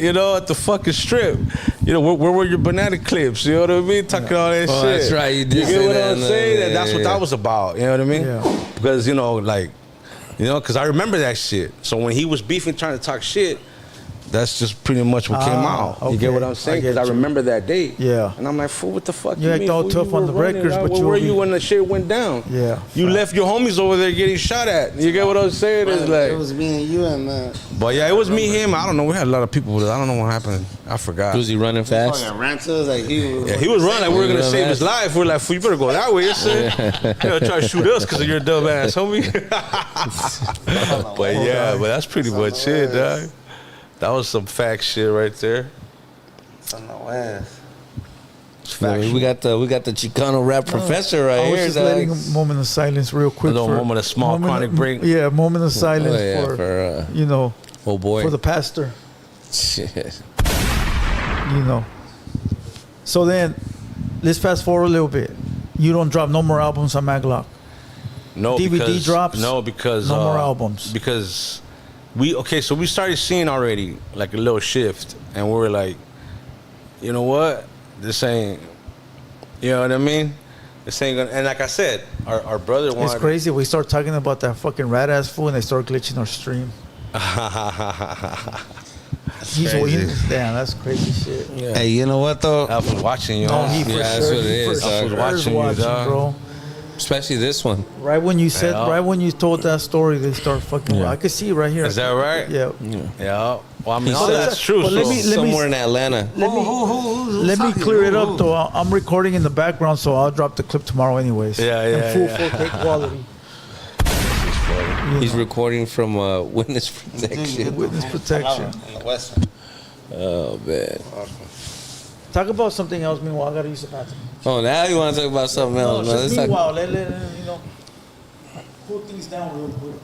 you know, at the fucking strip? You know, where were your banana clips? You know what I mean? Talking all that Oh, shit. that's right, you did get say what that, I'm no, saying? yeah, That's what yeah. that was about. You know what I mean? Yeah. Because, you know, like, you know, because I remember that shit. So when he was beefing, trying to talk shit, that's just pretty much what came out. You get okay. what I'm saying? I get Because I you. remember that day. Yeah. And I'm like, fool, what the fuck? You act mean, all fool? tough You on were the running, records, dog. but Where you were were you be- when the shit went down? Yeah. You left your homies over there getting shot at. You get what I'm saying? It's It like, was me and you and but yeah, it was me, him. I don't know. We had a lot of people with us. I don't know what happened. I forgot. Was he running fast? fucking ran to us like he was. Yeah, he was running like we were gonna Yeah, save his that's- life. We're like, fool, you better go that way, you see? You know, try to shoot us because of your dumb ass, homie. But yeah, but that's pretty much it, dog. That was some fact shit right there. On the west. Yeah, we got the Chicano rap professor right I was here. just dog. letting a moment of silence real quick. A little for- moment of small chronic break. Yeah, moment of silence Oh, yeah, for, for, you know, Oh boy. for the pastor, Shit. you know. So then, let's fast forward a little bit. You don't drop no more albums on Maglock. No, DVD because, drops? No, because No more albums. Because so we started seeing already like a little shift, and we were like, you know what, this ain't, you know what I mean? This ain't gonna. And like I said, our brother wanted. It's crazy. We start talking about that fucking rat ass fool, and they start glitching our stream. Damn, that's crazy shit. Yeah. Hey, you know what though? I was watching you. No, he for Yeah, that's sure. what it he for is, dog. sure I was watching you, dog. bro. Especially this one. Right when you said, Yeah. right when you told that story, they start fucking. Yeah. I could see it right here. Is that right? Yeah. Yeah. Well, I mean, He said- that's true. But let so- me- Somewhere in Atlanta. Let me clear it up though. I'm recording in the background, so I'll drop the clip tomorrow, anyways. Yeah, In yeah, full yeah. 4K quality. He's recording from witness protection. Witness protection. In the west. Oh man. Talk about something else. Meanwhile, I gotta use the bathroom. Oh, now you want to talk about something No, else, man? just Let's talk- meanwhile, let you know, cool things down real quick.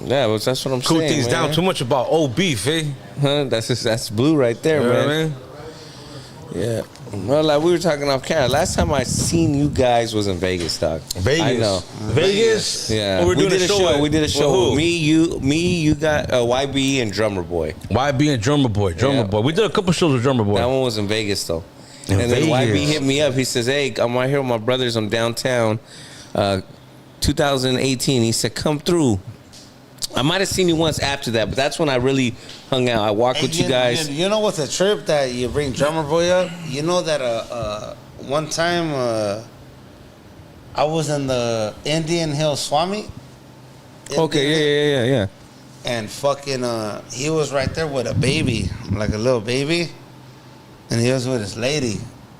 Yeah, well, that's what I'm cool saying. things man. down. Too much about old beef, eh? Huh? That's blue right there, You know what man. I mean? Yeah. Well, like we were talking off camera. Last time I seen you guys was in Vegas, dog. Vegas. I know. Vegas. Yeah. Oh, we're doing did a show. We did a With show. who? Me, you got YB and Drummer Boy. YB and Drummer Boy. Yeah. We did a couple shows with Drummer Boy. That one was in Vegas though. In and then YB Vegas. hit me up. He says, "Hey, I'm right here with my brothers. I'm downtown. 2018. He said, "Come through." I might have seen you once after that, but that's when I really hung out. I walked with you guys. You know what's a trip that you bring Drummer Boy up? You know that one time I was in the Indian Hill Swami. Okay, yeah. And fucking, he was right there with a baby, like a little baby, and he was with his lady.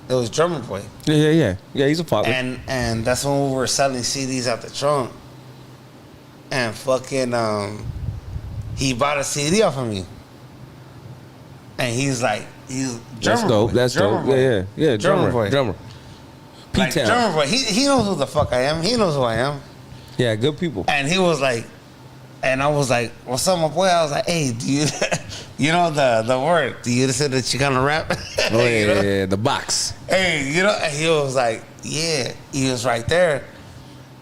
It was Drummer Boy. Yeah. He's a father. And that's when we were selling CDs out the trunk. And fucking, he bought a CD off of me. And he's That's dope. That's dope. Yeah. Drummer Boy. Drummer. Like, P-Town. Drummer Boy. He knows who the fuck I am. He knows who I am. Yeah, good people. And he was like, and I was like, what's up, my boy? I was like, hey, do you, you know the word? Do you listen to Chicano rap? Oh, yeah, the box. Hey, you know, and he was like, yeah. He was right there.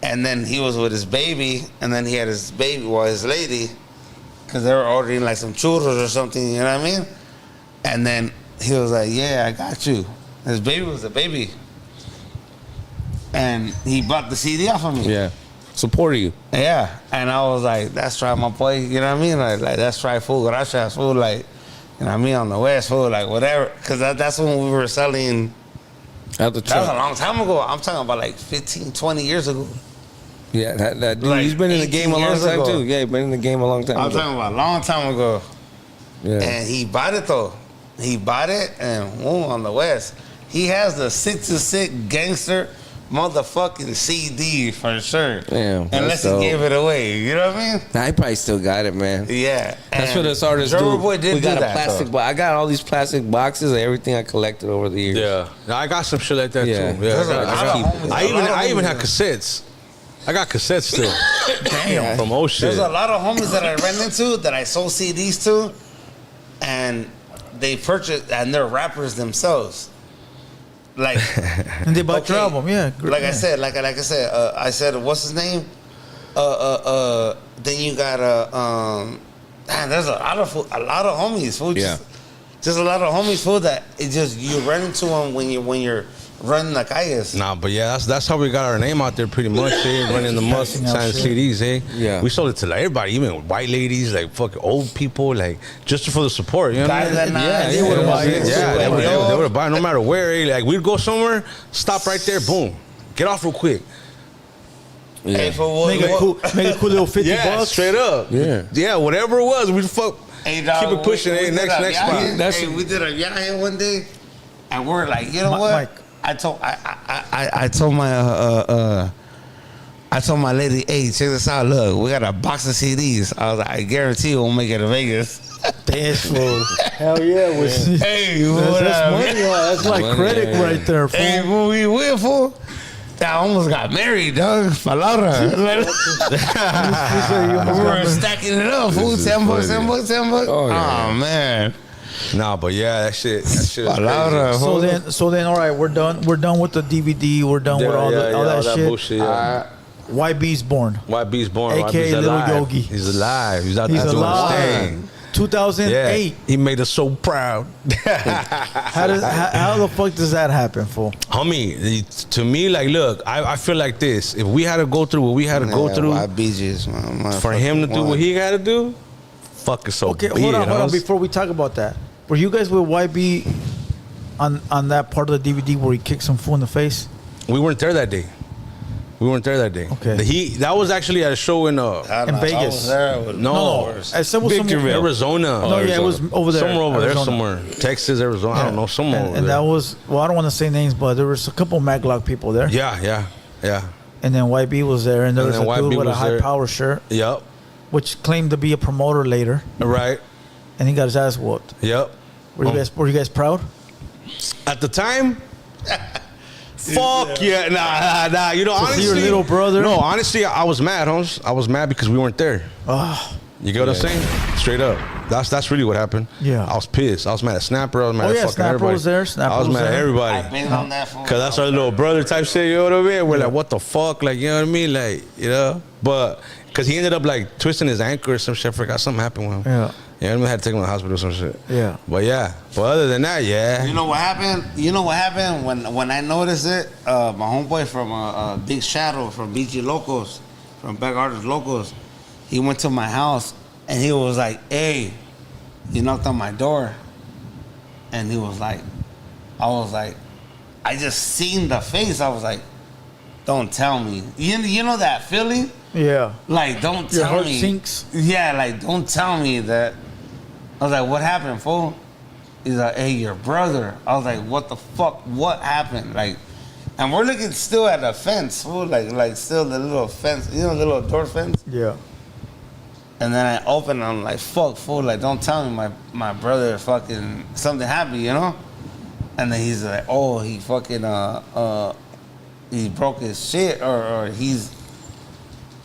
And then he was with his baby, and then he had his baby, his lady, because they were ordering like some churros or something, you know what I mean? And then he was like, yeah, I got you. His baby was a baby. And he bought the CD off of me. Yeah. Supported you. Yeah. And I was like, that's right, my boy, you know what I mean? Like that's right, fool, gracias, fool, like, you know what I mean, on the West, fool, like whatever. Because that's when we were selling. Out the That was truck. a long time ago. I'm talking about like 15, 20 years ago. Yeah, that dude, Like he's been in the game a 18 long years time ago. too. Yeah, he's been in the game a long time. I'm ago. talking about a long time ago. Yeah. And he bought it though. He bought it and boom, on the West. He has the Sicc2Sicc Gangster motherfucking CD for sure. Damn, Unless that's he dope. gave it away. You know what I mean? Nah, he probably still got it, man. Yeah. That's And what us artists Drummer do. Boy did we do got a that, plastic though. box. I got all these plastic boxes of everything I collected over the years. Yeah, I got some shit like that Yeah. too. Yeah, There's a lot of homies- a lot of I even homies had that- cassettes. I got cassettes still. Damn. From old shit. There's a lot of homies that I ran into that I sold CDs to, and they purchased, and they're rappers themselves. Like, And they bought your Okay. album, yeah. like yeah. I said, I said, what's his name? Then you got man, there's a lot of homies, fool. Just a lot of homies, fool. That it just you run into them when you're running the calles. Nah, but yeah, that's how we got our name out there pretty much, eh? Running the must, Passing out signing shit. CDs, eh? Yeah. We sold it to like everybody, even white ladies, like fucking old people, like just for the support, you know what I Guys mean? that not Yeah, they yeah, would yeah, buy yeah. it. Yeah, they Yo. would buy no matter where, eh? Like we'd go somewhere, stop right there, boom. Get off real quick. Hey, for what? Make a cool little 50 Yeah, bucks. straight up. Yeah, whatever it was, we'd fuck. Hey, dog, Keep it pushing, we eh? did Next a spot. viaje. Hey, we did a viaje one day, and we're like, you know what? Mike. I told my lady, hey, check this out. Look, we got a box of CDs. I was like, I guarantee we'll make it to Vegas. Dance fool. Hell yeah. Hey, That's money. That's like Money, credit yeah. right there, fool. Hey, when we went for, I almost got married, dog. Palabra. We were stacking it up, fool. 10 bucks, 10 bucks, 10 bucks. Oh, yeah. Oh, man. Nah, but yeah, that shit is Palabra, crazy. So then, all right, we're done. We're done with the DVD. We're done with all that shit. bullshit. Yeah. YB's born. YB's born. AKA YB's Little alive. Yogi. He's alive. He's out He's there doing his alive. thing. 2008. Yeah, he made us so proud. How the fuck does that happen, fool? Homie, to me, like, look, I feel like this. If we had to go through what we had to go through I BGs, man. for him to do what he had to do, fuck it so Okay, be hold it, on. hoes. Before we talk about that, were you guys with YB on that part of the DVD where he kicked some fool in the face? We weren't there that day. Okay. That was actually at a show in In Vegas. no, I said was Victorville, Arizona. No, yeah, it was over there. Somewhere over there, Arizona. somewhere. Texas, Arizona. I don't know, somewhere over and there. that was, well, I don't want to say names, but there was a couple Maglock people there. Yeah. And then YB was there, and there And was a then dude YB with a was high there. power shirt, Yep. which claimed to be a promoter later, Right. and he got his ass whooped. Yep. Were you guys proud? At the time, fuck yeah, nah. You know, To see honestly, your little brother? No, honestly, I was mad, Holmes. I was mad because we weren't there. Oh, You get what I'm saying? Straight up. That's really what happened. Yeah. I was pissed. I was mad at Snapper. I was mad Oh, at yeah, fucking Snapper everybody. was there. Snapper I was was mad at there. everybody. I've been on that phone. Cause that's our little brother type shit, you know what I mean? We're like, what the fuck? Like, you know what I mean? Like, you know? But, cause he ended up like twisting his ankle or some shit. I forgot something happened with him. Yeah. Yeah, I had to take him to the hospital or some shit. Yeah. But yeah. But other than that, yeah. You know what happened? When I noticed it? My homeboy from Big Shadow from BG Locos, from Back Artist Locals, he went to my house and he was like, hey, he knocked on my door. And he was like, I just seen the face. I was like, don't tell me. You know that feeling? Yeah. Like, don't Your tell heart me. sinks. Yeah, like, don't tell me that. I was like, what happened, fool? He's like, hey, your brother. I was like, what the fuck? What happened? Like, and we're looking still at the fence, fool. Like still the little fence, you know, the little door fence? Yeah. And then I open, I'm like, fuck, fool. Like, don't tell me my brother fucking, something happened, you know? And then he's like, oh, he fucking, he broke his shit or he's,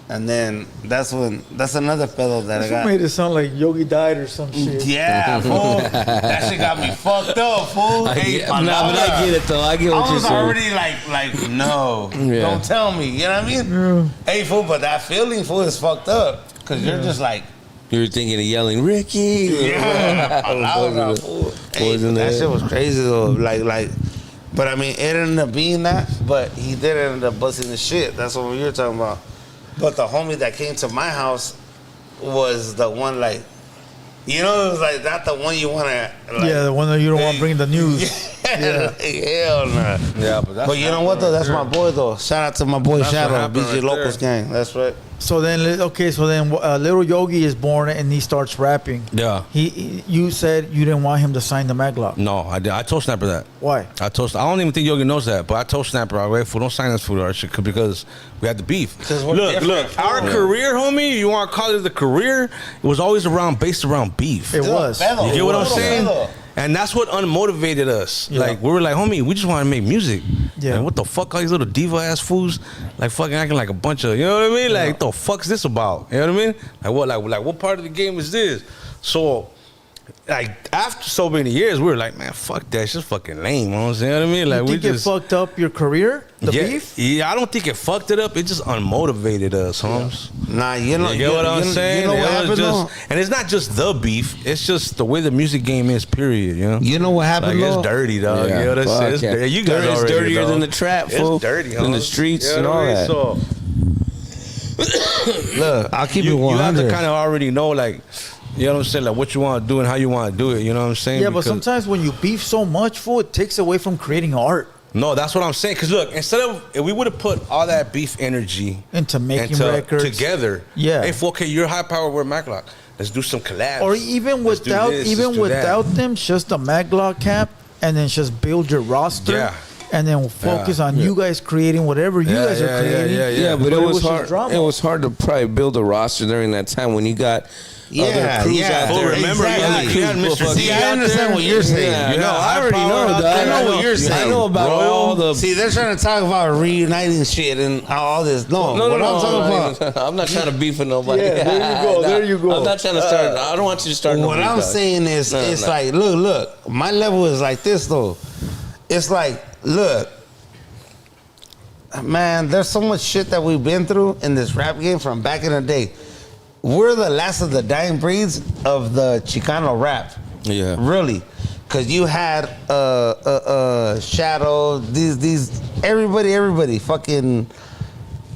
and then that's another fellow that I got. Made it sound like Yogi died or some shit. Yeah, fool. That shit got me fucked up, fool. But I get it though. I get what I you're was saying. already like, no, Yeah. don't tell me. You know what I mean? Yeah. Hey, fool, but that feeling, fool, is fucked up. Because you're just like, You were thinking of yelling, Ricky. yeah, loud, fool. Hey, that shit was crazy though. Like, but I mean, it ended up being that, but he did end up busting the shit. That's what we were talking about. But the homie that came to my house was the one, like, you know, it was like that the one you want to, like, Yeah, the one that you don't want to bring in the news. yeah. Like, hell no. Yeah, but You know what though? That's my boy though. Shout out to my boy That's what Shadow, happened BG right Locals there. gang. That's right. So then, little Yogi is born and he starts rapping. Yeah. You said you didn't want him to sign the Maglock. No, I did. I told Snapper that. Why? I don't even think Yogi knows that, but I told Snapper, all right, fool, don't sign us for our shit because we had the beef. 'Cause we're Look, different. our career, homie, you want to call it the career, it was always based around beef. It was. Pedo. You get what I'm Little saying? pedo. And that's what unmotivated us. Yeah. Like, we were like, homie, we just want to make music. Yeah. And what the fuck, all these little diva ass fools, like fucking acting like a bunch of, you know what I mean? Like, what the fuck's this about? You know what I mean? Like what part of the game is this? So, like, after so many years, we were like, man, fuck that, it's just fucking lame. You know what I mean? Like, You we think just it fucked up your career? The yeah, beef? Yeah, I don't think it fucked it up. It just unmotivated us, Holmes. Nah, you know, You get what I'm saying? You know what It was happened just, though? and it's not just the beef. It's just the way the music game is. Period. You know. You know what happened Like, though? it's dirty, dog. Yeah. You know what I'm Fuck saying? It's yeah. dirty. You guys It's already dirtier know. than the trap, fool. It's dirty, Than the huh? streets You and know all what I mean? that. So Look, I'll keep it you have 100. to kind of already know, like, you know what I'm saying, like what you want to do and how you want to do it. You know what I'm saying? Yeah, but Because- sometimes when you beef so much, fool, it takes away from creating art no, that's what I'm saying. Because look, instead of if we would have put all that beef energy into making into records together, Yeah. Hey, okay, you're high power, we're Maclock. Let's do some collabs. Or even Let's do without this, let's do that. them, just a Maglock cap, and then just build your roster. Yeah. And then focus on you guys creating whatever you guys are creating. Yeah. But it was just hard. drama. It was hard to probably build a roster during that time when you got other crews out Well, there. remember, Exactly. you had Mr. See, D I out understand there. what you're saying. Yeah, You no, got I high already power know, out dog. there. I know what you're saying. I know about Royal. all the. See, they're trying to talk about reuniting shit and all this. No, No, what I'm talking about. I'm not trying to beef with nobody. Yeah, there you go, there you go. I'm not trying to start. I don't want you to start. no What beef, I'm dog. saying is, No, it's no. like, look, my level is like this though. It's like, look, man, there's so much shit that we've been through in this rap game from back in the day. We're the last of the dying breeds of the Chicano rap. Yeah. Really. Cause you had Shadow, these everybody, fucking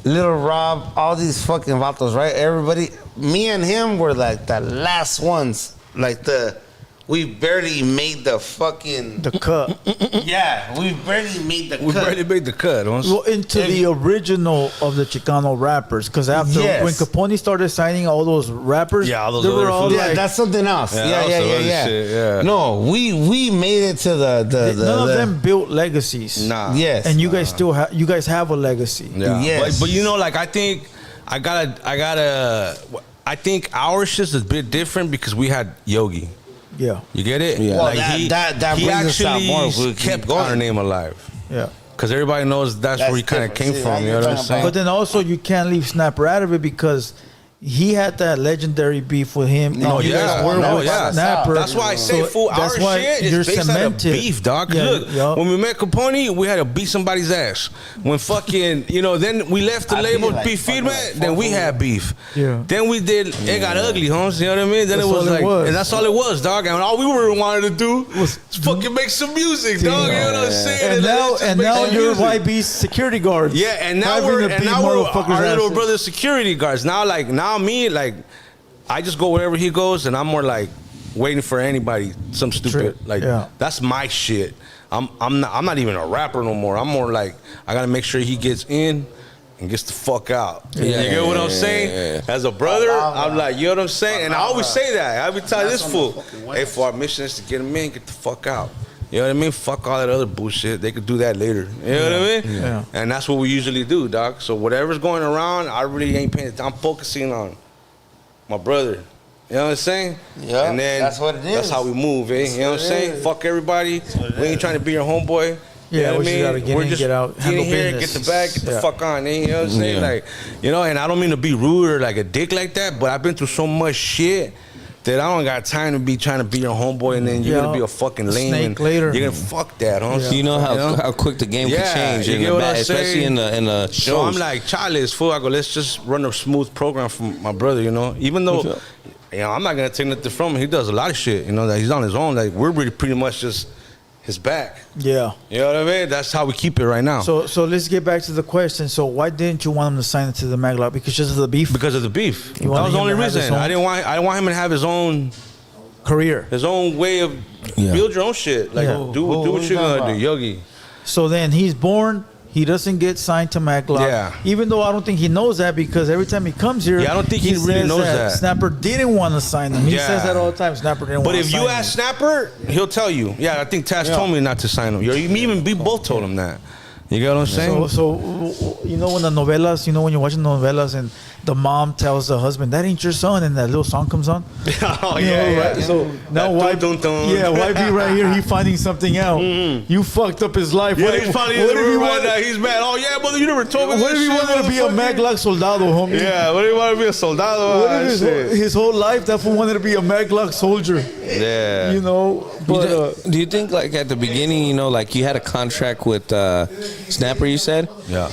Little Rob, all these fucking vatos, right? Everybody, me and him were like the last ones. We barely made the fucking The cut. yeah, we barely made the We cut. barely made the cut. Well, into the original of the Chicano rappers, because after Yes. when Capone started signing all those rappers, Yeah, all those they were other all fools. Yeah, like, that's something else. Yeah, Yeah, that was yeah, some yeah, other yeah. shit, yeah. No, we made it to the none of them built legacies. Nah. Yes. And you guys still have, you guys have a legacy. Yeah. Yes. But you know, like, I think I think our shit's a bit different because we had Yogi. Yeah, You get it? Yeah. Well, Like that he brings us out actually more if we keep kept going. our name alive. yeah. Because everybody knows that's where he kind of different. came See, from. now You know you're what I'm talking saying? But then also you can't leave Snapper out of it because he had that legendary beef with him. No, and you guys were with Snapper. That's why I say, fool, our shit is based out of beef, dog. Yeah, Look, when we met Capone, we had to beat somebody's ass. When fucking, then we left the label like Beef Feedback, then we had beef. Yeah. Then we did, it got ugly, homes, you know what I mean? Then That's it was all like, it was. and that's all it was, dog. And all we wanted to do was fucking make some music, dog. You know what I'm saying? And now you're YB's security guards. Yeah, and now we're our little brother's security guards. Now me, I just go wherever he goes, and I'm more like waiting for anybody, some stupid that's my shit. I'm not even a rapper no more. I'm more like I gotta make sure he gets in and gets the fuck out. You get what I'm saying? As a brother, I'm like, you know what I'm saying? And I always say that. I would tell this fool, hey, for our mission is to get him in, get the fuck out. You know what I mean? Fuck all that other bullshit. They could do that later. You know what I mean? Yeah. And that's what we usually do, dog. So whatever's going around, I really ain't paying attention. I'm focusing on my brother. You know what I'm saying? Yeah. And then that's what it is. That's how we move, eh? You know what I'm saying? Fuck everybody. We ain't trying to be your homeboy. Yeah, you know what I we just mean? gotta get in, get out, get handle in here, business. get the bag, get the fuck on, eh? You know what I'm saying? Like, and I don't mean to be rude or like a dick like that, but I've been through so much shit that I don't got time to be trying to be your homeboy and then you're gonna be a fucking lame snake later. You're gonna fuck that, huh? You know how quick the game can change, you get what I'm especially saying? in the shows. So I'm like, Charles, fool. I go, let's just run a smooth program from my brother, even though I'm not gonna take nothing from him. He does a lot of shit, that he's on his own. Like we're really pretty much just his back. Yeah. You know what I mean? That's how we keep it right now. So let's get back to the question. So why didn't you want him to sign it to the Maglock? Because just of the beef? Because of the beef. That wanted was the him only to have his reason. own- I didn't want him to have his own career. His own way of build your own shit. Like do what you're gonna do, Yogi. So then he's born. He doesn't get signed to Maglock. Yeah. Even though I don't think he knows that because every time he comes here, I don't think he really says knows that. Snapper didn't want to sign him. He says that all the time. Snapper didn't want to sign him. But if you ask Snapper, he'll tell you. Yeah, I think Taz told me not to sign him. We both told him that. You get what I'm saying? So when the novelas, when you're watching novelas and the mom tells the husband, that ain't your son, and that little song comes on. Right? So now YB right here, he finding something out. You fucked up his life. Yeah, he's probably he's mad. Oh yeah, brother, you never told me. What if he wanted to be a Maglock soldado, homie? Yeah, what if he wanted to be a soldado? What if his whole life that fool wanted to be a Maglock soldier? Yeah. But do you think like at the beginning, like you had a contract with Snapper, you said? Yeah.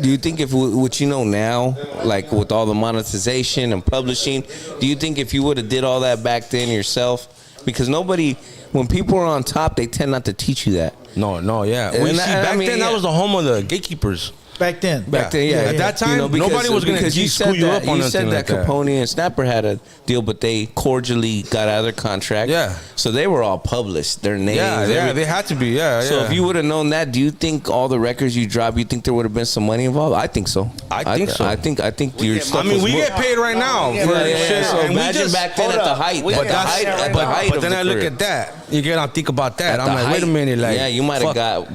Do you think if what you know now, like with all the monetization and publishing, do you think if you would have did all that back then yourself? Because when people are on top, they tend not to teach you that. No, yeah. Well, back then, that was the home of the gatekeepers. Back then, At that time, nobody was going to screw you up on you said that Capone and Snapper had a deal, but they cordially got out of their contract. Yeah. So they were all published, their names. Yeah, they had to be. Yeah. So if you would have known that, do you think all the records you dropped, you think there would have been some money involved? I think so. I think so. I think your stuff. we get paid right now for shit. So And imagine back then at the height. But then I look at that. You get think about that. I'm like, wait a minute, like you might have got.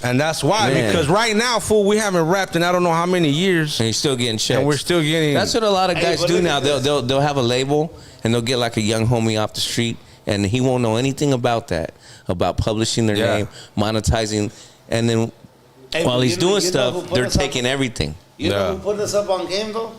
And that's why, because right now, fool, we haven't rapped in I don't know how many years, and you're still getting checks. And we're still getting. That's what a lot of guys do now. They'll have a label and they'll get like a young homie off the street, and he won't know anything about that, about publishing their name, monetizing, and then while he's doing stuff, they're taking everything. You know who put us up on game though?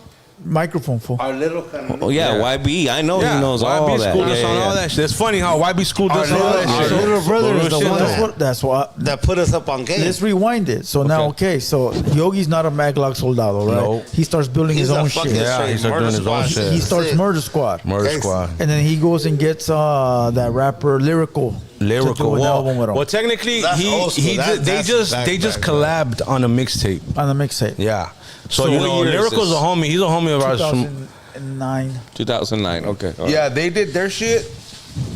Microphone fool. Our little kind Oh yeah, YB. I know he knows all YB that. schooled us on all that shit. It's funny how YB schooled us on all that Our shit. little brother is the one. That's what. that put us up on game. Let's rewind it. So now, so Yogi's not a Maglock soldado, right? No. He starts building his own shit. Yeah, he started doing his own shit. He starts Murder Squad. Murder Squad. And then he goes and gets that rapper Lyrical. To do an album with him. Well, technically, they just collabed on a mixtape. On the mixtape. Yeah. So what year is Lyrical's this? a homie. He's a homie of ours from 2009. Okay. Yeah, they did their shit.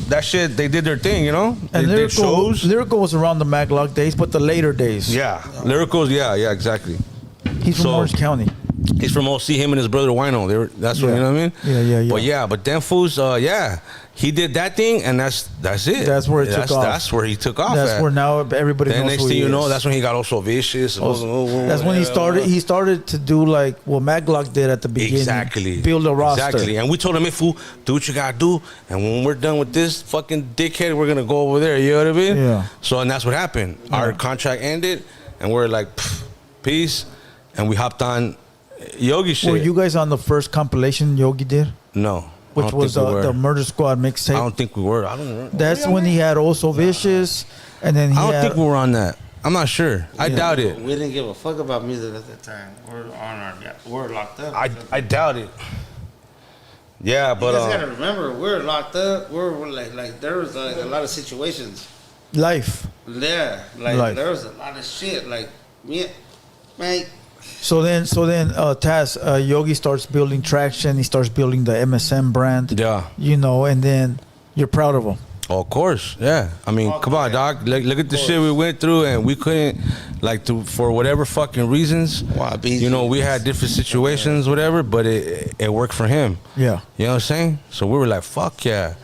That shit, they did their thing, And they did shows. Lyrical was around the Maglock days, but the later days. Yeah, Lyrical's, yeah, exactly. He's from Orange County. He's from OC. Him and his brother Wino. That's what you know what I mean. Yeah. But then fools, he did that thing, and that's it. That's where it took off. That's where he took off. That's where now everybody then knows next who thing he you know, is. that's when he got also vicious. That's when he started. He started to do like what Maglock did at the beginning. Exactly. Build a roster. Exactly. And we told him, hey, fool, do what you gotta do. And when we're done with this fucking dickhead, we're gonna go over there. You know what I mean? Yeah. So and that's what happened. Our contract ended, and we're like, peace. And we hopped on Yogi shit. Were you guys on the first compilation Yogi did? No. Which was the Murder Squad mixtape? I don't think we were. I don't remember. That's when he had Also Vicious, and then he I don't had, think we were on that. I'm not sure. I doubt it. We didn't give a fuck about music at that time. We're locked up. I doubt it. Yeah, but you guys gotta remember, we're locked up. We're like there was like a lot of situations. Life. Yeah, like Life. there was a lot of shit. Like me, man. So then, Taz, Yogi starts building traction. He starts building the MSM brand. Yeah. You know, and then you're proud of him. Oh, of course, yeah. I mean, come on, dog. Look at the shit we went through, and we couldn't, for whatever fucking reasons. You know, we had different situations, whatever, but it worked for him. Yeah. You know what I'm saying? So we were like, fuck yeah.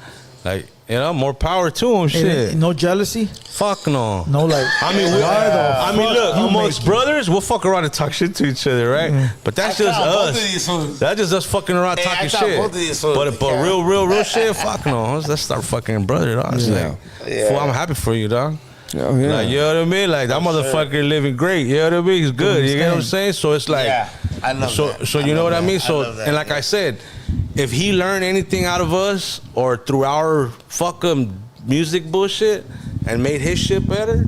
Like, you know, more power to him, shit. No jealousy? Fuck no. No, like, look, amongst brothers, we'll fuck around and talk shit to each other, right? Mm. But that's just us. That's just us fucking around talking shit. But real shit, fuck no. Let's start fucking brother, dog. Fool, I'm happy for you, dog. Oh, yeah. Like, you know what I mean? Like, that motherfucker living great. You know what I mean? He's good. You get what I'm saying? So it's like, I love that. So you know what I mean? So, and like I I said, if he learned anything out of us or through our fucking music bullshit and made his shit better,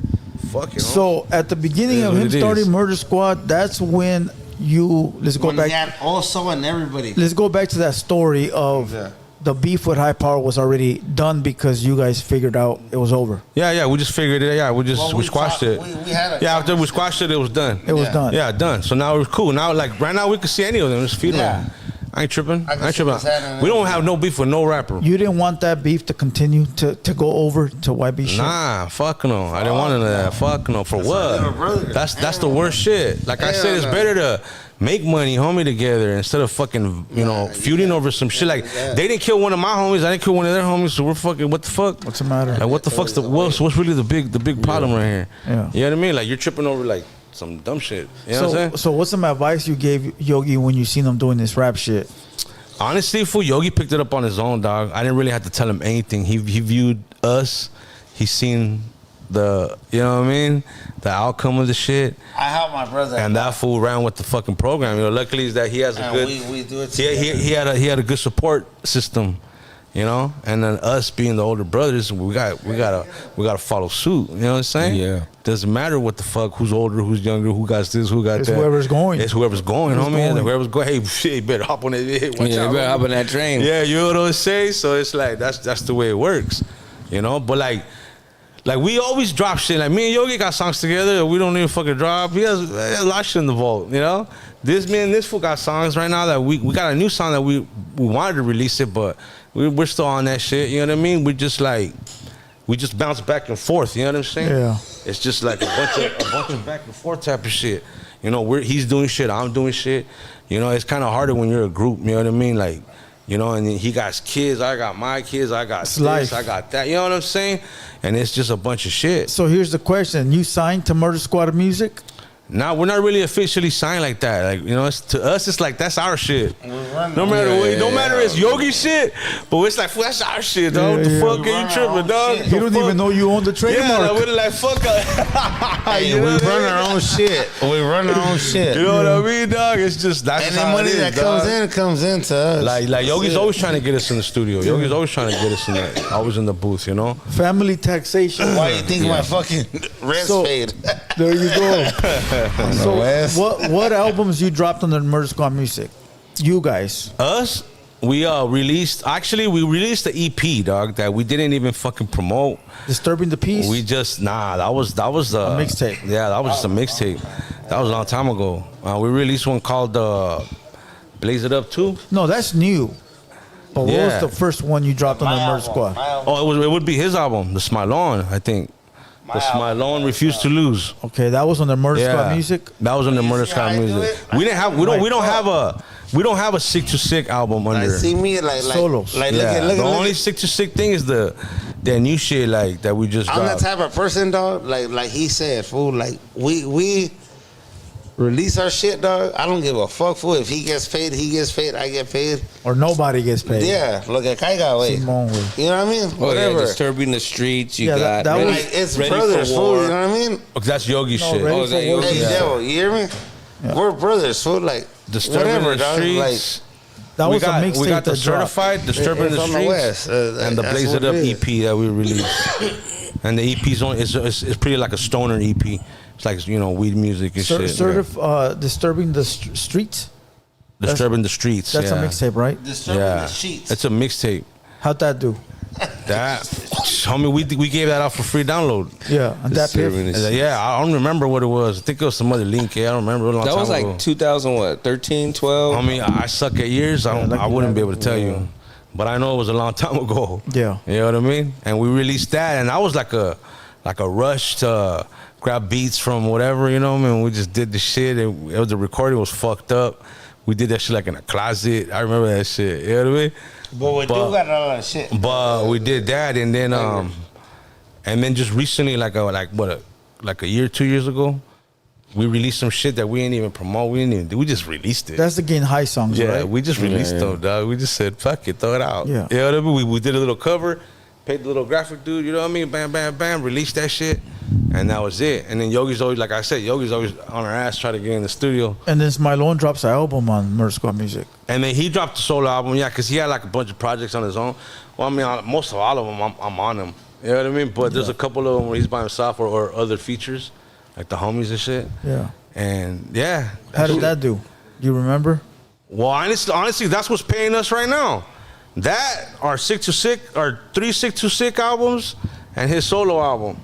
fuck it. So at the beginning of him starting Murder Squad, that's when let's go back. He had Also and everybody. Let's go back to that story of the beef with High Power was already done because you guys figured out it was over. Yeah, we just figured it. Yeah, we squashed it. We had after we squashed it, it was done. It was done. Yeah, done. So now it's cool. Now, like right now, we can see any of them. Just feed them. I ain't tripping. We don't have no beef with no rapper. You didn't want that beef to continue to go over to YB shit? Nah, fuck no. I didn't want none of that. Fuck no. For what? That's the worst shit. Like I said, it's better to make money, homie, together instead of fucking, feuding over some shit. Like they didn't kill one of my homies, I didn't kill one of their homies, so we're fucking. What the fuck? What's the matter? Like what the fuck's what's really the big problem right here? Yeah. You know what I mean? Like you're tripping over like some dumb shit. You know what I'm saying? So what's some advice you gave Yogi when you seen him doing this rap shit? Honestly, fool, Yogi picked it up on his own, dog. I didn't really have to tell him anything. He viewed us. He's seen the, you know what I mean, the outcome of the shit. I helped my brother, and that fool ran with the fucking program. Luckily is that he has a good. We do it. He had a good support system. And then us being the older brothers, we gotta follow suit. You know what I'm saying? Yeah. Doesn't matter what the fuck, who's older, who's younger, who got this, who got it's that. Whoever's going. It's whoever's going, homie. Whoever's going. Hey, shit, you better hop on that. You better hop on that train. Yeah, you know what I'm saying? So it's like that's the way it works. But like we always drop shit. Like me and Yogi got songs together that we don't even fucking drop. He has a lot of shit in the vault. This fool got songs right now that we got a new song that we wanted to release it, but we're still on that shit. You know what I mean? We just bounce back and forth. You know what I'm saying? Yeah. It's just like a bunch of back and forth type of shit. He's doing shit, I'm doing shit. It's kind of harder when you're a group. You know what I mean? Like, and then he got his kids, I got my kids, I got this, life. I got that. You know what I'm saying? And it's just a bunch of shit. So here's the question: you signed to Murder Squad Music? Nah, we're not really officially signed like that. Like, to us, it's like that's our shit. No matter what, no matter it's Yogi shit, but it's like that's our shit, dog. What the fuck are you tripping, dog? You don't even know you own the trademark. Yeah, we're like fuck. We run our own shit. We run our own shit. You know what I mean, dog? It's just that's and the money that comes into us. Like Yogi's always trying to get us in the studio. Yogi's always trying to get us in that. Always in the booth, Family taxation. Why you think my fucking rent's paid? There you go. So what albums you dropped on the Murder Squad Music? You guys. Us? We released the EP, dog, that we didn't even fucking promote. Disturbing the Peace? We just that was a mixtape. Yeah, that was just a mixtape. That was a long time ago. We released one called Blaze It Up 2. No, that's new. But what was the first one you dropped on the Murder Squad? It would be his album, The Smile On, I think. The Smile On, Refuse to Lose. Okay, that was on the Murder Squad Music. That was on the Murder Squad Music. We don't have a Sicc2Sicc album under. See me like solos. Like look the only Sicc2Sicc thing is the new shit like that we just. I'm dropped. the type of person, dog. Like he said, fool. Like we release our shit, dog. I don't give a fuck, fool. If he gets paid, he gets paid. I get paid, or nobody gets paid. Yeah, look at Kaiga way. You know what I mean? Whatever. Disturbing the Streets. You got that was it's brothers, fool. You know what I mean? That's Yogi shit. Is that Yogi? Hey, Devil, you hear me? we're brothers, fool. Like Disturbing whatever, the dog. Streets. That was a we mixtape got the that dropped. Certified, Disturbing the It's on the Streets, West, and the that's Blaze what It Up it is. EP that we released. And the EP's only it's pretty like a stoner EP. It's like, you know, weed music and shit. Disturbing the streets. Disturbing the Streets. That's yeah. a mixtape, right? Disturbing the sheets. It's a mixtape. How'd that do? That, homie, we gave that out for free download. Yeah, and that Disturbing piff. the Yeah, I don't remember what it was. I think it was some other link. Yeah, I don't remember. It was a long That time was like ago. 2013, 12. Homie, I suck at years. I wouldn't be able to tell you, but I know it was a long time ago. Yeah. You know what I mean? And we released that, and I was like a rush to grab beats from whatever, you know what I mean? We just did the shit. It was the recording was fucked up. We did that shit like in a closet. I remember that shit. You know what I mean? But we do got all that shit. But we did that, and then just recently, like a year, 2 years ago, we released some shit that we ain't even promote. We didn't even do. We just released it. That's the Getting High songs, Yeah, right? we just released them, dog. We just said, fuck it, throw it out. Yeah. You know what I mean? We did a little cover, paid the little graphic dude, you know what I mean? Bam, bam, bam, released that shit, and that was it. And then Yogi's always, like I said, Yogi's always on our ass trying to get in the studio. And then Smilone drops an album on Murder Squad Music. And then he dropped the solo album, yeah, because he had like a bunch of projects on his own. Well, I mean, most of all of them, I'm on them. You know what I mean? But there's a couple of them where he's by himself or other features, like the homies and shit. Yeah. And yeah. How did that do? You remember? Well, honestly, that's what's paying us right now. That, our Sicc2Sicc, our 3 Sicc2Sicc albums, and his solo album.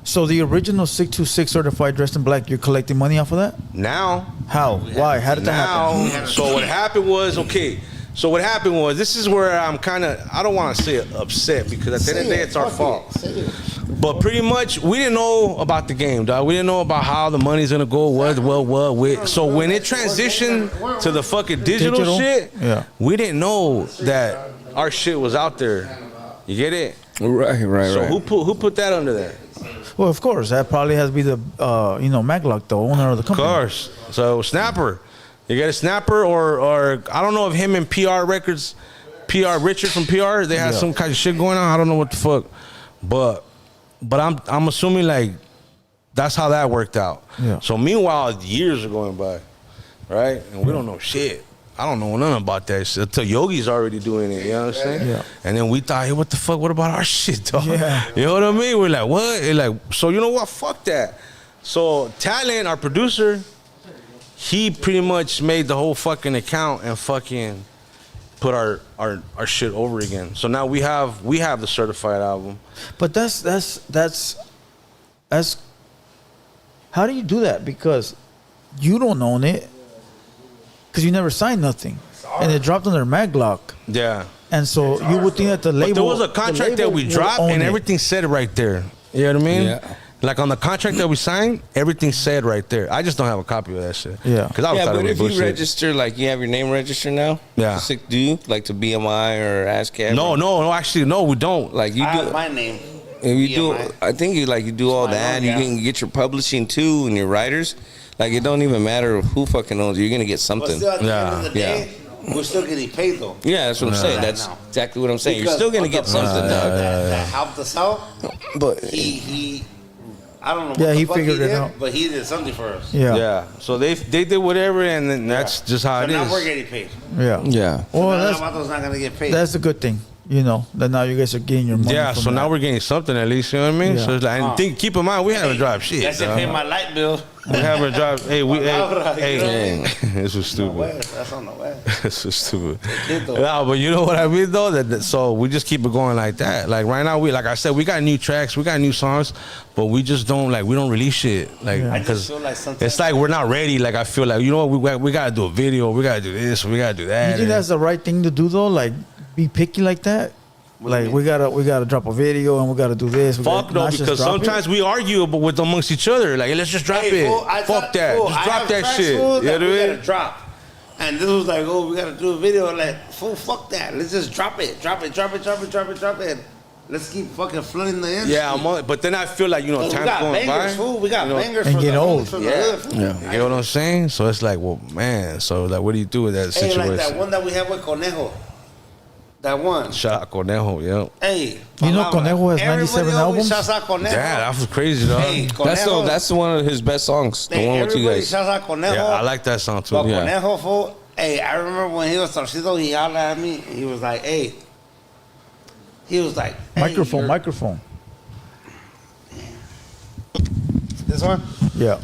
So the original Sicc2Sicc Certified Dressed in Black, you're collecting money off of that? Now. How? Why? How did that happen? So what happened was, this is where I'm kind of, I don't want to say upset, because at the end of the day, it's our fault. But pretty much, we didn't know about the game, dog. We didn't know about how the money's gonna go, So when it transitioned to the fucking digital shit, Yeah. we didn't know that our shit was out there. You get it? Right. So who put that under there? Well, of course, that probably has to be the Maglock, the owner of the Of company. course. So Snapper, you get a Snapper, or I don't know if him and PR Records, Richard from PR, they had some kind of shit going on. I don't know what the fuck, but I'm assuming like that's how that worked out. Yeah. So meanwhile, years are going by, right? And we don't know shit. I don't know nothing about that shit until Yogi's already doing it. You understand? Yeah. And then we thought, hey, what the fuck? What about our shit, dog? Yeah. You know what I mean? We're like, what? And like, so you know what? Fuck that. So Talent, our producer, he pretty much made the whole fucking account and fucking put our shit over again. So now we have the certified album. But that's how do you do that? Because you don't own it. Because you never signed nothing. And it dropped under Maglock. Yeah. And so you would think that the label... But there was a contract that we dropped and everything said it right there. You know what I mean? Yeah. Like on the contract that we signed, everything said right there. I just don't have a copy of that shit. Yeah. Because I was Yeah, thought but it was if bullshit. you register, like you have your name registered now. Yeah. Do you like to BMI or ASCAP? No, actually, no, we don't. Like you I do. have my name. If you do, BMI. I think you do all my that. own, You yeah. can get your publishing too and your writers. Like it don't even matter who fucking owns you. You're gonna get But something. still, at the end of the Yeah. day, we're still getting paid though. Yeah, that's what I'm saying. That's No. exactly what I'm saying. You're Because still gonna of get the something, person dog. that helped us out. But He I don't know what Yeah, the he fuck figured it did, out. but he did something for us. Yeah. Yeah. So they did whatever, and then that's just how So it now we're is. getting paid. Yeah. yeah, Well, Now that's Navato's not gonna get paid. a good thing. You know, that now you guys are getting your money. Yeah, from so now that. we're getting something at least, you know what I mean? Yeah. So it's like, and keep in mind, we haven't dropped shit. That should dog. pay my light bill. We haven't dropped. Hey, Dang. this was stupid. West, that's on the west. This was stupid. did though. No, but you know what I mean though. So we just keep it going like that. Like right now, like I said, we got new tracks, we got new songs, but we just don't we don't release shit. Like Yeah. I because just feel like sometimes it's like we're not ready. Like I feel like you know what we gotta do a video, we gotta do this, we gotta do that. You think that's the right thing to do though? Like, be picky like that? Like we gotta drop a video and we gotta do this. Fuck no, because sometimes we argue with amongst each other. Like, let's just drop it. fool, Fuck that. fool, Just I drop have that tracks, shit. fool, You know that what I we mean? gotta drop. And this was like, oh, we gotta do a video. Like, fool, fuck that. Let's just drop it. And let's keep fucking flooding the industry. Yeah, but then I feel like, you know, We time's got going bangers, by. fool. We got you know, bangers and from get the old. homies from Yeah. the hood, fool. Yeah. You get what I'm saying? So it's like, well, man. So like, what do you do with that Hey, situation? like that one that we have with Conejo. That one. Shout out Conejo, yo. Hey, You know Conejo has 97 albums? Shouts out Conejo. Yeah, that was crazy, dog. Hey, Conejo. That's one of his best songs. The one with you Everybody guys. shouts out Conejo. Yeah, I like that song too. But Yeah. Conejo, fool. Hey, I remember when he was Torcido, he yelled at me. He was like, hey. He was like, hey, Microphone. This one? Yeah.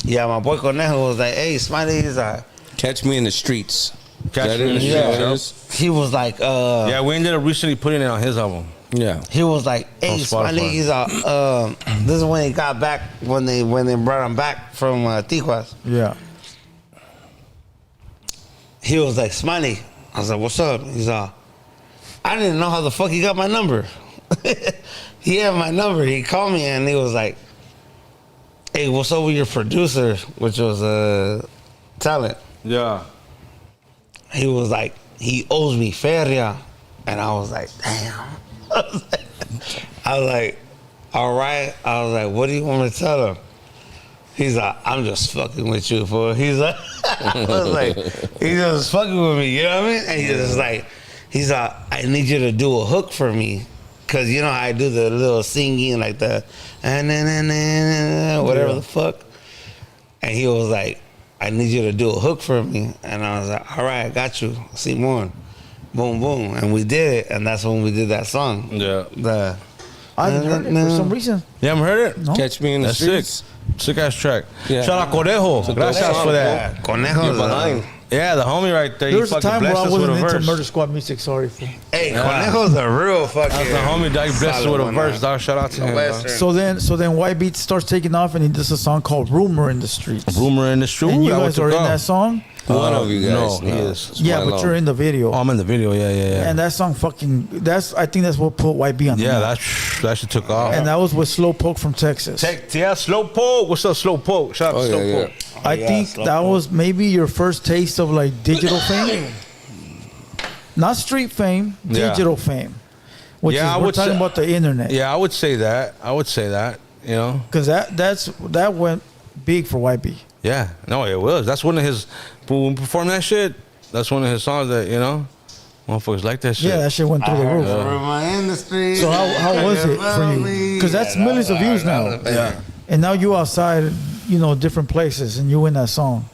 Yeah, my boy Conejo was like, hey, Smiley, he's like, Catch Me in the Streets. Catch Me in the Streets, he was like, yeah, we ended up recently putting it on his album. Yeah. he was like, hey, On Smiley, Spotify. he's this is when he got back, when they brought him back from Tijuas. Yeah. He was like, Smiley. I was like, what's up? He's I didn't know how the fuck he got my number. He had my number. He called me and he was like, hey, what's up with your producer, which was Talent. Yeah. He was like, he owes me feria. And I was like, damn. I was like, all right. I was like, what do you want me to tell him? He's like, I'm just fucking with you, fool. He's like, I was like, he's just fucking with me, you know what I mean? And he's like, I need you to do a hook for me. Cause you know how I do the little singing like the, and whatever the fuck. And he was like, I need you to do a hook for me. And I was like, all right, I got you. Simon. Boom, boom. And we did it. And that's when we did that song. Yeah. I haven't heard it for some reason. You haven't heard it? No. Catch Me in the That's Streets. sick. Sick ass track. Yeah. Shout out Conejo. Gracias for that. Conejo. Behind. Yeah, the homie right there. There was a fucking time where blessed I us with wasn't a into verse. Murder Squad music. Sorry. For. Hey, Conejo's a real fucking. That's the homie that blessed us with a solid verse, one, dog. Shout out to him. Western. Dog. So then White Beat starts taking off and he does a song called "Rumor in the Streets." Rumor in the street. And you That guys was are the in call. that song. One of you guys. No, he is. Yeah, but you're in the video. Oh, I'm in the video. Yeah. And that song I think that's what put White Beat on the Yeah, map. that shit took off. And that was with Slowpoke from Texas. Yeah, Slowpoke. What's up, Slowpoke? Shout out to Slowpoke. I think that was maybe your first taste of like digital fame. Not street fame, digital fame. Which Yeah, is, I we're would talking say- about the internet. Yeah, I would say that. You know. Because that went big for White Beat. Yeah. No, it was. That's one of his. When we performed that shit, that's one of his songs that motherfuckers like that shit. Yeah, that shit went through the roof. So how was it for you? Because that's millions of views now. Yeah. And now you outside, different places, and you win that song.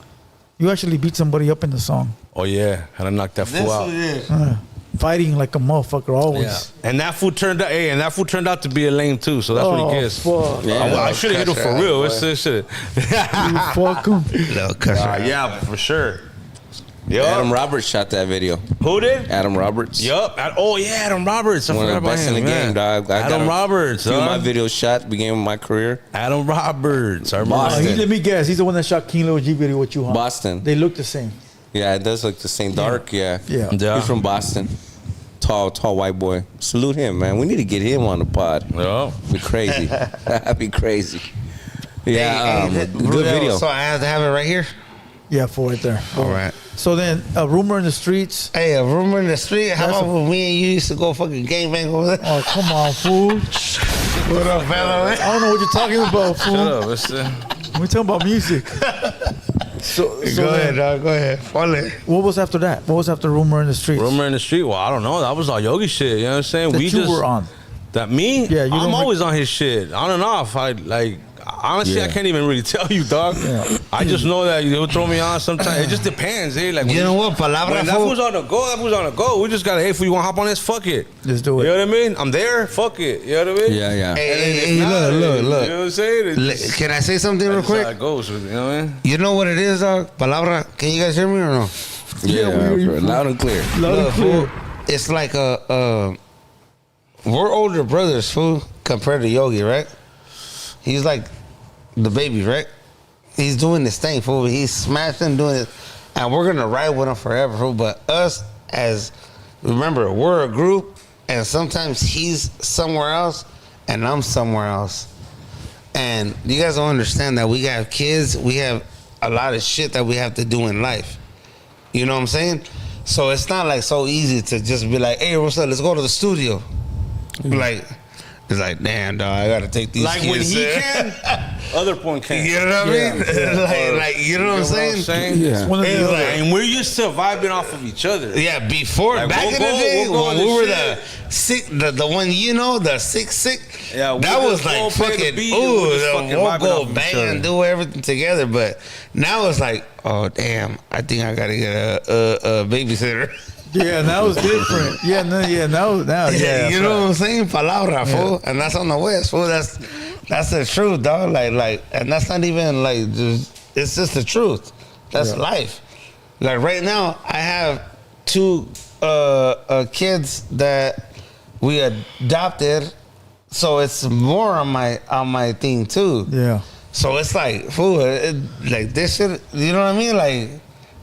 You actually beat somebody up in the song. Oh yeah, had to knock that fool out. Fighting like a motherfucker always. Yeah. And that fool turned out to be a lame too. So that's what he gets. Fuck. Yeah, I should have hit him for real. It's this shit. You fuck him. Yeah, for sure. Yep. Adam Roberts shot that video. Who did? Adam Roberts. Yup. Oh yeah, Adam Roberts. I One forgot of the about best him. in the game, dog. I Adam Roberts. Few of my Huh? videos shot beginning of my career. Adam Roberts. I remember. Boston. Let me guess. He's the one that shot King Lil G video with you, huh? Boston. They look the same. Yeah, it does look the same. Dark, yeah. Yeah. He's from Boston. Tall white boy. Salute him, man. We need to get him on the pod. Oh. Be crazy. That'd be crazy. Yeah, good video. So I have to have it right here? Yeah, for right there. All right. So then, a rumor in the streets. Hey, a rumor in the street? How That's about when me and you used to go fucking gangbang over there? Oh, come on, fool. What up, fella? I don't know what you're talking about, fool. Shut up. We're talking about music. So Go ahead, dog. Go ahead. Follow it. What was after that? What was after rumor in the streets? Rumor in the street. Well, I don't know. That was all Yogi shit. You know what I'm saying? That you were on. That me? Yeah, you I'm don't always on his shit. On and off. Honestly, I can't even really tell you, dog. Yeah. I just know that he'll throw me on sometimes. It just depends, eh? Like, You know what? Palabra when that fool. fool's on the go, that fool's on the go. We just gotta, hey, if you wanna hop on this, fuck it. Just do it. You know what I mean? I'm there, fuck it. You know what I mean? Yeah. Hey, If not, look. You know what I'm saying? Can I say something real That's how quick? it goes, you know what I mean? You know what it is, dog? Palabra. Can you guys hear me or no? Yeah, loud and clear. Look, fool, it's like we're older brothers, fool, compared to Yogi, right? He's like the baby, right? He's doing this thing, fool. He's smashing, doing it, and we're gonna ride with him forever, fool. But us, remember, we're a group, and sometimes he's somewhere else, and I'm somewhere else. And you guys don't understand that we have kids, we have a lot of shit that we have to do in life. You know what I'm saying? So it's not like so easy to just be like, hey, what's up? Let's go to the studio. Like, it's like, damn, dog, I gotta take these Like kids when he there. can, other point can. You know what I mean? like, you know what I'm saying? Yeah. One of the It's other. like- And we're used to vibing off of each other. Yeah, before Like, back we'll in the go- day we'll go when on we the were shit. the sick, the one the Sicc2Sicc. Yeah, we that was just like go play the fucking beat and we're just fucking we'll vibing go off each bang other. and do everything together. But now it's like, oh damn, I think I gotta get a babysitter. Yeah, now it's different. Yeah, now, yeah. You know what I'm saying? Palabra, fool, and that's on the West, fool. That's the truth, dog. Like, and that's not even like just. It's just the truth. That's life. Like right now, I have 2 kids that we adopted, so it's more on my thing too. Yeah. So it's like, fool, like this shit. You know what I mean? Like,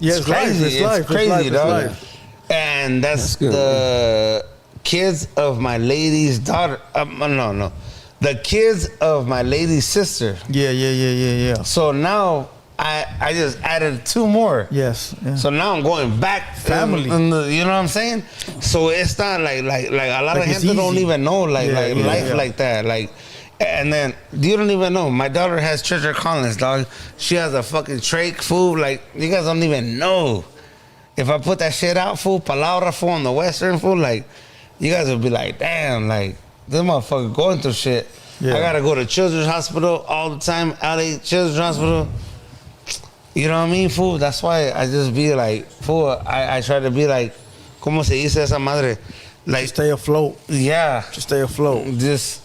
Yeah, it's life, it's life, it's crazy, life, it's dog. life. And that's good, the kids of my lady's daughter. No, the kids of my lady's sister. Yeah. So now I just added 2 more. Yes. Yeah. So now I'm going back Family. you know what I'm saying? So it's not like a lot Like of it's gente don't easy. even know life yeah. like that. Like, and then you don't even know. My daughter has Treasure Collins, dog. She has a fucking trach, fool. Like, you guys don't even know. If I put that shit out, fool, palabra, fool, on the Western, fool, like, you guys would be like, damn, like, this motherfucker going through shit. Yeah. I gotta go to Children's Hospital all the time, LA Children's Hospital. You know what I mean, fool? That's why I just be like, fool, I try to be like, ¿cómo se dice esa madre? Like, Stay afloat. yeah, Just stay afloat. just,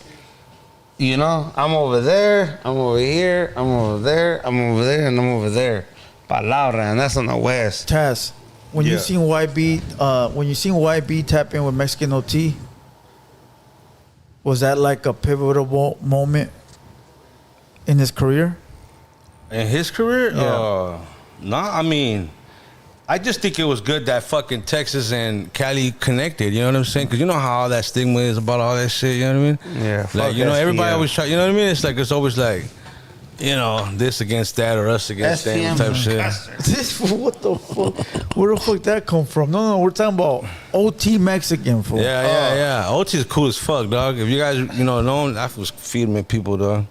you know, I'm over there, I'm over here, I'm over there, I'm over there, and I'm over there. Palabra, and that's on the West. Taz, when you seen YB tap in with Mexican OT, was that like a pivotal moment in his career? In his career? Yeah. Nah, I mean, I just think it was good that fucking Texas and Cali connected. You know what I'm saying? Because you know how all that stigma is about all that shit. You know what I mean? Yeah, Like, fuck you know, everybody SPM. always try. You know what I mean? It's like it's always like, you know, this against that or us against them type shit. This what the fuck? Where the fuck that come from? No, we're talking about OT Mexican fool. Yeah. OT is cool as fuck, dog. If you guys, you know him, I was feeding me people, dog.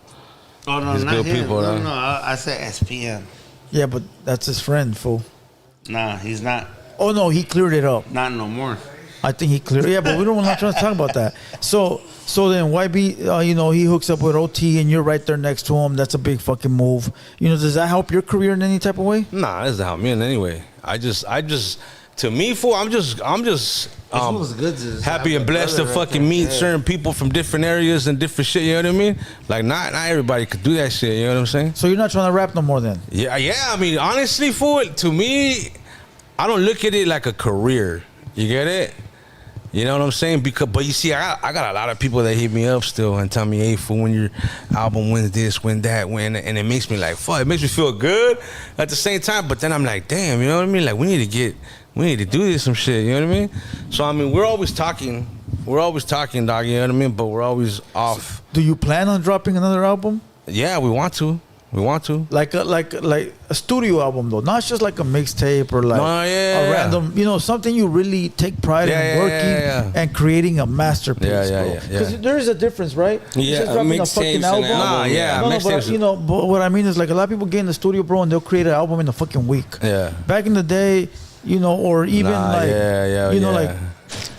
Oh, no, He's not good him. people, no, huh? no, I said SPM. Yeah, but that's his friend, fool. Nah, he's not Oh no, he cleared it up. no more. I think he cleared. Yeah, but we're not trying to talk about that. So then YB, you know, he hooks up with OT, and you're right there next to him. That's a big fucking move. You know, does that help your career in any type of way? Nah, this is how me in anyway. I just, to me, fool, I'm just was good to happy have and a blessed to brother right fucking there. meet Yeah. certain people from different areas and different shit. You know what I mean? Like not everybody could do that shit. You know what I'm saying? So you're not trying to rap no more then? Yeah. I mean, honestly, fool, to me, I don't look at it like a career. You get it? You know what I'm saying? But you see, I got a lot of people that hit me up still and tell me, hey, fool, when your album wins this, win that, win, and it makes me like, fuck, it makes me feel good at the same time. But then I'm like, damn, you know what I mean? Like, we need to do this some shit, you know what I mean? So I mean, we're always talking, dog, you know what I mean? But we're always off. Do you plan on dropping another album? Yeah, we want to. Like a studio album though, not just like a mixtape or like No, yeah, a random, you know, something you really take pride in working and creating a masterpiece. Yeah. Because there is a difference, right? Yeah, Just dropping mixtapes and album. Nah, yeah, No, but mixtapes. you know, but what I mean is like a lot of people get in the studio, bro, and they'll create an album in a fucking week. Yeah. Back in the day, you know, or even you know, like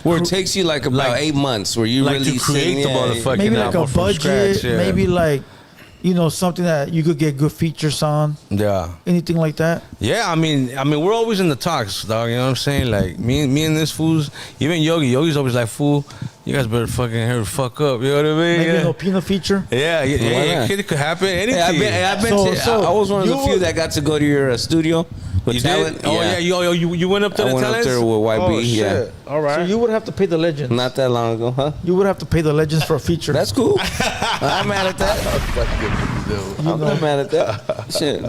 Where it takes you like about 8 months, where you like really to create sing, the motherfucking maybe like album a from budget, scratch, yeah. maybe like, you know, something that you could get good features on. Yeah. Anything like that? Yeah, I mean, we're always in the talks, dog. You know what I'm saying? Like me and this fool's, even Yogi's always like, fool, you guys better fucking hurry the fuck up. You know what I mean? Maybe Yeah. an Opina feature? Yeah, not? it could happen. Anything. I've been So I was one of the you few were- that got to go to your studio with You talent. did? Oh yeah, you went up to I the went talents? up there with YB. Oh, yeah, shit. All right. So you would have to pay the legends. not that long ago, huh? You would have to pay the legends for a feature. That's cool. I'm mad at that. I'm not mad at that. Shit.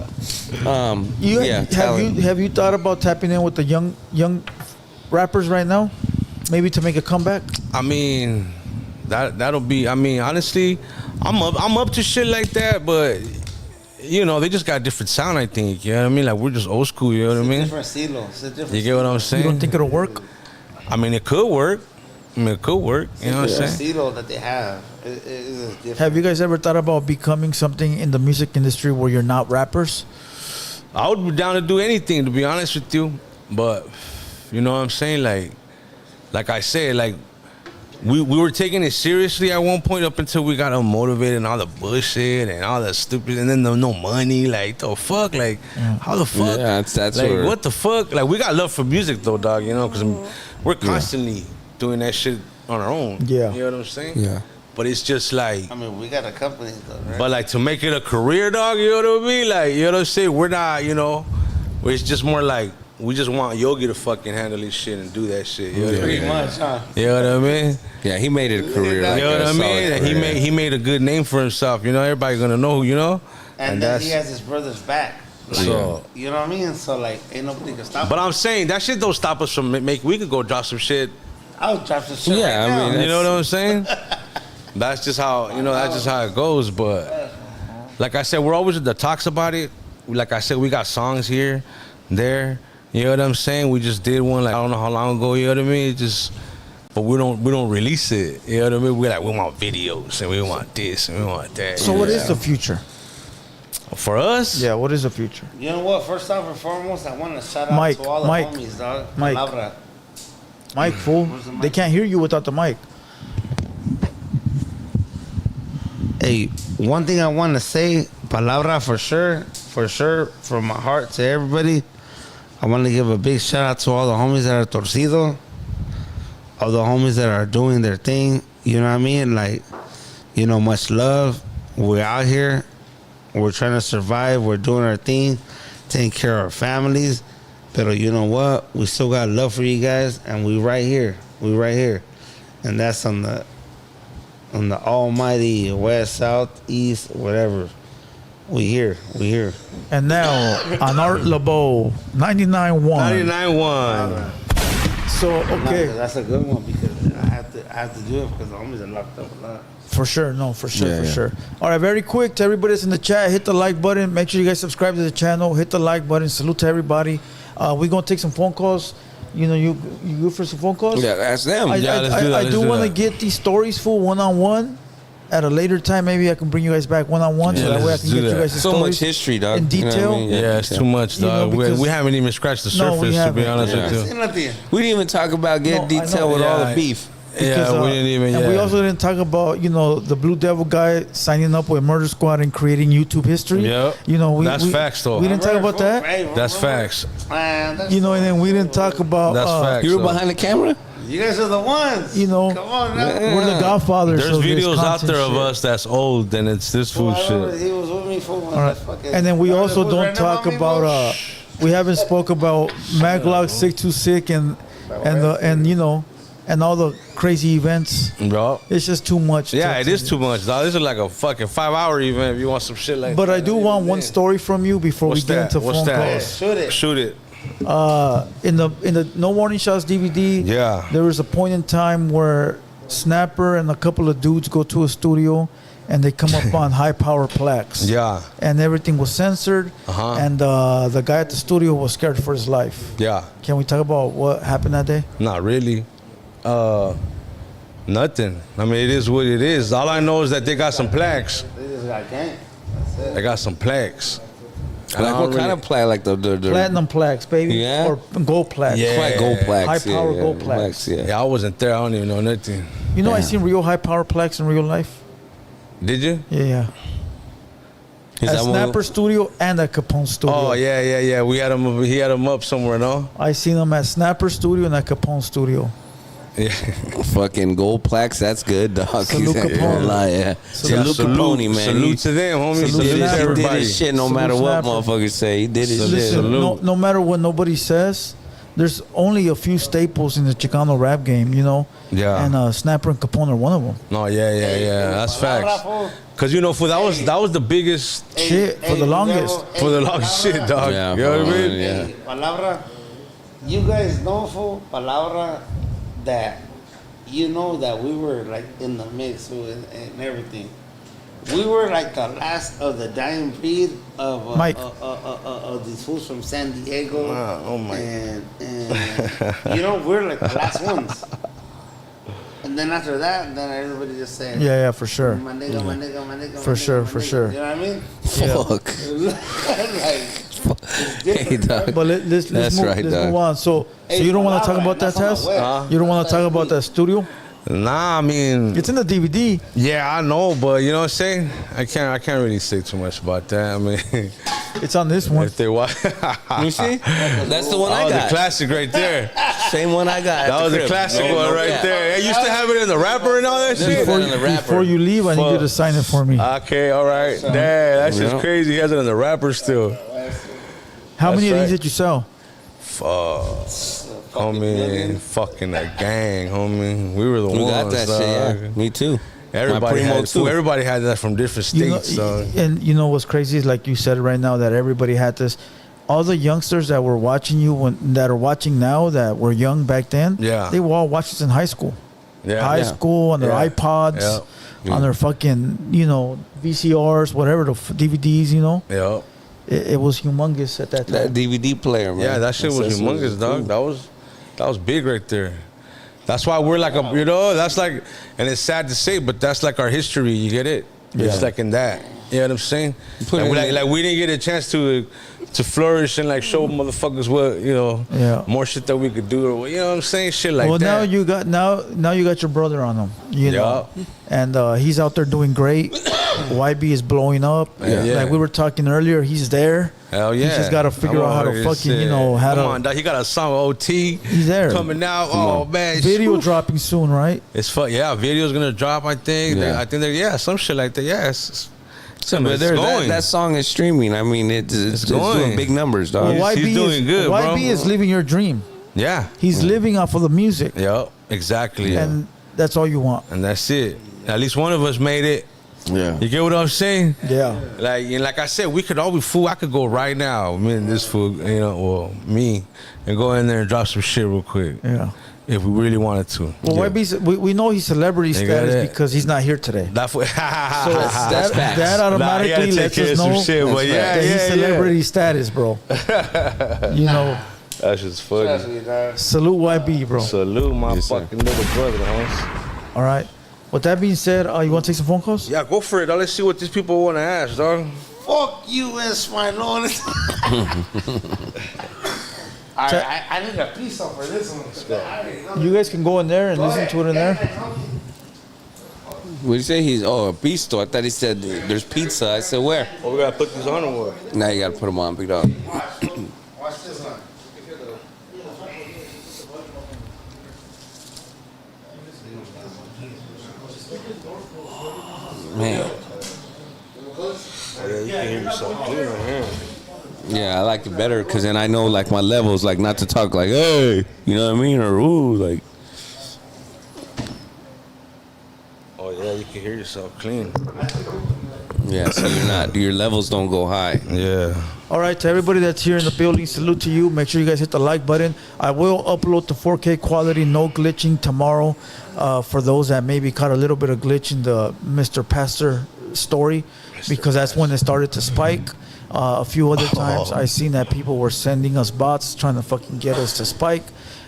Have you thought about tapping in with the young rappers right now? Maybe to make a comeback? I mean, that'll be. I mean, honestly, I'm up to shit like that, but you know, they just got a different sound. I think. You know what I mean? Like we're just old school. You know what I mean? Different estilo. It's a different You get what I'm You saying? don't think it'll work? I mean, it could work. You know what I'm saying? estilo that they have. It is different. Have you guys ever thought about becoming something in the music industry where you're not rappers? I would be down to do anything, to be honest with you. But you know what I'm saying? Like I said, like we were taking it seriously at one point up until we got unmotivated and all the bullshit and all the stupid, and then no money. Like the fuck, like how the fuck? Yeah, that's like where, what the fuck? Like we got love for music though, dog. You know, because we're constantly doing that shit on our own. Yeah, you know what I'm saying? Yeah. But it's just like, I mean, we got a company though, right? But like to make it a career, dog, you know what I mean? Like, you know what I'm saying? We're not, you know, it's just more like we just want Yogi to fucking handle his shit and do that shit. You know what I mean? Pretty much, huh? You know what I mean? Yeah, he made it a career. Like You know what I a mean? solid And career. he made a good name for himself. You know, everybody gonna know who, you know? And then he has his brother's back. Like, So- you know what I mean? So like, ain't nobody can stop But him. I'm saying that shit don't stop us from we could go drop some shit. I would drop some shit Yeah, right I now. mean, You know what I'm saying? That's just how, you know, that's just how it goes. But like I said, we're always at the talks about it. Like I said, we got songs here, there. You know what I'm saying? We just did one like I don't know how long ago. You know what I mean? It just, but we don't release it. You know what I mean? We want videos and we want this and we want that. So what is the future? For us? Yeah, what is the future? You know what? First off and foremost, I want to shout out Mike, to all the Mike, homies, dog. Mike. Palabra. Mike, fool. Where's the mic? They can't hear you without the mic. Hey, one thing I want to say, palabra for sure, from my heart to everybody. I want to give a big shout out to all the homies that are torcido, all the homies that are doing their thing. You know what I mean? Like, you know, much love. We're out here. We're trying to survive. We're doing our thing, taking care of our families. But you know what? We still got love for you guys, and we right here. We right here, and that's on the almighty west, south, east, whatever. We here. And now on Art LeBeau, 99.1. 99.1. So okay, That's a good one because I have to do it because the homies are locked up a lot. for sure, no, for sure, Yeah, for yeah. sure. All right, very quick to everybody that's in the chat, hit the like button. Make sure you guys subscribe to the channel. Hit the like button. Salute to everybody. We're gonna take some phone calls. You know, you good for some phone calls? Yeah, that's them. I, Yeah, let's do that, I let's do do want to that. get these stories full one-on-one at a later time. Maybe I can bring you guys back one-on-one so Yeah, that way I let's can do get you that. guys So much stories history, dog. in You know what I detail. mean? Yeah, it's too much, You know, dog. because- We haven't even scratched the No, we surface, to be haven't. honest Yeah. with you. See nothing. We didn't even talk about getting No, I detail know. with all Yeah. the beef. Because, Yeah, we didn't even. and yeah. we also didn't talk about, you know, the Blue Devil guy signing up with Murder Squad and creating YouTube history. Yep. You know, That's facts, though. We didn't talk about that. That's facts. Man, that's You know, and then we didn't talk about. That's facts. You were So- behind the camera? You guys are the ones. You know, Come on now. We're the Godfathers. There's of this videos out content there of shit. us that's old, and it's this fool Well, I remember shit. He was with me for one. All right. And then we also don't talk about. We haven't spoke about Maglock, Sicc2Sicc, and you know, and all the crazy events. Bro. It's just too much. Yeah, it is too much, dog. This is like a fucking 5-hour event if you want some shit like But that. I do want one story from you before What's we get that? into What's phone that? calls. Shoot it. Shoot it. In the No Warning Shots DVD, Yeah. there was a point in time where Snapper and a couple of dudes go to a studio and they come up on high power plaques. Yeah. And everything was censored. Uh-huh. And the guy at the studio was scared for his life. Yeah. Can we talk about what happened that day? Not really. Nothing. I mean, it is what it is. All I know is that they got some plaques. They just got ganked. That's it. They got some plaques. And I Like don't what kind really- of plaque? Like the Platinum plaques, baby. Yeah? Or gold plaques. Yeah. Like gold plaques. High power gold the plaques. Yeah. Yeah, I wasn't there. I don't even know nothing. You know, I Damn. seen real high power plaques in real life. Did you? Yeah. Is At that one- Snapper Studio and at Capone Studio. Oh, yeah. We had him. He had him up somewhere, no? I seen them at Snapper Studio and at Capone Studio. Yeah. Fucking gold plaques. That's good, dog. Salute You Capone. can't lie, yeah. Salute Capone, man. Salute to them, homie. Salute Salute, to to Snapper. He did everybody. his shit no Salute matter what Snapper. motherfuckers say. He did his shit. Listen, no matter what nobody says, there's only a few staples in the Chicano rap game, you know? Yeah. And Snapper and Capone are one of them. No, yeah. That's facts. Cause you know, for that was the biggest Shit, for the longest. for the longest shit, dog. Yeah, you know what I for- mean? yeah. Hey, palabra, you guys know for palabra that you know that we were like in the mix and everything. We were like the last of the dying breed of Mike. Of these fools from San Diego. Wow, oh my. And you know we're like the last ones. And then after that, then everybody just saying, Yeah, for sure. my nigga, my nigga, my nigga. For my sure, nigga, for my nigga." sure. You know what I mean? Fuck. like, Hey, dog. But let's That's move, right, let's dog. move on. So you don't want to talk about that, Tess? You don't want to talk about that studio? Nah, I mean, It's in the DVD. yeah, I know, but you know what I'm saying? I can't really say too much about that. I mean, It's on this one. if they watch, You see? That's the one that I was a got. classic right there. Same one I got. That was a classic one right there. Hey, you still have it in the wrapper and all that shit? Before- in the wrapper. Before you leave, I need you to sign it for me. Okay, all right. Damn, that's just Yeah. crazy. He has it in the wrapper still. How many of right. these did you sell? Fuck. Homie, fucking a gang, homie. We were the We ones. got that shit, yeah. Me too. Everybody My primo had, too. everybody had that from different You know, states. So. and you know what's crazy is like you said right now that everybody had this. All the youngsters that were watching you that are watching now that were young back then, Yeah. they were all watching this in high school. Yeah. High school on their Yeah. iPods, Yeah. on their fucking VCRs, whatever DVDs. Yeah. It was humongous at that time. That DVD player, man. Yeah, that shit was That's humongous, dog. cool. That was big right there. That's why we're like that's like, and it's sad to say, but that's like our history. You get it? Yeah. It's like in that. You know what I'm saying? Put Like, it we, in- like we didn't get a chance to flourish and like show motherfuckers what Yeah. more shit that we could do, or you know what I'm saying? Shit like well, that. now you got your brother on him, know, and he's out there doing great. YB is blowing up. Yeah. Like we were talking earlier, he's there. Hell yeah. He's just got to figure Come out how on, to fucking, shit. how Come to. on, dog. He got a song OT. He's there. Coming out. Oh man, Video Whew. dropping soon, right? It's fun. Yeah, video's gonna drop. I think. Yeah. I think they're some shit like that. Yeah, it's But there, going. that song is streaming. I mean, it's going. doing big numbers, dog. Well, he's doing good, bro. YB is living your dream. Yeah. He's living off of the music, Yep. Exactly. and that's all you want. And that's it. At least one of us made it. Yeah. You get what I'm saying? Yeah. Like I said, we could always fool. I could go right now, me and this fool, me, and go in there and drop some shit real quick. Yeah. If we really wanted to. Well, Yeah. YB's, we know he's celebrity You got status it. because he's not here today. That's what. So That's facts. that automatically Nah, lets us know shit, but yeah, that he's yeah, celebrity status, bro. That's just funny. Salute YB, bro. Salute my Yes, sir. fucking little brother, huh? All right. With that being said, you want to take some phone calls? Yeah, go for it. Dog. Let's see what these people want to ask, dog. Fuck you, Espanol. I need a piece off for this one. You guys can go in there and listen to it in there. What did you say? He's a beast. I thought he said there's pizza. I said where? Oh, we gotta put these on or what? Now you got to put them on, big dog. Watch this one. Man. Oh, yeah, you can hear yourself clear right here. Yeah, I like it better because then I know like my levels, like not to talk like, hey, you know what I mean? Or, ooh, like. Oh yeah, you can hear yourself clean. Yeah, so your levels don't go high. Yeah. All right, to everybody that's here in the building, salute to you. Make sure you guys hit the like button. I will upload the 4K quality, no glitching tomorrow. For those that maybe caught a little bit of glitch in the Mr. Pastor story, because that's when it started to spike. A few other times I seen that people were sending us bots trying to fucking get us to spike,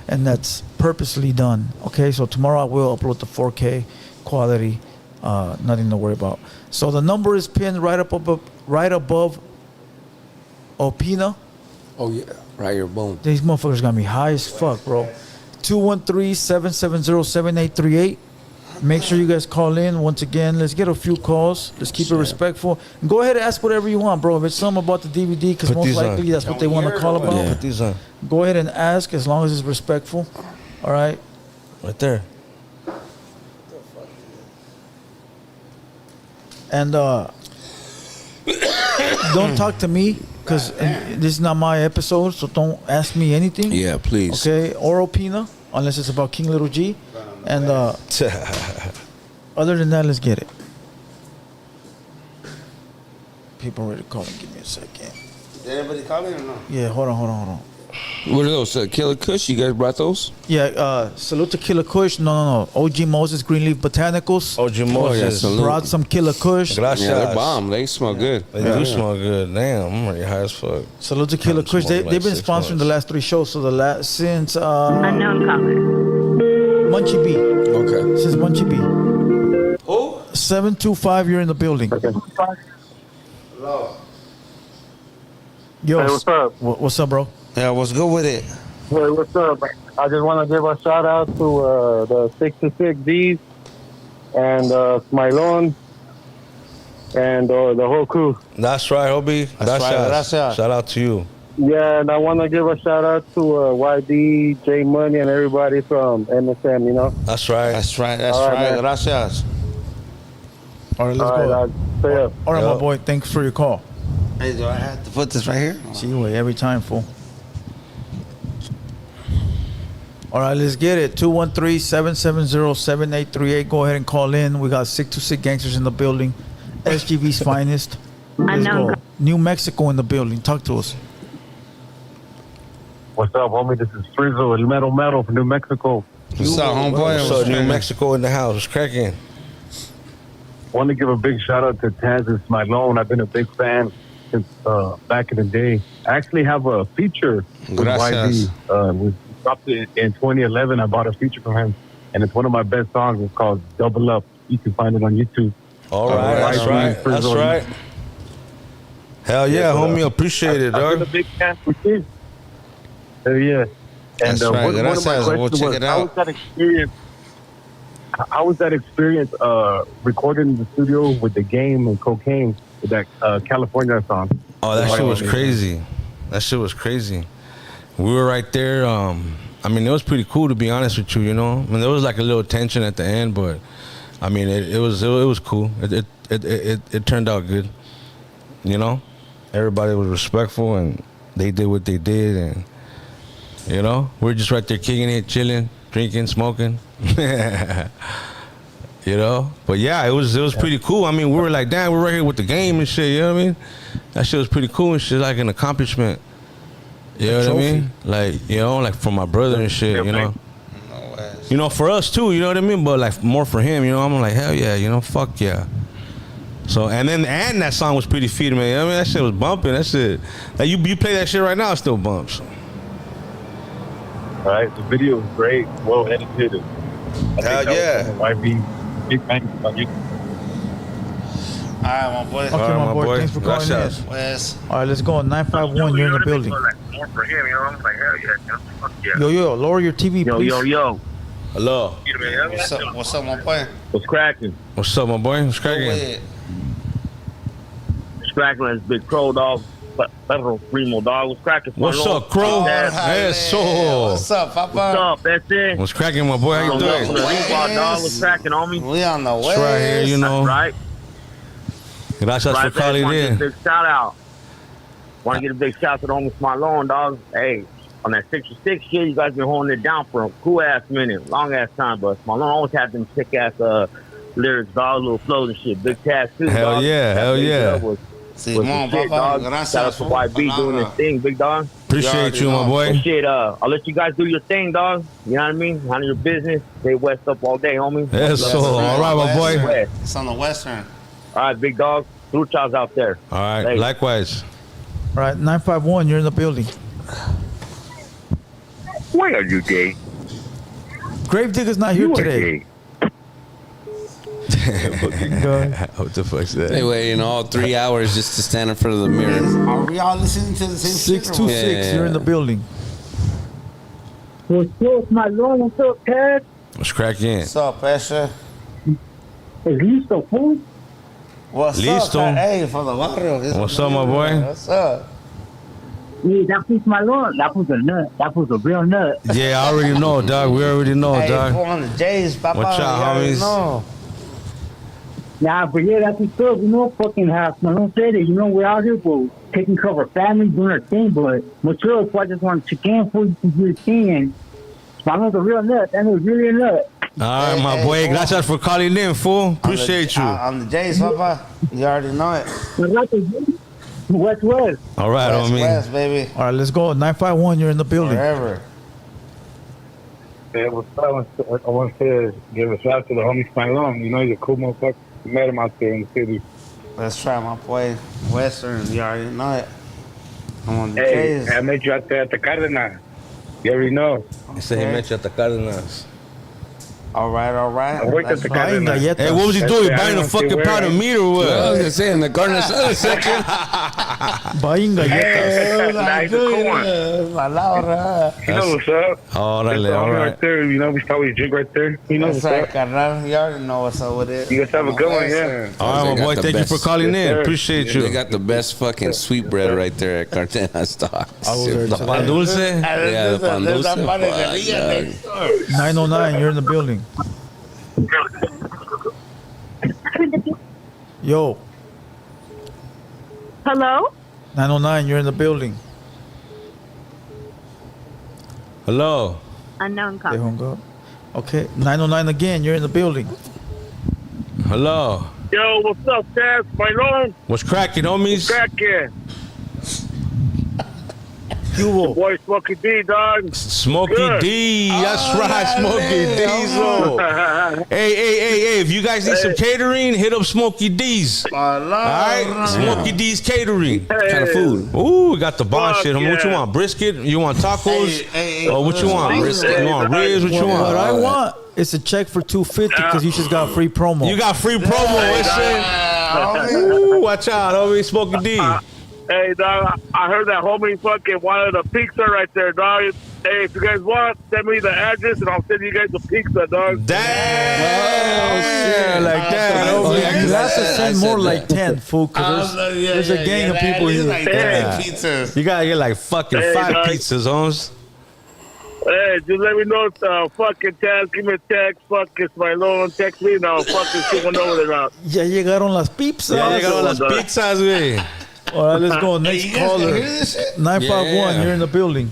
and that's purposely done. Okay, so tomorrow I will upload the 4K quality. Nothing to worry about. So the number is pinned right above Opina. Oh, yeah. Right here, boom. These motherfuckers got me high as fuck, bro. 213-770-7838. Make sure you guys call in. Once again, let's get a few calls. Let's keep it respectful. And go ahead and ask whatever you want, bro. If it's something about the DVD, because Put most these on. likely that's what they want to call about. Yeah. Put these on. Go ahead and ask as long as it's respectful. All right? Right there. And don't talk to me, because this is not my episode, so don't ask me anything. Yeah, please. Okay? Or Opina, unless it's about King Little G. And other than that, let's get it. People ready to call and give me a second. Did anybody call in or no? Yeah, hold on. What are those? Killer Kush? You guys brought those? Yeah, salute to Killer Kush. No. OG Moses Greenleaf Botanicals. Oh, Jim Moses. salute. Brought some Killer Kush. Gracias. Yeah, they're bomb. They smell good. They do smell good. Damn, I'm already high as fuck. Salute to Killer Kush. They've been Like 6 sponsoring months. the last 3 shows. So since Unknown caller. Munchie B. Okay. Since Munchie B. Who? 725, you're in the building. Hello. Yo, Hey, what's up? What's up, bro? Yeah, what's good with it? Hey, what's up? I just want to give a shout out to the Sicc2Sicc D's and Smilon and the whole crew. That's right, Hobie. That's right. Gracias. Shout out to you. Yeah, and I want to give a shout out to YD, J Money, and everybody from MSM, you know? That's right. That's right. All right, man. Gracias. All right, let's All go. right, stay up. All right, Yo. my boy. Thanks for your call. Hey, do I have to put this right here? See you every time, fool. All right, let's get it. 213-770-7838. Go ahead and call in. We got Sicc2Sicc Gangsters in the building. SGV's finest. Let's go. New Mexico in the building. Talk to us. What's up, homie? This is Frizzle, El Metal from New Mexico. What's up, homeboy? So New Mexico in the house. What's cracking? Want to give a big shout out to Taz and Smilone. I've been a big fan since back in the day. I actually have a feature with Gracias. YB. We dropped it in 2011. I bought a feature from him, and it's one of my best songs. It's called Double Up. You can find it on YouTube. All right, that's YB, right. That's Frizzle. right. Hell yeah, homie. Appreciate it, I've dog. been a big fan for you. Hell yeah. And That's right. one of my Gracias. We'll questions check was, it how out. was that experience? How was that experience recording in the studio with the game and cocaine with that California song? Oh, that shit was crazy. That shit was crazy. We were right there. I mean, it was pretty cool, to be honest with you. You know, I mean, there was like a little tension at the end, but I mean, it was cool. It turned out good. You know, everybody was respectful and they did what they did, and you know, we're just right there kicking it, chilling, drinking, smoking. You know, but yeah, it was pretty cool. I mean, we were like, damn, we're right here with the game and shit. You know what I mean? That shit was pretty cool and shit, like an accomplishment. You know what I mean? Like, you know, like for my brother and shit. You know, you know, for us too. You know what I mean? But like more for him. You know, I'm like, hell yeah. You know, fuck yeah. So and that song was pretty feeding, man. You know what I mean, that shit was bumping. That shit, like you play that shit right now, it still bumps. All right, the video was great, well edited. Hell yeah. YB, big thanks on you. All right, my boy. Okay, All right, my boy. Thanks for calling Gracias. in. Wes. All right, let's go. 951, you're in the building. More for him, you know. I'm like, hell yeah, you know, fuck yeah. Yo, lower your TV, please. Yo. Hello. What's up, my boy? What's cracking? What's up, my boy? What's cracking? What's cracking? It's Big Crow, dog. Federal Primo, dog. What's cracking? What's up, Crow? Eso. What's up, Papa? What's up? That's it. What's cracking, my boy? How you doing? Dog. What's cracking, homie? We on the way. It's right here, you know. Right. Gracias for calling Want to get a in. big shout out. Want to get a big shout out to the homie Smilone, dog. Hey, on that 6-6 shit, you guys been holding it down for a cool ass minute, long ass time, but Smilone always had them sick ass lyrics, dog, little flows and shit. Big Cash too, Hell dog. yeah, That hell big yeah. dub was Simón, shit, dog. Papa. Shout out to YB doing his thing, big dog. Appreciate you, my know. boy. Shit, I'll let you guys do your thing, dog. You know what I mean? Handle your business. Stay west up all day, homie. Eso. All right, my boy. West. It's on the western. All right, big dog. Luchas out there. All right, Hey. likewise. All right, 951, you're in the building. Why are you gay? Gravedigger's not here today. What the fuck's that? They waiting all 3 hours just to stand in front of the mirror. Are we all listening to the same shit? or what? 626, you're in the building. What's up, my Lord? What's up, Ted? What's cracking? What's up, Pesha? Is listo, fool? What's Listo. up? Hey, for the barrio. What's up, my boy? What's up? Yeah, that was my Lord. That was a nut. That was a real nut. Yeah, I already know, dog. We already know, Hey, dog. go on the J's, Papa. Watch out, You already homies. know. Nah, but yeah, that's what's up. You know, fucking half. I don't say that. You know, we're out here, but taking care of our family, doing our thing. But what's up? I just want to check in for you to do your thing. And my Lord's a real nut. That was really a nut. All right, my Hey, boy. hey, Gracias for calling in, fool. Appreciate you. On the J's, Papa. You already know it. West. All right, West, homie. West, baby. All right, let's go. 951, you're in the building. Forever. Yeah, what's up? I want to give a shout out to the homie Smilone. You know, he's a cool motherfucker. We met him out there in the city. Let's try my boy. Western. You already know it. I'm on the Hey, J's. I met you out there at the Cardenas. You already know. He said he met you at the Cardenas. All right. Ahorita te cae Buying una- galletas. Hey, what was he doing? Buying a fucking pound of meat or what? I was gonna say in the carne asada section. Buying galletas. Nice corn. Palabra. You know what's up? Órale, That's all right right. there. You know, we always drink right there. You know That's what's right, up? carnal. You already know what's up with it. You guys have a good one, yeah. All right, my boy. Thank you for calling Yes, in. sir. Appreciate They you. got the best fucking sweet bread right there at Cartena Stock. I was there today. Pan dulce. Yeah, the pan There's dulce. a panaderia Fuck, next door. 909, you're in the building. Yo, Hello? 909, you're in the building. Hello. Unknown They call. hung up. Okay, 909 again, you're in the building. Hello. Yo, what's up, Taz? My lord, What's cracking, homies? cracking. Hugo, Boy, Smokey D, dog. Smokey Good. D. That's right, Smokey Diesel. Hey. If you guys need some catering, hit up Smokey D's. All right? Smokey D's catering. What kind of food? Ooh, we got the bomb Fuck shit. Homie. What you yeah. want? Brisket? You want tacos? Hey, Or what you want? brisket. You want ribs? What you what want? I want is a check for $250 because you just got free promo. You got free promo. What shit? Ooh, watch out, homie. Smokey D. Hey, dog, I heard that homie fucking wanted a pizza right there, dog. Hey, if you guys want, send me the address and I'll send you guys a pizza, dog. Damn. Like that. Oh, homie. yeah, You have to I send said more that. like 10, fool, because there's a gang of people here. Like Yeah. pizzas. You gotta get like fucking Hey, 5 dog. pizzas, homes. Hey, just let me know if fucking Taz, give me a text, fucking Smilone, text me and I'll fucking see one over there now. Ya llegaron las pizzas. Ya llegaron las dog. pizzas, güey. All right, let's go. Next You guys can caller. hear this shit? 951, Yeah. you're in the building.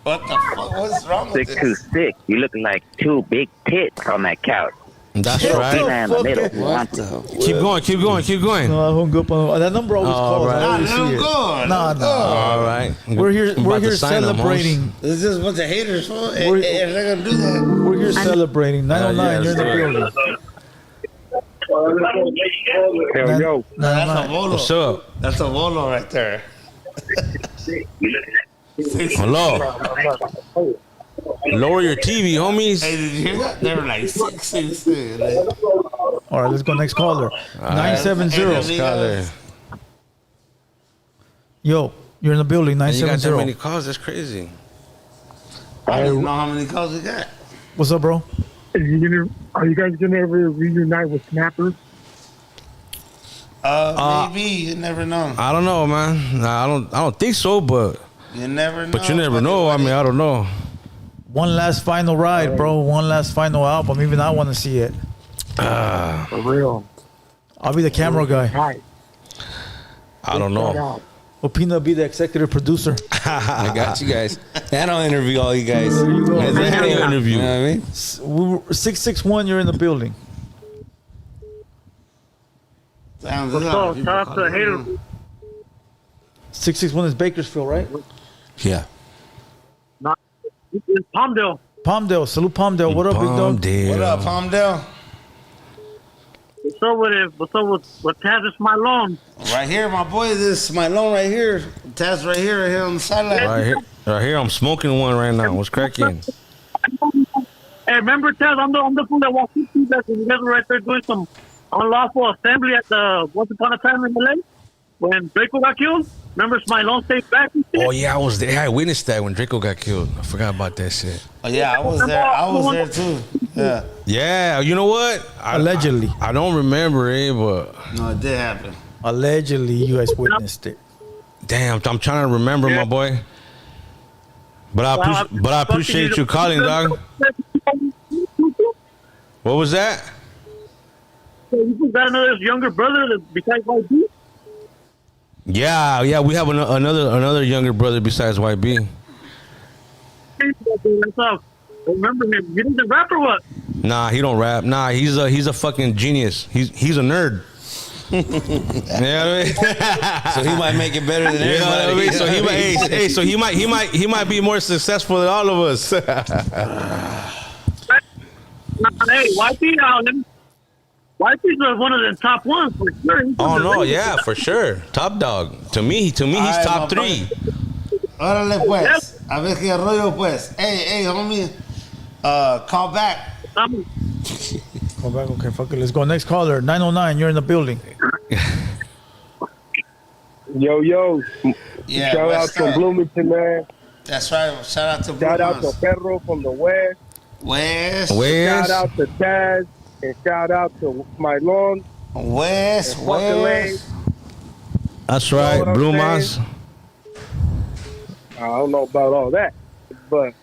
What the fuck? What's wrong with this? Sicc2Sicc. You looking like two big tits on that couch. That's What right. the Tina in the fuck? middle. What the? Keep going. No, I hung up on that number always calls. right. I already Nah, see let it. him go. Nah. All right. We're here about to sign 'em, hoes. celebrating. This is a bunch of haters, fool. We're- If they're gonna do that. We're here celebrating. 909, you're in the building. Hell, yo. That's a 909. bolo. What's up? That's a bolo right there. Hello. Lower your TV, homies. Hey, did you hear that? They were like 666. Like, All right, let's go next caller. 970. Caller. Yo, you're in the building. You got that 970. many calls? That's crazy. I don't know how many calls we got. What's up, bro? Are you guys gonna ever reunite with Snapper? Maybe. You never know. I don't know, man. Nah, I don't think so, but You never know. you never know. I mean, I don't know. One last final ride, bro. One last final album. Even I want to see it. For real. I'll be the camera guy. Hi. I don't know. Opina will be the executive producer. I got you guys. And I'll interview all you guys. There you go. Hey, they had an You interview. know what I mean? 661, you're in the building. Sounds What's good. up? People Shout out to calling the in. haters. 661 is Bakersfield, right? Yeah. It's Palmdale. Palmdale. Salute Palmdale. What up, big dog? What up, Palmdale? What's up with it? What's up with Taz and Smilone? Right here, my boy. This is my loan right here. Taz right here on the sideline. Right here, I'm smoking one right now. What's cracking? Hey, remember Taz? I'm the fool that walked into that. You guys were right there doing some unlawful assembly at the once upon a time in LA when Draco got killed. Remember Smilone stayed back and shit? Oh yeah, I was there. I witnessed that when Draco got killed. I forgot about that shit. Oh, yeah, I was there. I was there too. Yeah. Yeah, you know what? Allegedly. I don't remember it, but No, it did happen. Allegedly, you guys witnessed it. damn, I'm trying to remember, my boy. But I appreciate you calling, dog. What was that? You got another younger brother that besides YB? Yeah, we have another younger brother besides YB. That's all. Remember him? You didn't rap or what? Nah, he don't rap. Nah, he's a fucking genius. He's a nerd. You know what I mean? So he might make it better than You know what I everybody. mean? So he might be more successful than all of us. Hey, YB, YB's one of the top ones for sure. Oh no, yeah, for sure. Top dog. To me, he's Ay, top papá. 3. Órale, pues. A ver qué rollo, pues. Hey, homie. Call back. Call back. Okay, fuck it. Let's go. Next caller, 909. You're in the building. Yo. Yeah, Shout out what's to up? Bloomington, man. That's right. Shout out to Shout out to Brumas. Perro from the West. West. Shout out to Taz. And shout out to my lawn. West. That's right, You know what I'm Brumas. saying? I don't know about all that, but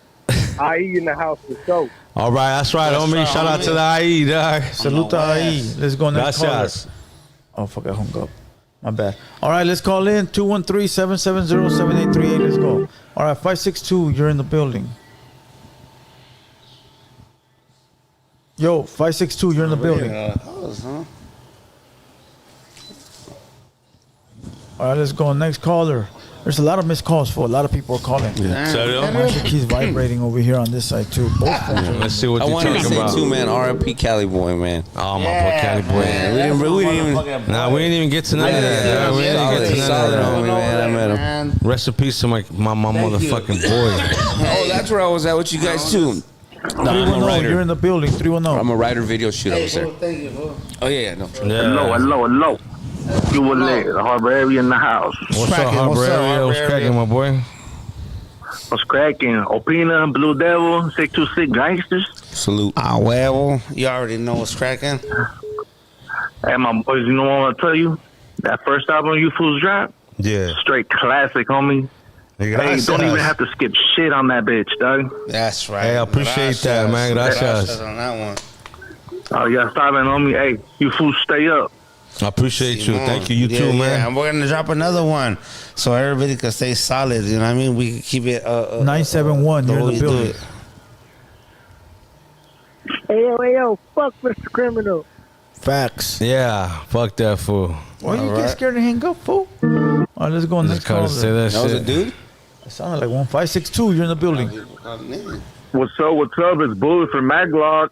I eat in the house for show. All right, that's right, homie. right, Shout out homie. to the IE, dog. Salute to IE. Let's go next caller. Gracias. Oh, fuck, I hung up. My bad. All right, let's call in 213-770-7838. Let's go. All right, 562, you're in the building. Yo, 562, you're in the building. All right, let's go. Next caller. There's a lot of missed calls for a lot of people are calling. Serio? My shit keeps vibrating over here on this side too. Both phones are- Let's see what I you're wanted to talking say about. too, man. R.I.P. Cali boy, man. Oh, my boy, Cali boy. Man, we didn't even. Nah, we didn't even get to none of that. dog. We didn't get to none of Solid that. homie, man. I met him. Rest in peace to my motherfucking boy. Oh, that's where I was at with you guys too. No, I'm a 310, you're writer. in the building. 310. I'm a writer video shoot. I was there. Thank you, bro. Oh yeah, no. Hello. You were late. The harbor area in the house. What's up, cracking? Harbor What's up, area? Harbor What's area? cracking, my boy? What's cracking? Opina, Blue Devil, Sicc2Sicc, Gangsters. Salute. Ah, well, you already know what's cracking. Hey, my boys, you know what I want to tell you? That first album you fools dropped, Yeah. straight classic, homie. Hey, don't even have to skip shit on that bitch, dog. That's right. Hey, I appreciate that, man. Gracias. on that one. Oh, you gotta stop it, homie. Hey, you fools stay up. I appreciate you. Thank you. You too, man. Yeah, and we're gonna drop another one so everybody can stay solid. You know what I mean? We can keep it. 971, you're in way the we do building. it. Hey, yo, fuck Mr. Criminal. Facts. Yeah. Fuck that fool. Why you get right. scared to hang up, fool? All right, let's go Just next gotta say caller. that That was a shit. dude. It sounded like 1562, you're in the building. What's up? What's up? It's Bullet from Maglock.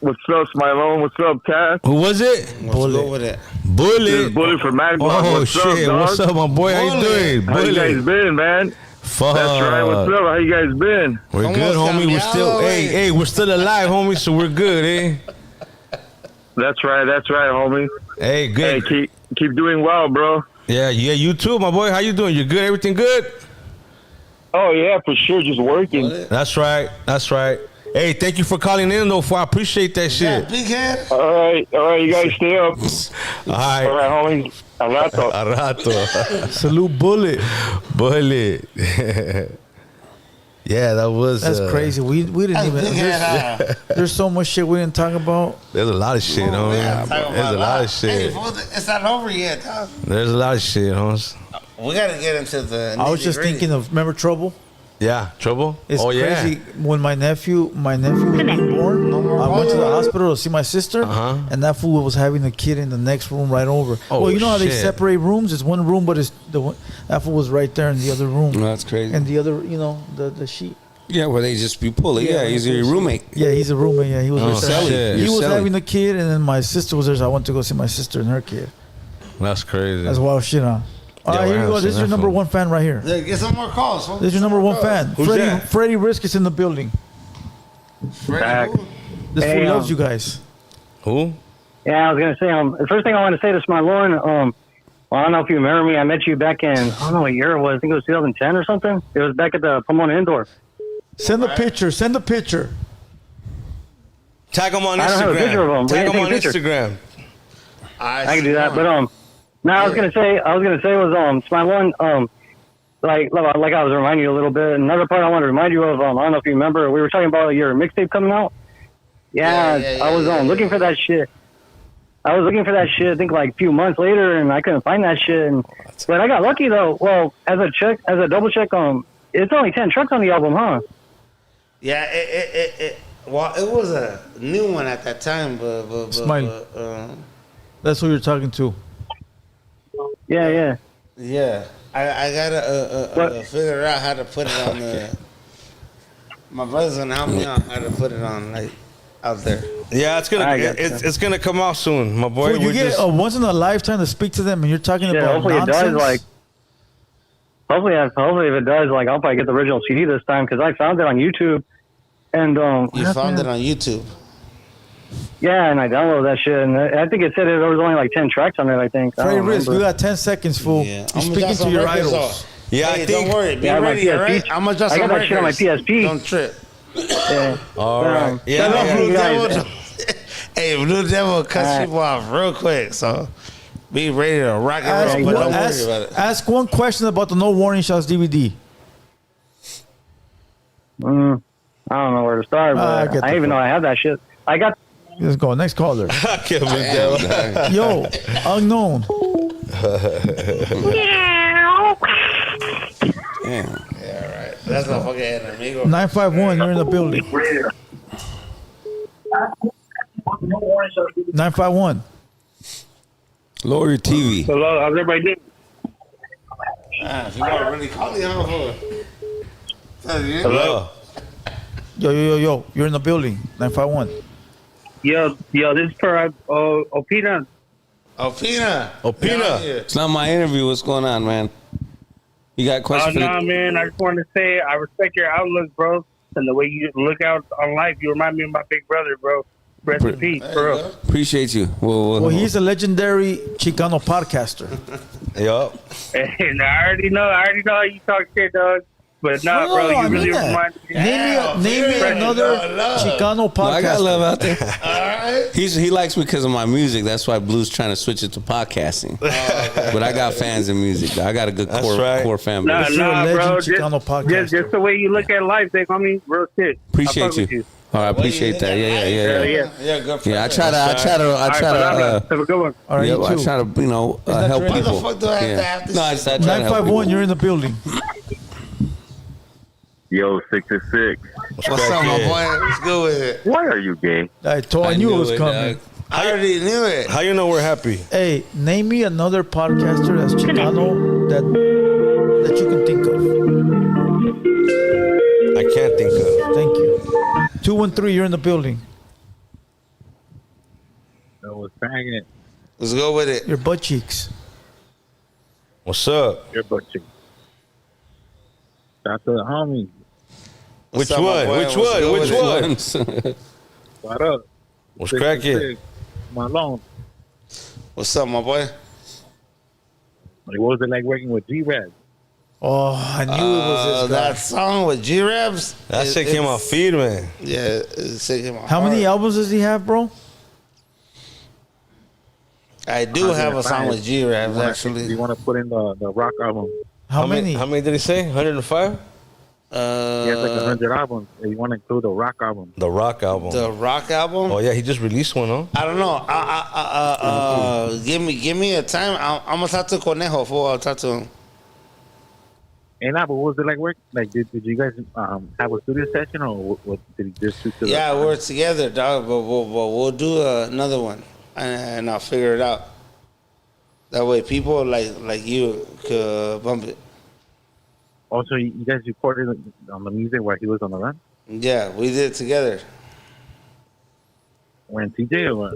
What's up, Smilone? What's up, Cass? Who was it? Let's go with it. This is Bullet. Bullet from Maglock. Oh What's shit! up, dog? What's up, my boy? How you doing? How you guys Bullet. been, man? Fuck. That's right. What's up? How you guys been? We're Almost good, homie. We're still. cambiado, Hey, eh? hey, we're still alive, homie. So we're good, eh? That's right, homie. Hey, Hey, good. keep doing well, bro. Yeah, you too, my boy. How you doing? You good? Everything good? Oh yeah, for sure. Just working. That's right. That's right. Hey, thank you for calling in, though. I appreciate that Yeah, shit. big head. All right. You guys stay up. All All right. right, homie. Al rato. A rato. Salute Bullet. Bullet. Yeah, that was. That's crazy. We didn't That's even. big head. There's so much shit we didn't talk about. There's a lot of shit, homie. There's a lot of Hey, shit. fool, it's not over yet, dog. There's a lot of shit, homies. We gotta get into the. I was just thinking of, remember Trouble? Yeah, trouble. It's oh yeah. crazy. When my nephew was being born, I went to the hospital to see my sister, and that fool was having a kid in the next room right over. Oh, well, you know how they shit. separate rooms? It's one room, but it's that fool was right there in the other room, No, that's crazy. and the other, the sheet. Yeah, where they just be pulling. Yeah, he's your roommate. Yeah, he's a roommate. Yeah, he was Oh, right there. shit. He You're was selling. having the kid, and then my sister was there, so I went to go see my sister and her kid. That's crazy. That's wild shit, huh? All right, Yeah, here you wow, go. so This is your that number fool. one fan right here. Yeah, get some more calls. Fool. This is your number one fan. Who's that? Freddie Risk is in the building. Back. This Hey, fool loves you guys. Who? Yeah, I was gonna say. The first thing I want to say to Smilone. Well, I don't know if you remember me. I met you back in, I don't know what year it was. I think it was 2010 or something. It was back at the Pomona Indoor. Send the picture. Send the picture. Tag him on I don't have a picture of him. We Tag didn't him on take a picture. Instagram. I can do that, but no, I was gonna say was Smilone. Like I was reminding you a little bit. Another part I want to remind you of. I don't know if you remember. We were talking about your mixtape coming out. Yeah, I was looking for that shit. I was looking for that shit. I think like a few months later, and I couldn't find that shit. But I got lucky though. Well, as a double check, it's only 10 tracks on the album, huh? Yeah, well, it was a new one at that time, but Smile. That's who you're talking to. Yeah. yeah, I gotta figure out how to put it on the. My brother's gonna help me out how to put it on like out there. Yeah, it's gonna come out soon, my boy. Fool, you We're get just- a once in a lifetime to speak to them, and you're talking Yeah, about hopefully nonsense. it does. Like, hopefully if it does, like, I'll probably get the original CD this time because I found it on YouTube. And You found it on YouTube. Yeah, and I downloaded that shit, and I think it said there was only like 10 tracks on it. I think. Freddie Risk, you got 10 seconds, fool. Yeah. You're speaking to your idols. Yeah, Hey, I think. don't worry. Be Yeah, my ready, all right? PSP. I'm gonna drop I some got that shit on my records. PSP. Don't trip. Yeah. All right. Yeah, Tell yeah, Blue yeah. Devil. Hey, Blue Devil cuts All right. people off real quick, so be ready to rock and roll, but don't worry about it. Ask one question about the No Warning Shots DVD. I don't know where to start, I but get I the didn't even point. know I had that shit. I got. Let's go. Next caller. Can't Blue Devil. Yo, unknown. Yeah, right. That's my fucking enemigo. 951, you're in the building. 951. Lower your TV. Hello, how's everybody doing? If you want to really call the on Hello. Yo. You're in the building. 951. Yo, this is for Opina. Opina. It's not my interview. What's going on, man? You got questions? for the- Man. I just wanted to say I respect your outlook, bro, and the way you look out on life. You remind me of my big brother, bro. Rest in peace, bro. Appreciate you. Well, he's a legendary Chicano podcaster. Yup. And I already know how you talk shit, dog. But nah, No, bro, I you really mean that. remind me. Name me another Chicano No, I got podcaster. love out there. All right. He likes me because of my music. That's why Blue's trying to switch it to podcasting. But I got fans in music. I got a good core fan Nah, base. You're a legend bro. Chicano podcaster. Just the way you look at life, they call me real shit. Appreciate I fuck with you. All right, I appreciate that. Yeah. Yeah, good Yeah, I try All right, to. have a good one. All right, Yeah, you I too. try to, help true? people. What the fuck do I have to have this No, I shit? just I try to help 951, people. you're in the building. Yo, Sicc2Sicc. What's up, my boy? What's good with it? Why are you gay? I knew it was coming. I already knew it. How you know we're happy? Hey, name me another podcaster that's Chicano that you can think of. I can't think of. Thank you. 213, you're in the building. No, what's cracking it? Let's go with it. Your butt cheeks. What's up? Your butt cheek. Shout out to the homies. What's Which up, my one? boy? Which What's one? good Which with it? one? What up? What's cracking? Sicc2Sicc. My loan. What's up, my boy? Like, what was it like working with G-Rad? Oh, I knew it was this guy. That song with G-Raps. That shit came off feed, man. Yeah, it came off. How many albums does he have, bro? I do have a song with G-Raps, You actually. want to put in the rock album? How many? How many did he say? 105? He has like 100 albums. And you want to include the rock album? The rock album. The rock album? Oh yeah, he just released one, huh? I don't know. Give me a time. I'm gonna talk to Conejo. Fool. I'll talk to him. And but what was it like work? Like, did you guys have a studio session, or what did he just shoot to the- Yeah, we're together, dog. But we'll do another one, and I'll figure it out. That way, people like you could bump it. Also, you guys recorded on the music while he was on the run? Yeah, we did it together. When TJ or what?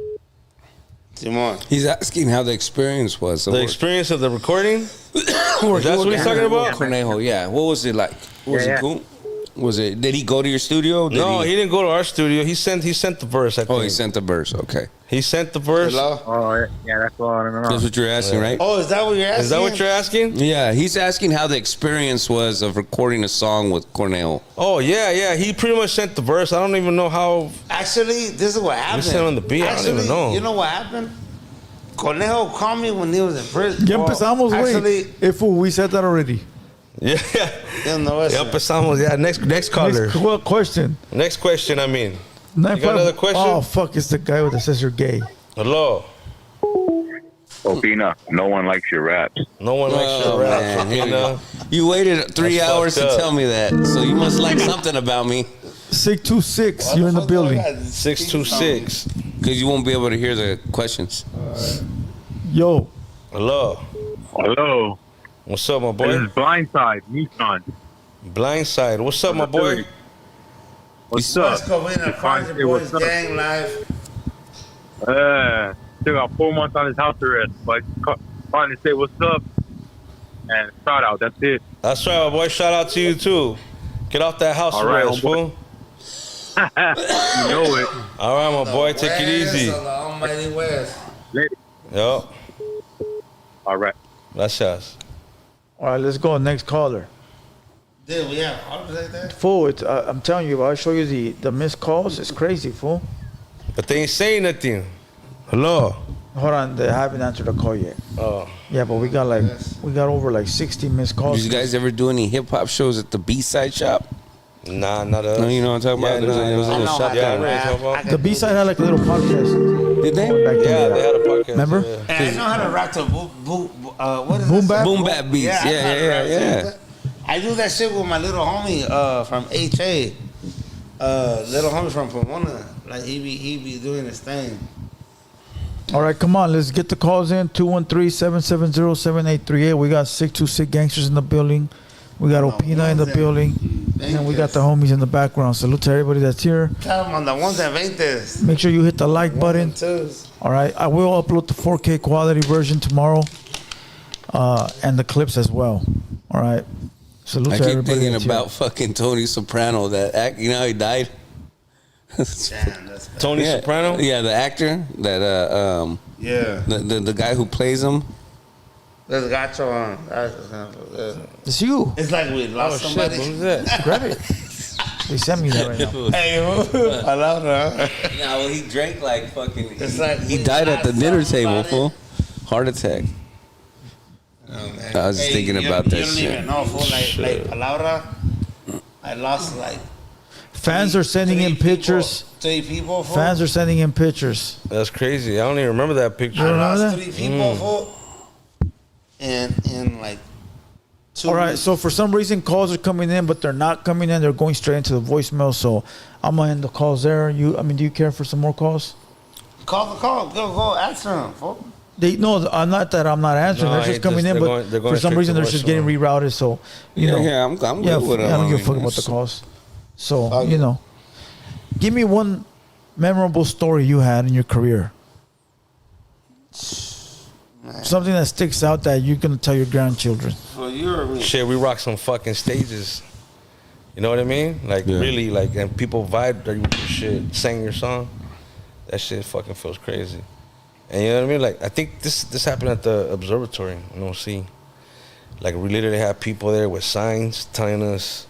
Simon. He's asking how the experience was. The experience of the recording? That's what he's talking about? Cornejo, yeah. What was it like? Was it cool? Was it? Did he go to your studio? No, he didn't go to our studio. He sent the verse. I think. Oh, he sent the verse. Okay. He sent the verse. Hello? Oh, yeah, that's all I don't know. That's what you're asking, right? Oh, is that what you're asking? Is that what you're asking? Yeah, he's asking how the experience was of recording a song with Cornejo. Oh yeah. He pretty much sent the verse. I don't even know how. Actually, this is what happened. sent on the beat. I don't even know. You know what happened? Conejo called me when he was in prison. Ya empezamos, Actually, güey. We said that already. Yeah. you know what? Ya empezamos. Yeah. Next caller. Next question. Next question. I mean. You 951. got another question? Oh, fuck. It's the guy that says you're gay. Hello. Opina, no one likes your raps. No one likes your rap. man, here we Opina. go. You waited 3 That's hours to fucked up. tell me that, so you must like something about me. Sicc2Sicc, you're in the building. 626. Because you won't be able to hear the questions. Yo, Hello. Hello. What's up, my This boy? is Blindside, Nissan. Blindside. What's up, my boy? What's Let's up? go in and find your Hey, boys what's up? gang live. Still got 4 months on his house arrest, but finally say what's up and shout out. That's it. That's right, my boy. Shout out to you too. Get off that house All right, arrest, homeboy. fool. know it. All right, my boy, take it easy. On the almighty West. Later. Yo, All right. gracias. All right, let's go. Next caller. Dude, we have all like that? Fool, it's, I'm telling you, I'll show you the missed calls. It's crazy, fool. But they ain't saying nothing. Hello. Hold on, they haven't answered the call yet. Oh. Yeah, but we got over like 60 missed calls. Did you guys ever do any hip hop shows at the B-side shop? Nah, not us. No, you know what I'm talking about? There was a little shop down there. The B-side had like a little podcast. Did they? Back then, Yeah, they had a podcast. Remember? Yeah. And I know how to rock to what is Boom this? bap? Boom bap beats. Yeah. I do that shit with my little homie from HA. Little homie from Pomona. Like he be doing his thing. All right, come on, let's get the calls in. 213-770-7838. We got Sicc2Sicc Gangsters in the building. We got Opina in the building. And we got the homies in the background. Salute to everybody that's here. Tell them on the ones that ain't this. Make sure you hit the like button. All right, I will upload the 4K quality version tomorrow, and the clips as well. All right, salute I to keep everybody. thinking that's about fucking Tony Soprano. That act, you know how he died. Damn, that's bad. Tony Soprano? Yeah, the actor that Yeah. the guy who plays him. There's gacho on. here. It's you. It's like we lost Oh, somebody. shit, what was that? Grab it. They sent me that right now. Hey, palabra. Yeah, well, he drank like fucking. It's like he we died at the lost dinner table, somebody. fool. Heart attack. Oh, man. I was just thinking about that you don't shit. even know, fool. Like palabra. I lost like. Fans are sending in pictures. 3 people. Fool. Fans are sending in pictures. That's crazy. I don't even remember that picture. You I don't know lost that? 3 people. Fool. And like. 2 All right, weeks. so for some reason calls are coming in, but they're not coming in. They're going straight into the voicemail. So I'm gonna end the calls there. Do you care for some more calls? Call the call. Go answer them, fool. I'm not that I'm not answering. No, they're just coming in, but they're going for some straight reason to they're just getting voicemail. rerouted. So you know, I'm good with I it. don't give a fuck about the calls. So you know, give me one memorable story you had in your career. Something that sticks out that you're gonna tell your grandchildren. Well, you're Shit, we rock some fucking stages. You know what I mean? Like really, like, and people vibe with your shit, sang your song. That shit fucking feels crazy. And you know what I mean? Like, I think this happened at the observatory in OC. Like, we literally had people there with signs telling us,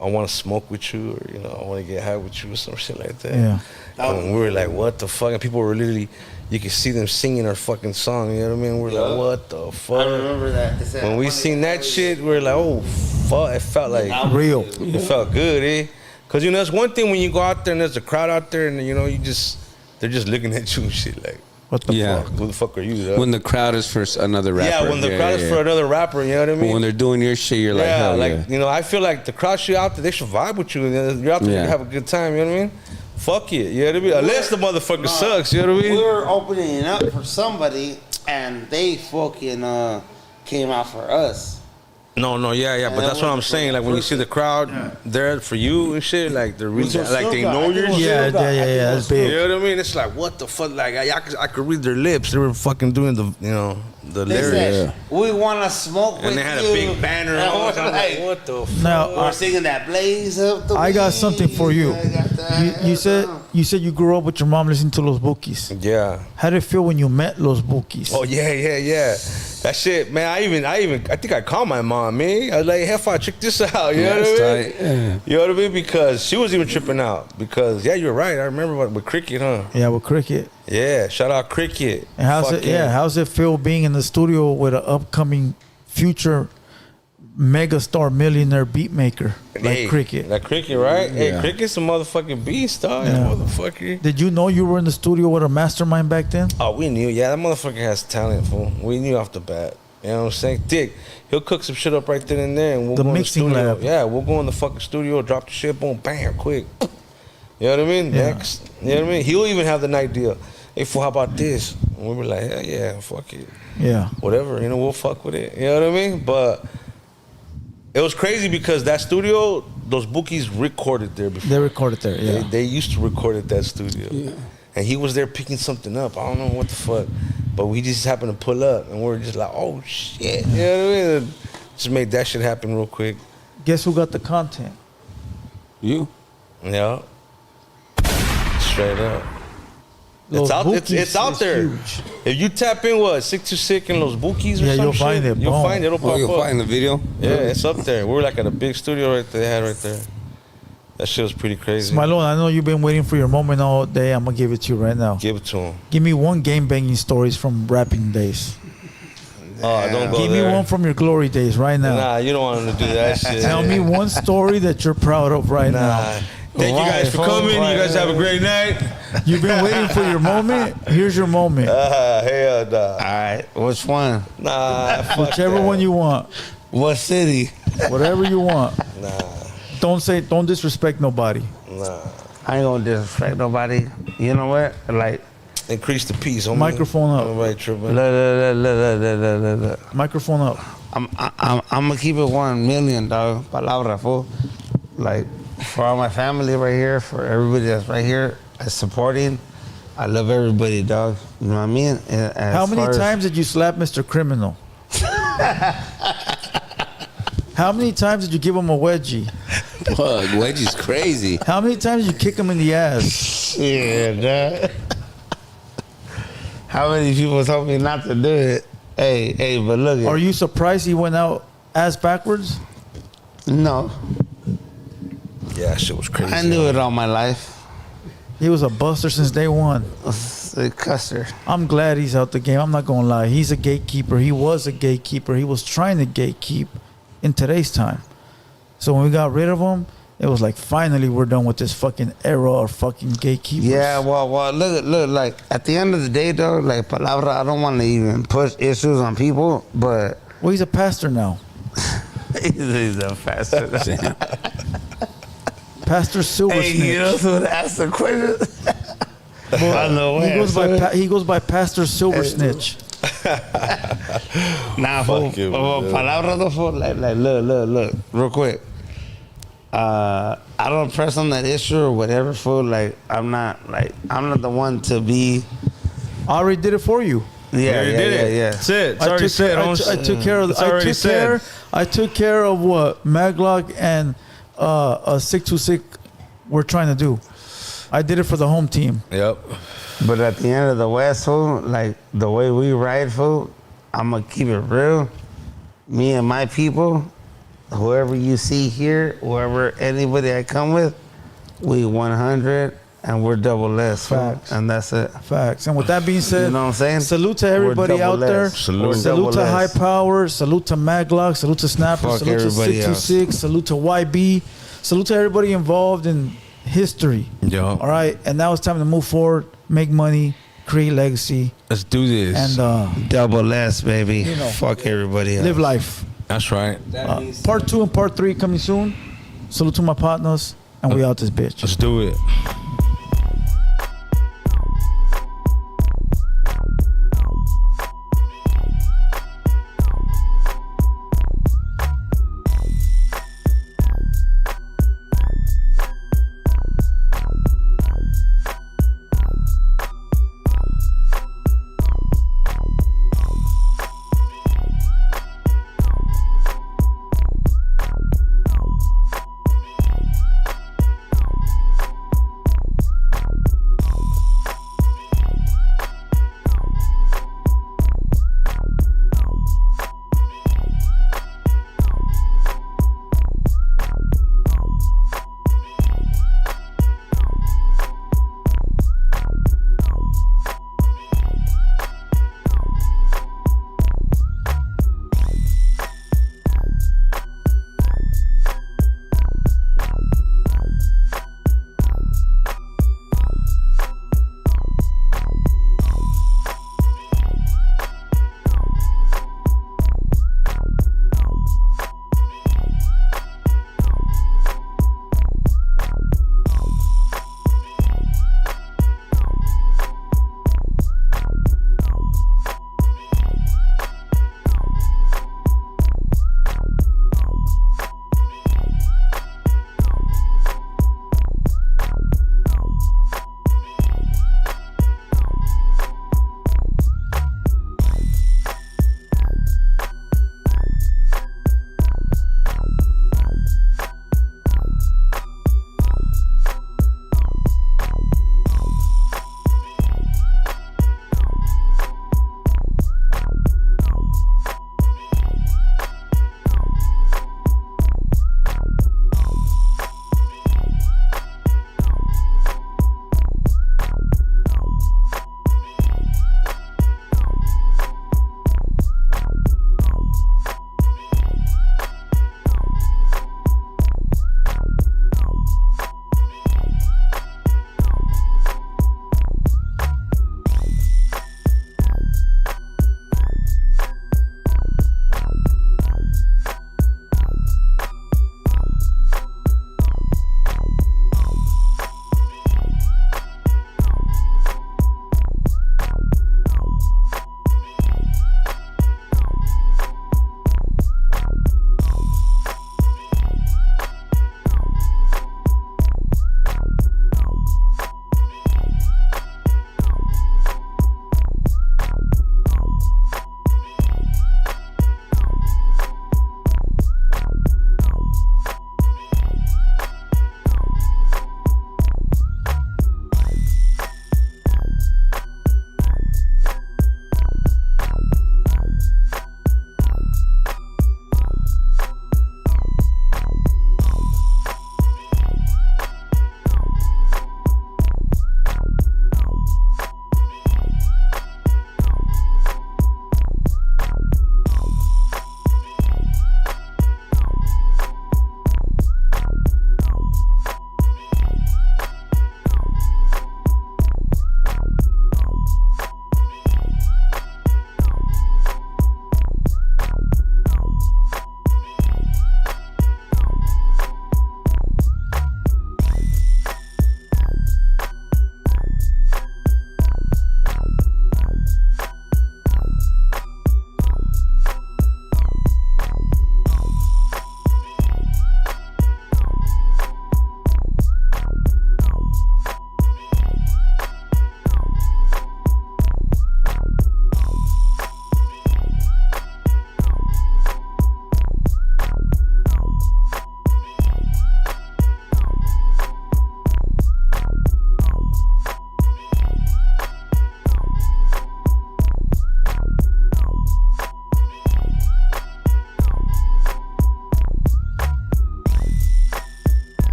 "I want to smoke with you," or I want to get high with you, or some shit like that. Yeah. And we were like, "What the fuck?" And people were literally, you could see them singing our fucking song. You know what I mean? We're like, "What the fuck?" I remember that. When we seen that shit, we were like, "Oh fuck!" It felt like Real. It felt good, eh? Cause that's one thing when you go out there and there's a crowd out there, and they're just looking at you and shit like, What the fuck? "Who the fuck are you?" Dog? When the crowd is for another rapper. Yeah, when the crowd is for another rapper, you know what I But mean? when they're doing your shit, you're like, Yeah, hell like yeah. I feel like the crowd should out there, they should vibe with you. You're out there Yeah. to have a good time. You know what I mean? Fuck it, you know what I mean? Unless the motherfucker sucks, you know what I We mean? were opening up for somebody, and they fucking came out for us. No, yeah, but that that's what I'm was saying. Like when you see the crowd there for you and shit, like they're really was like they Silva. know I think your it was shit. Yeah, Silva. that's big. You know what I mean? It's like, what the fuck? Like I could read their lips. They were fucking doing the They lyrics. said, "We want to smoke with And they had you." a big banner. And And we're I'm like, like, what the fuck? Now, we're singing that blaze up the I got way. something for you. I got that. You said you grew up with your mom listening to Los Bukis. Yeah. How did it feel when you met Los Bukis? Oh yeah. That shit, man. I think I called my mom, man. I was like, "Hey, check this out." You know what I mean? Yeah. You know what I mean? Because she was even tripping out. Because you're right. I remember with Cricket, huh? Yeah, with Cricket. Yeah, shout out Cricket. And how's it feel being in the studio with an upcoming future megastar millionaire beat maker like Cricket? Like Cricket, right? Hey, Yeah. Cricket's a motherfucking beast, dog. Yeah. That motherfucker. Did you know you were in the studio with a mastermind back then? Oh, we knew. Yeah, that motherfucker has talent, fool. We knew off the bat. You know what I'm saying? Dick, he'll cook some shit up right then and there, and we'll The go in the mixing studio. lab. Yeah, we'll go in the fucking studio, drop the shit, boom, bam, quick. You know what I mean? Yeah. Next. You know what I mean? He'll even have the idea. Hey, fool, how about this? And we were like, hell yeah, fuck it. Yeah. Whatever, we'll fuck with it. You know what I mean? But it was crazy because that studio, those bookies recorded there before. They recorded there, yeah. They used to record at that studio. Yeah. And he was there picking something up. I don't know what the fuck. But we just happened to pull up and we're just like, oh shit. You know what I mean? And just made that shit happen real quick. Guess who got the content? You? Yeah. Straight up. Los It's out. Bookies It's out is there. huge. If you tap in Sicc2Sicc and Los Bookies or Yeah, some you'll shit, find it. You'll Boom. find it. It'll pop you'll up. find the video. Yeah, it's up there. We were like at a big studio right there. They had right there. That shit was pretty crazy. Smilone, I know you've been waiting for your moment all day. I'm gonna give it to you right now. Give it to him. Give me one game banging stories from rapping days. Oh, don't go Give there. me one from your glory days right now. Nah, you don't want him to do that shit. Tell me one story that you're proud of right now. Thank you guys for coming. You guys have a great night. You've been waiting for your moment. Here's your moment. Hell nah. All right, which one? Nah, fuck Whichever that. one you want. What city? Whatever you want. Nah, Don't disrespect nobody. nah. I ain't gonna disrespect nobody. You know what? Like, Increase the peace. Homie. Microphone up. Nobody tripping. look. Microphone up. I'm gonna keep it 1 million, dog. Palabra, fool. Like, for all my family right here, for everybody that's right here, that's supporting. I love everybody, dog. You know what I mean? How many times did you slap Mr. Criminal? How many times did you give him a wedgie? Fuck, Wedgie's crazy. How many times did you kick him in the ass? Yeah, dog. How many people told me not to do it? Hey, but look. Are you surprised he went out ass backwards? No. Yeah, that shit was crazy. I knew it all my life. He was a buster since day one. The cusser. I'm glad he's out the game. I'm not gonna lie. He's a gatekeeper. He was a gatekeeper. He was trying to gatekeep in today's time. So when we got rid of him, it was like finally we're done with this fucking era of fucking gatekeepers. Yeah, well, look, like at the end of the day, though, like palabra, I don't want to even push issues on people, but Well, he's a pastor now. he's a pastor. Pastor Silver Hey, Snitch. you know who asked the question? I know He goes by Pastor Silver Snitch. Nah, fool. Fuck you, Palabra, though, fool. Like, look, real quick. I don't press on that issue or whatever, fool. Like, I'm not the one to be. I already did it for you. Yeah, yeah. That's it. It's already said. I took care of. I took care of what Maglock and Sicc2Sicc were trying to do. I did it for the home team. Yep. But at the end of the West, fool, like the way we ride, fool, I'm gonna keep it real. Me and my people, whoever you see here, anybody I come with, we 100 and we're double less, fool. Facts. And that's it. Facts. And with that being said, You know what I'm saying? salute to everybody We're out double there. less. Salute. We're Salute double to High less. Power. Salute to Maglock. Salute to Snapper. Fuck Salute to everybody Sicc2Sicc. Salute to YB. Salute to everybody involved in history. Yeah. All right. And now it's time to move forward, make money, create legacy, Let's do this. and Double less, baby. You know. Fuck everybody else. live life. That's right. Part 2 and part 3 coming soon. Salute to my partners. And we out this bitch. Let's do it.